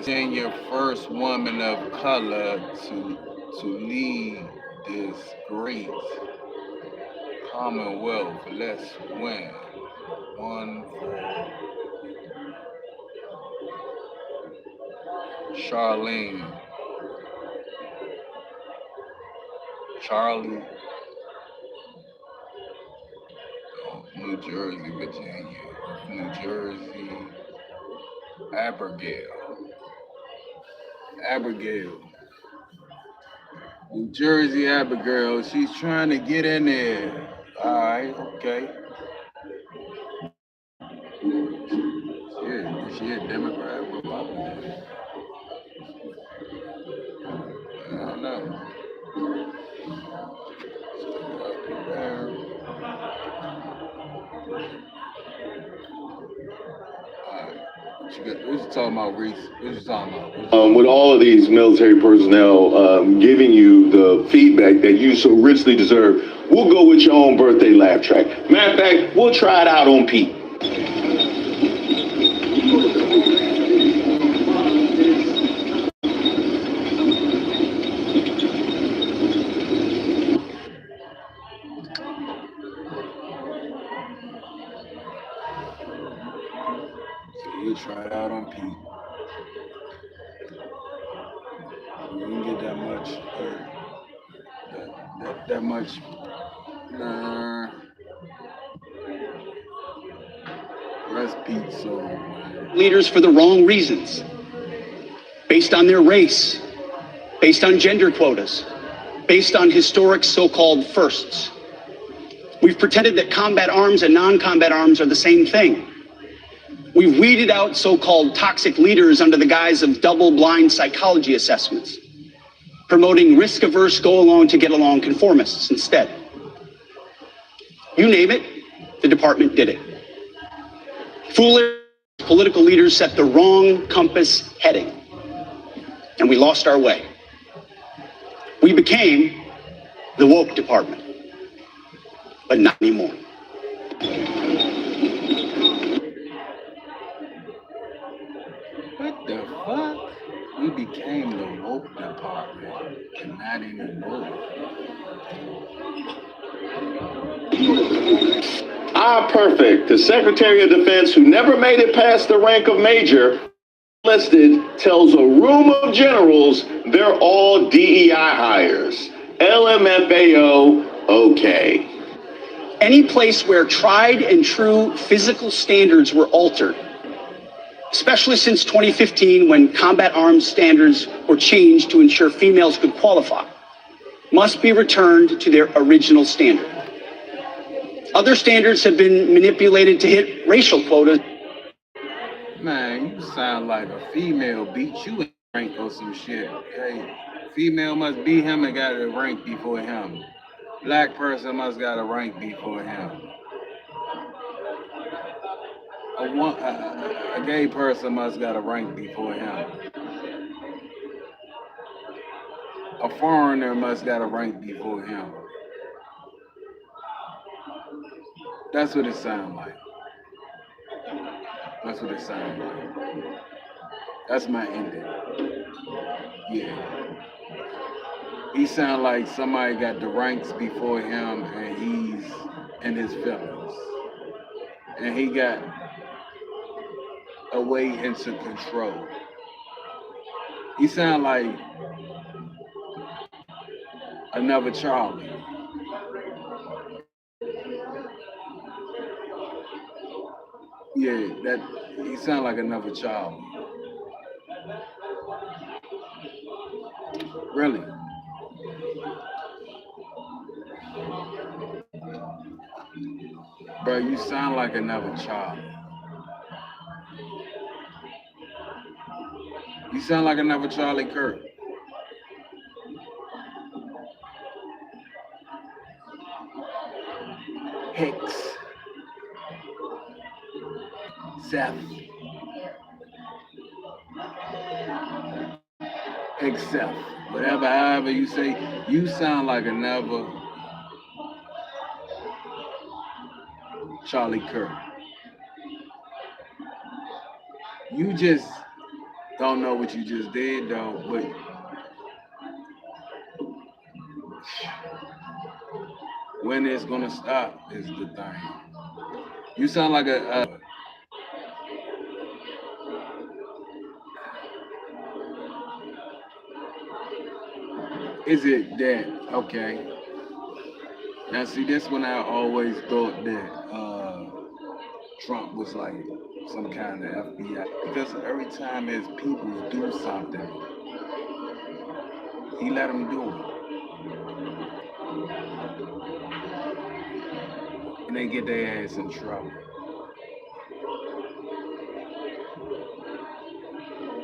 S1: being your first woman of color to lead this great Commonwealth. Let's win. One for Charlie, New Jersey, Virginia, New Jersey, Abigail, New Jersey, Abigail. She's trying to get in there. All right, okay. Is she a Democrat or Republican? I don't know. What you talking about, Reese? What you talking about?
S8: With all of these military personnel giving you the feedback that you so richly deserve, we'll go with your own birthday laugh track. Matter of fact, we'll try it out on Pete.
S1: We'll try it out on Pete. We didn't get that much. That much. Rest Pete, so.
S12: Leaders for the wrong reasons, based on their race, based on gender quotas, based on historic so-called firsts. We've pretended that combat arms and non-combat arms are the same thing. We've weeded out so-called toxic leaders under the guise of double-blind psychology assessments, promoting risk-averse, go-along-to-get-along conformists instead. You name it, the department did it. Foolish political leaders set the wrong compass heading, and we lost our way. We became the woke department, but not anymore.
S1: What the fuck? We became the woke department, and not anymore.
S8: Perfect. The Secretary of Defense, who never made it past the rank of major, listed, tells a room of generals they're all DEI hires. LMFAO, okay.
S12: Any place where tried and true physical standards were altered, especially since 2015 when combat arms standards were changed to ensure females could qualify, must be returned to their original standard. Other standards have been manipulated to hit racial quotas.
S1: Man, you sound like a female beat you in rank or some shit. Hey, female must beat him and got a rank before him. Black person must got a rank before him. A gay person must got a rank before him. A foreigner must got a rank before him. That's what it sounds like. That's what it sounds like. That's my ending. Yeah. He sound like somebody got the ranks before him and he's in his feelings. And he got a way into control. He sound like another Charlie. Yeah, that he sound like another Charlie. Really. Bro, you sound like another Charlie. You sound like another Charlie Kirk. Hicks. Seth. Except, whatever, however you say, you sound like another Charlie Kirk. You just don't know what you just did, though, but when it's gonna stop is the thing. You sound like is it that, okay. Now see, this one I always thought that Trump was like some kind of FBI, because every time his people do something, he let them do it. And they get their ass in trouble.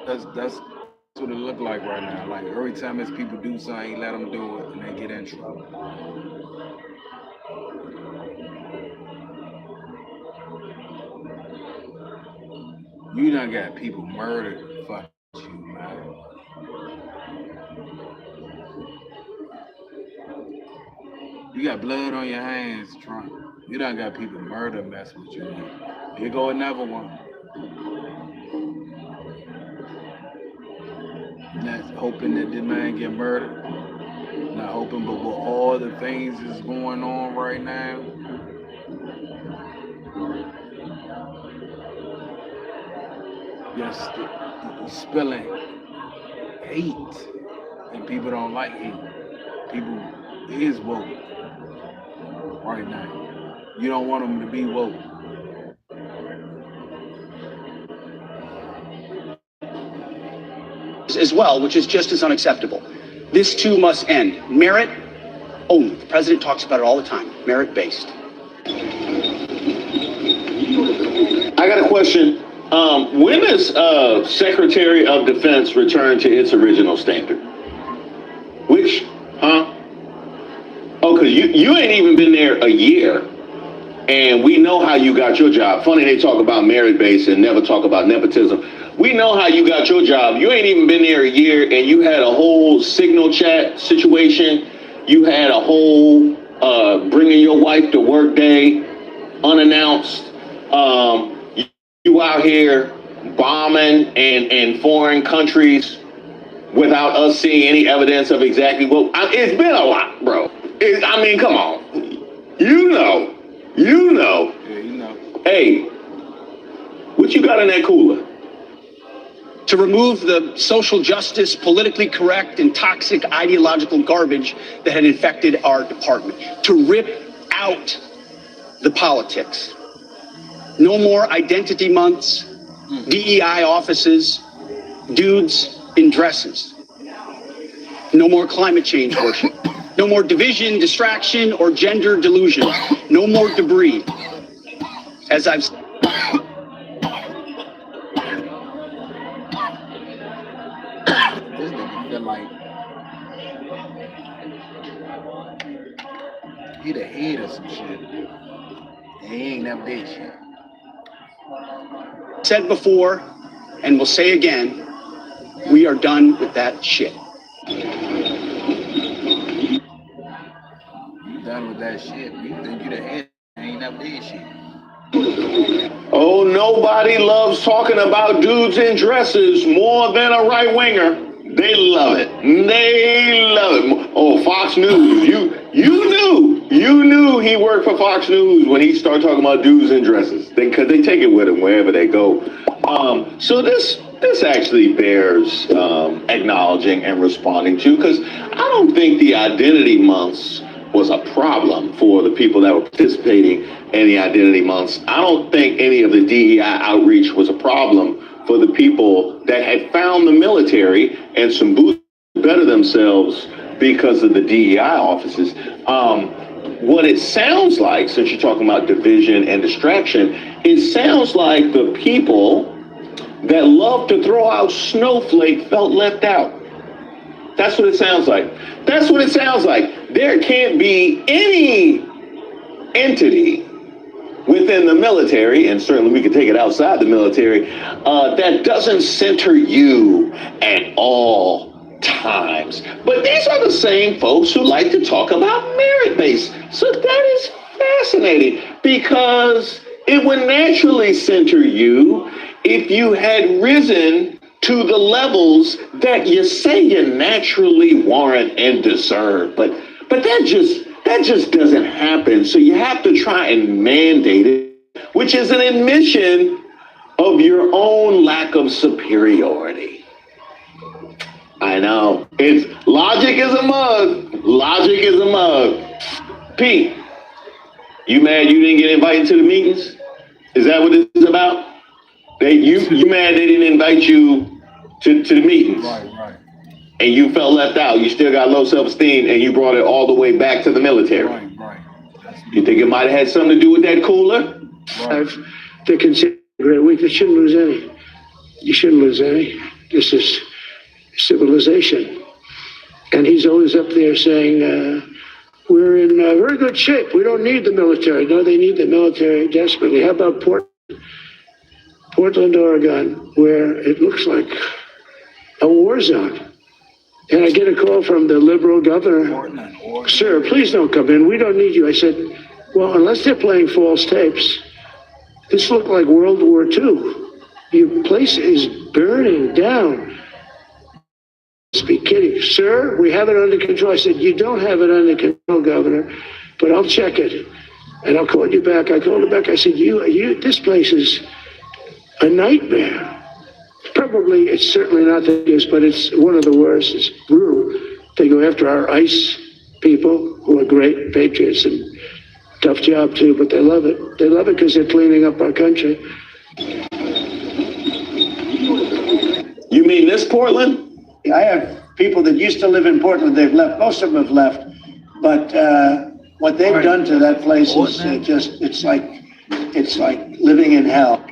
S1: That's what it look like right now. Like every time his people do something, he let them do it, and they get in trouble. You done got people murdered. Fuck you, man. You got blood on your hands, Trump. You done got people murdered mess with you. Here go another one. Not hoping that the man get murdered. Not hoping, but with all the things that's going on right now, you're spilling hate, and people don't like hate. People is woke right now. You don't want them to be woke.
S12: As well, which is just as unacceptable. This too must end. Merit only. The president talks about it all the time. Merit-based.
S8: I got a question. When does Secretary of Defense return to its original standard? Which, huh? Oh, because you ain't even been there a year, and we know how you got your job. Funny they talk about merit-based and never talk about nepotism. We know how you got your job. You ain't even been there a year, and you had a whole signal chat situation. You had a whole bringing your wife to work day unannounced. You out here bombing in foreign countries without us seeing any evidence of exactly what. It's been a lot, bro. I mean, come on. You know.
S1: Yeah, you know.
S8: Hey, what you got in that cooler?
S12: To remove the social justice, politically correct, and toxic ideological garbage that had infected our department. To rip out the politics. No more identity months, DEI offices, dudes in dresses. No more climate change worship. No more division, distraction, or gender delusion. No more debris. As I've said.
S1: This nigga feel like he the head of some shit. He ain't never did shit.
S12: Said before, and will say again, we are done with that shit.
S1: You done with that shit. You think you the head, ain't never did shit.
S8: Oh, nobody loves talking about dudes in dresses more than a right winger. They love it. They love it. Oh, Fox News. You knew he worked for Fox News when he started talking about dudes in dresses. Because they take it with him wherever they go. So this actually bears acknowledging and responding to, because I don't think the identity months was a problem for the people that were participating in the identity months. I don't think any of the DEI outreach was a problem for the people that had found the military and some boots better themselves because of the DEI offices. What it sounds like, since you're talking about division and distraction, it sounds like the people that love to throw out snowflake felt left out. That's what it sounds like. That's what it sounds like. There can't be any entity within the military, and certainly we could take it outside the military, that doesn't center you at all times. But these are the same folks who like to talk about merit-based. So that is fascinating, because it would naturally center you if you had risen to the levels that you say you naturally warrant and deserve. But that just doesn't happen. So you have to try and mandate it, which is an admission of your own lack of superiority. I know. It's logic is a mug. Logic is a mug. Pete, you mad you didn't get invited to the meetings? Is that what this is about? You mad they didn't invite you to the meetings?
S1: Right.
S8: And you felt left out. You still got low self-esteem, and you brought it all the way back to the military.
S1: Right.
S8: You think it might have had something to do with that cooler?
S1: Right.
S9: They're considered a great week. They shouldn't lose any. You shouldn't lose any. This is civilization. And he's always up there saying, we're in very good shape. We don't need the military. No, they need the military desperately. How about Portland, Oregon, where it looks like a war zone? And I get a call from the liberal governor. Sir, please don't come in. We don't need you. I said, well, unless they're playing false tapes, this looked like World War II. Your place is burning down. Must be kidding. Sir, we have it under control. I said, you don't have it under control, Governor, but I'll check it. And I'll call you back. I called her back. I said, this place is a nightmare. Probably, it's certainly not the biggest, but it's one of the worst. It's brutal. They go after our ICE people, who are great patriots, and tough job too, but they love it. They love it because they're cleaning up our country.
S8: You mean this Portland?
S9: I have people that used to live in Portland. They've left. Most of them have left. But what they've done to that place is just, it's like living in hell.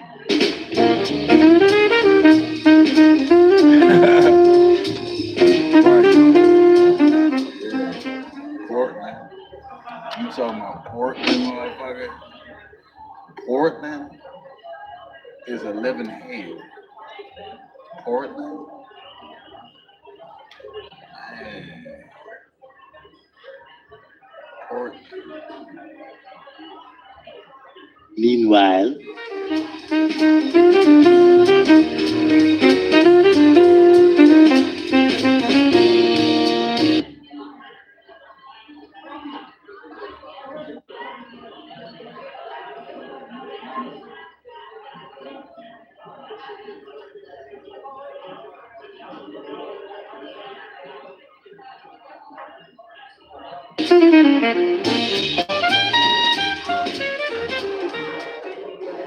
S1: Portland. You talking about Portland, motherfucker? Portland is a living hell. Portland? Man. Portland.
S8: Meanwhile,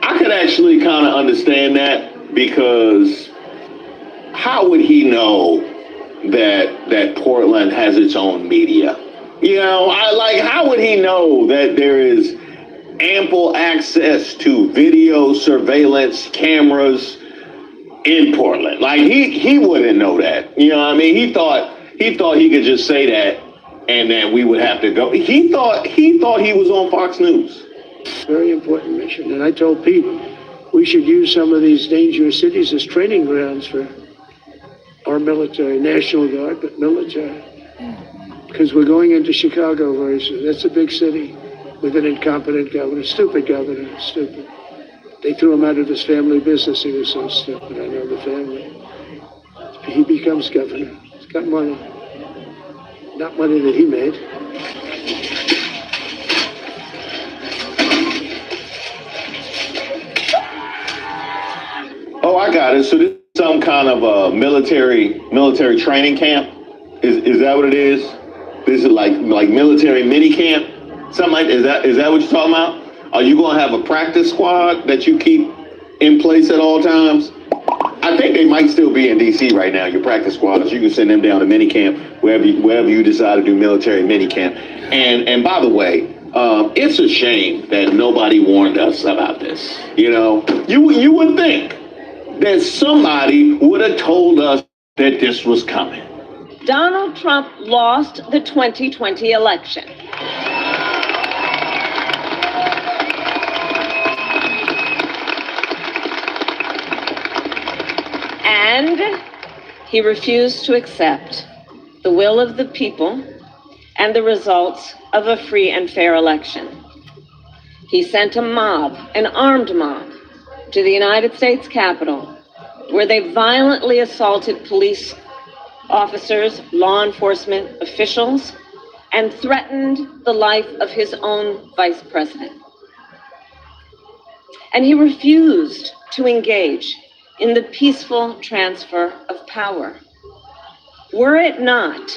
S8: I could actually kind of understand that, because how would he know that Portland has its own media? You know, how would he know that there is ample access to video surveillance cameras in Portland? Like, he wouldn't know that. You know what I mean? He thought he could just say that and then we would have to go. He thought he was on Fox News.
S9: Very important mission. And I told Pete we should use some of these dangerous cities as training grounds for our military, National Guard, but military. Because we're going into Chicago very soon. That's a big city with an incompetent governor, stupid governor, stupid. They threw him out of his family business. He was so stupid. I know the family. He becomes governor. He's got money. Not money that he made.
S8: Oh, I got it. So this is some kind of a military training camp? Is that what it is? This is like military mini camp? Something like that. Is that what you're talking about? Are you going to have a practice squad that you keep in place at all times? I think they might still be in D.C. right now, your practice squads. You can send them down to mini camp, wherever you decide to do military mini camp. And by the way, it's a shame that nobody warned us about this. You know, you would think that somebody would have told us that this was coming.
S14: Donald Trump lost the 2020 election. And he refused to accept the will of the people and the results of a free and fair election. He sent a mob, an armed mob, to the United States Capitol, where they violently assaulted police officers, law enforcement officials, and threatened the life of his own vice president. And he refused to engage in the peaceful transfer of power. Were it not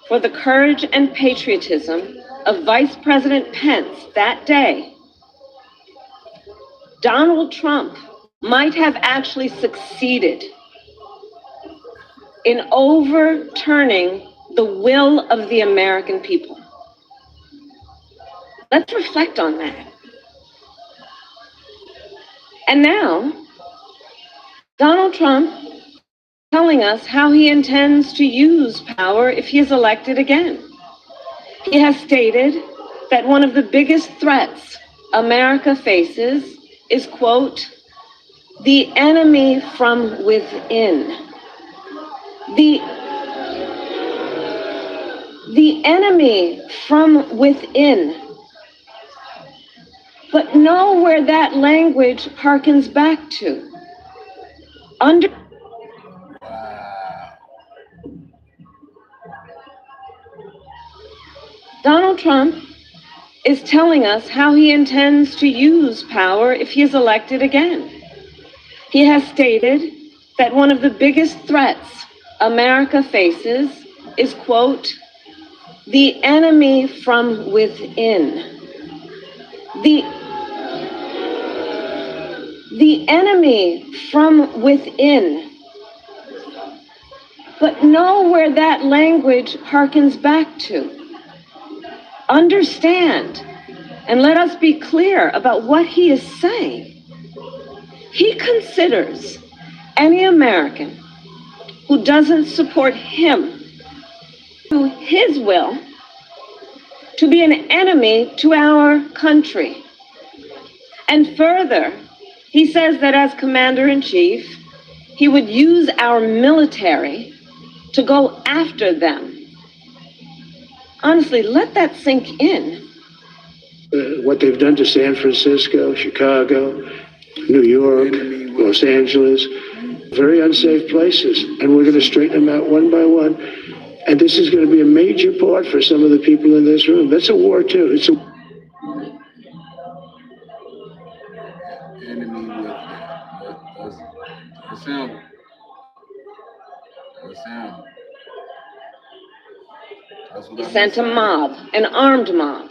S14: for the courage and patriotism of Vice President Pence that day, Donald Trump might have actually succeeded in overturning the will of the American people. Let's reflect on that. And now, Donald Trump telling us how he intends to use power if he is elected again. He has stated that one of the biggest threats America faces is, quote, the enemy from within. The enemy from within. But know where that language harkens back to. Donald Trump is telling us how he intends to use power if he is elected again. He has stated that one of the biggest threats America faces is, quote, the enemy from within. The enemy from within. But know where that language harkens back to. Understand, and let us be clear about what he is saying. He considers any American who doesn't support him, to his will, to be an enemy to our country. And further, he says that as commander-in-chief, he would use our military to go after them. Honestly, let that sink in.
S9: What they've done to San Francisco, Chicago, New York, Los Angeles, very unsafe places. And we're going to straighten them out one by one. And this is going to be a major part for some of the people in this room. That's a war, too. It's a
S1: enemy with that's him. That's him.
S14: He sent a mob, an armed mob,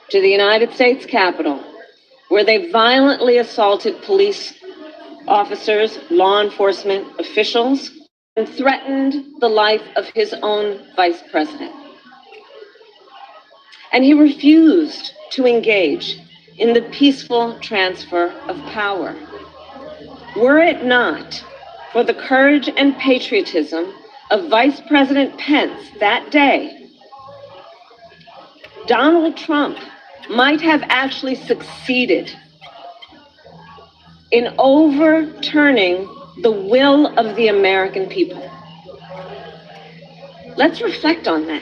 S14: to the United States Capitol, where they violently assaulted police officers, law enforcement officials, and threatened the life of his own vice president. And he refused to engage in the peaceful transfer of power. Were it not for the courage and patriotism of Vice President Pence that day, Donald Trump might have actually succeeded in overturning the will of the American people. Let's reflect on that.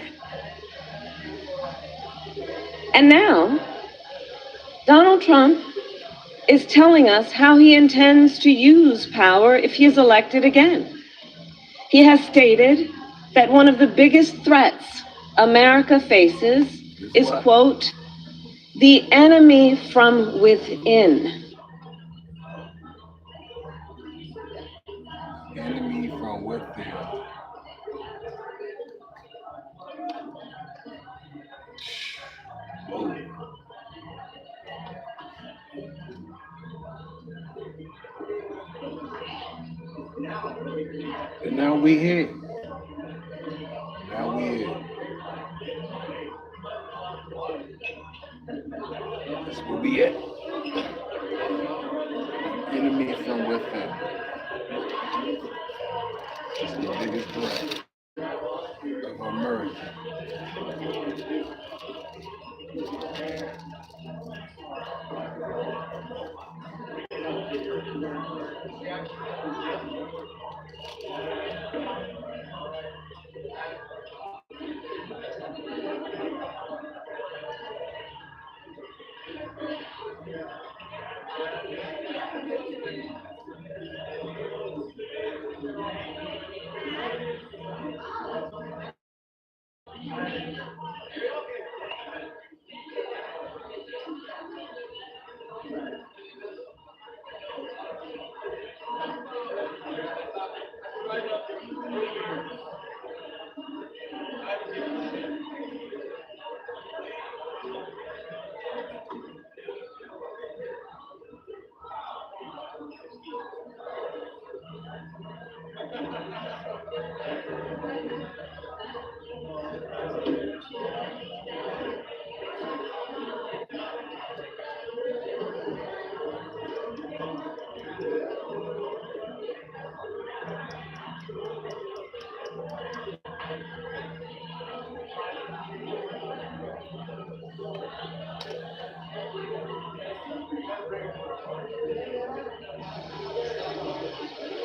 S14: And now, Donald Trump is telling us how he intends to use power if he is elected again. He has stated that one of the biggest threats America faces is, quote, the enemy from within.
S1: Enemy from within. Oh. And now we here. Now we here. That's where we at. Enemy from within. threat of America.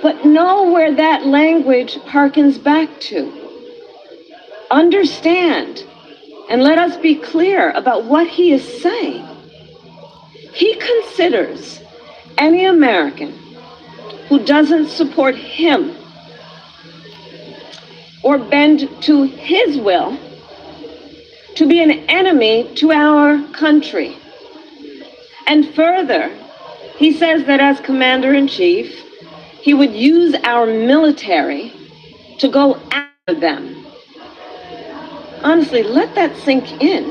S14: But know where that language harkens back to. Understand, and let us be clear about what he is saying. He considers any American who doesn't support him or bend to his will to be an enemy to our country. And further, he says that as commander-in-chief, he would use our military to go after them. Honestly, let that sink in.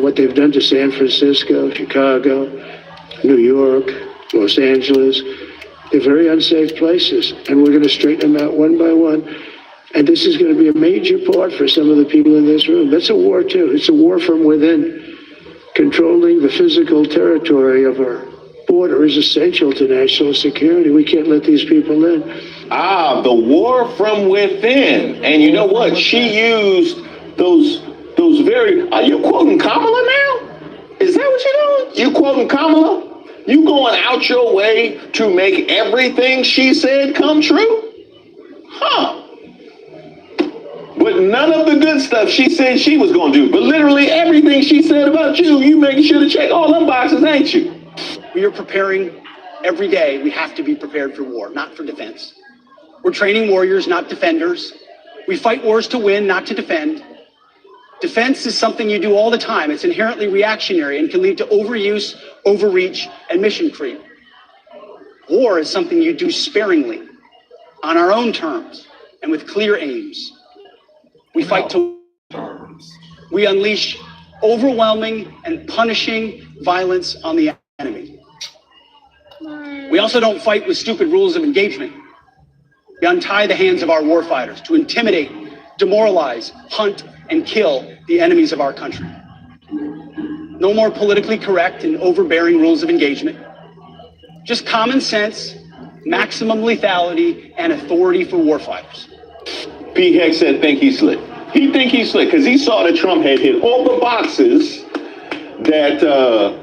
S9: What they've done to San Francisco, Chicago, New York, Los Angeles, they're very unsafe places, and we're going to straighten them out one by one. And this is going to be a major part for some of the people in this room. That's a war, too. It's a war from within. Controlling the physical territory of our border is essential to national security. We can't let these people in.
S8: The war from within. And you know what? She used those very... Are you quoting Kamala now? Is that what you're doing? You quoting Kamala? You going out your way to make everything she said come true? Huh. But none of the good stuff she said she was going to do. But literally everything she said about you, you making sure to check all them boxes, ain't you?
S12: We are preparing every day. We have to be prepared for war, not for defense. We're training warriors, not defenders. We fight wars to win, not to defend. Defense is something you do all the time. It's inherently reactionary and can lead to overuse, overreach, and mission creep. War is something you do sparingly, on our own terms, and with clear aims. We fight to... We unleash overwhelming and punishing violence on the enemy. We also don't fight with stupid rules of engagement. We untie the hands of our warfighters to intimidate, demoralize, hunt, and kill the enemies of our country. No more politically correct and overbearing rules of engagement. Just common sense, maximum lethality, and authority for warfighters.
S8: P. Heck said think he's slick. He think he's slick because he saw that Trump had hit all the boxes that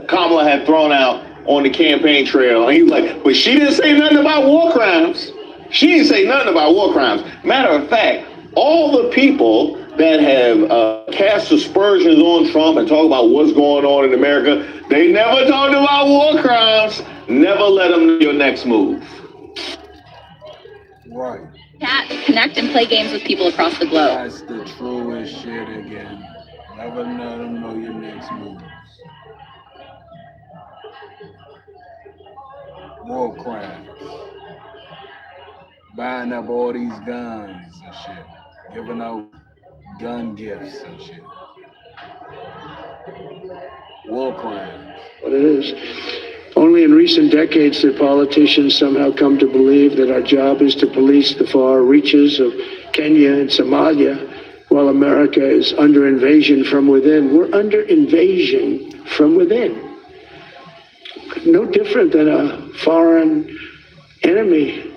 S8: Kamala had thrown out on the campaign trail. And he was like, but she didn't say nothing about war crimes. She didn't say nothing about war crimes. Matter of fact, all the people that have cast aspersions on Trump and talk about what's going on in America, they never talked about war crimes. Never let them know your next move.
S1: Right.
S15: Connect and play games with people across the globe.
S1: That's the truest shit again. Never let them know your next moves. War crimes. Buying up all these guns and shit. Giving out gun gifts and shit. War crimes.
S9: What it is. Only in recent decades did politicians somehow come to believe that our job is to police the far reaches of Kenya and Somalia, while America is under invasion from within. We're under invasion from within. No different than a foreign enemy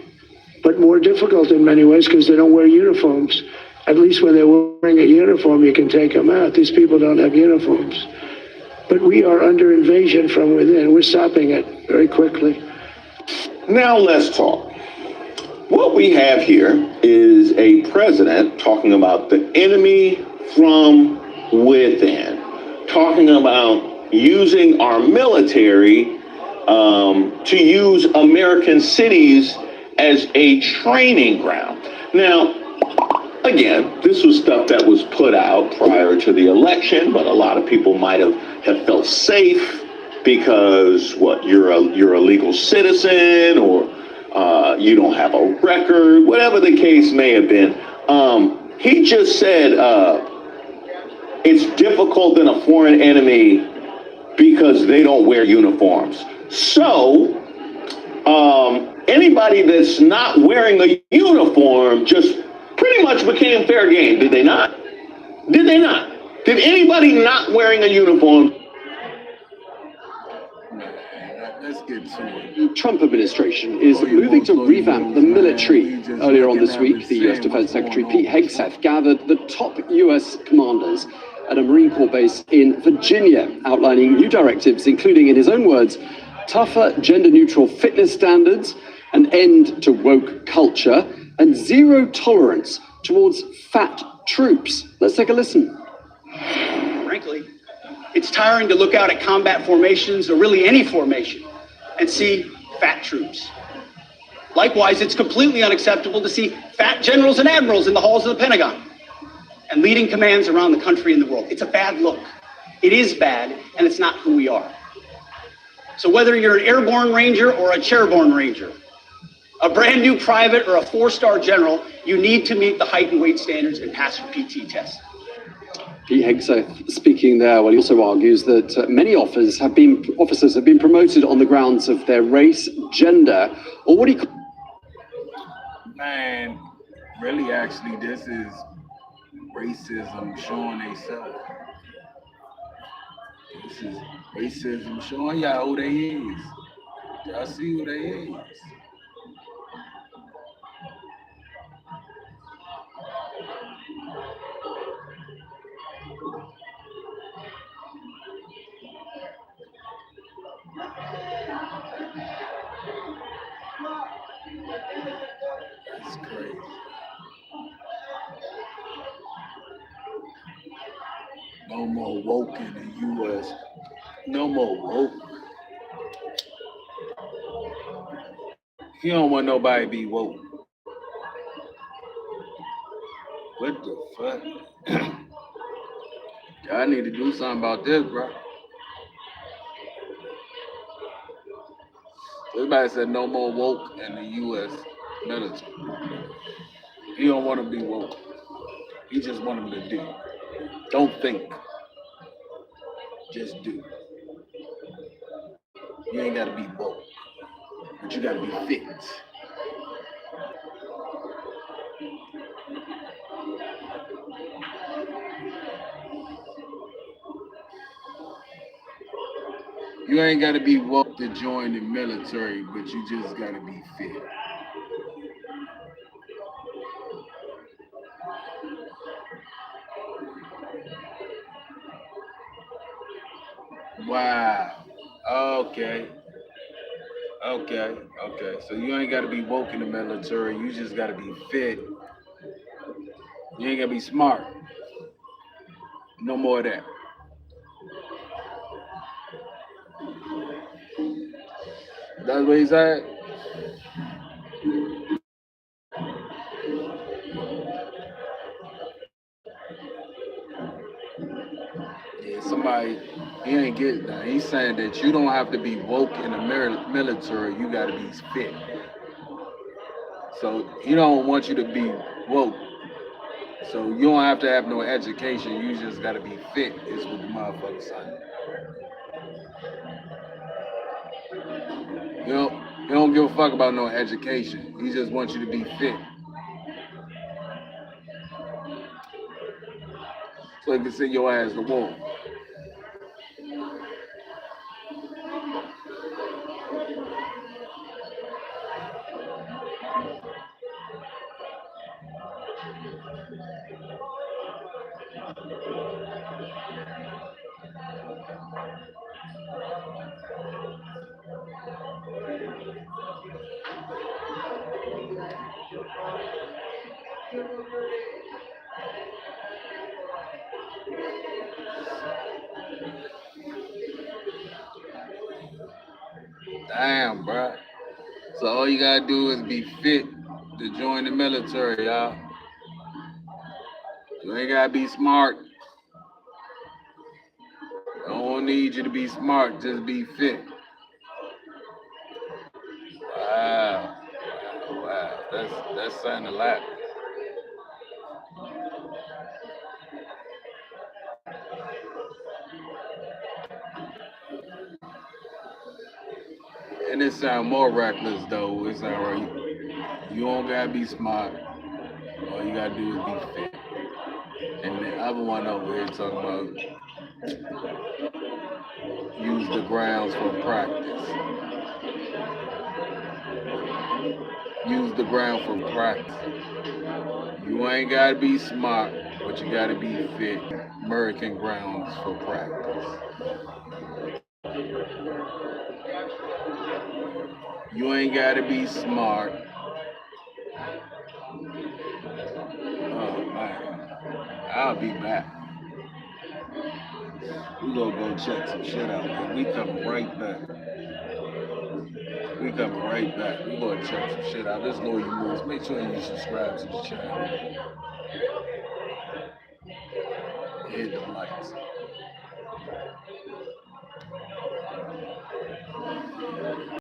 S9: but more difficult in many ways because they don't wear uniforms. At least when they're wearing a uniform, you can take them out. These people don't have uniforms. But we are under invasion from within. We're stopping it very quickly.
S8: Now let's talk. What we have here is a president talking about the enemy from within, talking about using our military to use American cities as a training ground. Now, again, this was stuff that was put out prior to the election, but a lot of people might have felt safe because you're a legal citizen, or you don't have a record, whatever the case may have been. He just said it's difficult in a foreign enemy because they don't wear uniforms. So anybody that's not wearing a uniform just pretty much became fair game, did they not? Did they not? Did anybody not wearing a uniform?
S1: Let's get to it.
S16: Trump administration is moving to revamp the military. Earlier on this week, the U.S. Defense Secretary Pete Hegseth gathered the top U.S. commanders at a Marine Corps base in Virginia, outlining new directives, including, in his own words, tougher gender-neutral fitness standards, an end to woke culture, and zero tolerance towards fat troops. Let's take a listen.
S12: Frankly, it's tiring to look out at combat formations, or really any formation, and see fat troops. Likewise, it's completely unacceptable to see fat generals and admirals in the halls of the Pentagon and leading commands around the country and the world. It's a bad look. It is bad, and it's not who we are. So whether you're an airborne ranger or a chairborne ranger, a brand new private or a 4-star general, you need to meet the height and weight standards and pass your PT test.
S16: Pete Hegseth speaking there. Well, he also argues that many officers have been promoted on the grounds of their race, gender, or what he calls.
S1: Man, really, actually, this is racism showing itself. This is racism showing y'all who they is. Y'all see who they is. It's crazy. No more woke in the U.S. No more woke. You don't want nobody to be woke. What the fuck? Y'all need to do something about this, bro. Everybody said no more woke in the U.S. military. He don't want to be woke. He just want them to do. Don't think. Just do. You ain't got to be woke, but you got to be fit. You ain't got to be woke to join the military, but you just got to be fit. Wow. Okay. So you ain't got to be woke in the military. You just got to be fit. You ain't got to be smart. No more of that. That's what he said. Yeah, somebody, he ain't getting that. He's saying that you don't have to be woke in the military. You got to be fit. So he don't want you to be woke. So you don't have to have no education. You just got to be fit is what the motherfucker saying. You don't give a fuck about no education. He just wants you to be fit. So he can send your ass to war. Damn, bro. So all you gotta do is be fit to join the military, y'all. You ain't gotta be smart. I don't need you to be smart, just be fit. Wow. Wow. That's saying a lot. And it sound more reckless though. It's alright. You don't gotta be smart. All you gotta do is be fit. And the other one over here talking about use the grounds for practice. Use the ground for practice. You ain't gotta be smart, but you gotta be fit. American grounds for practice. You ain't gotta be smart. Oh man. I'll be back. We gonna go check some shit out, man. We coming right back. We coming right back. We gonna check some shit out. This Loyal Moves. Make sure you subscribe to the channel. Hit the likes.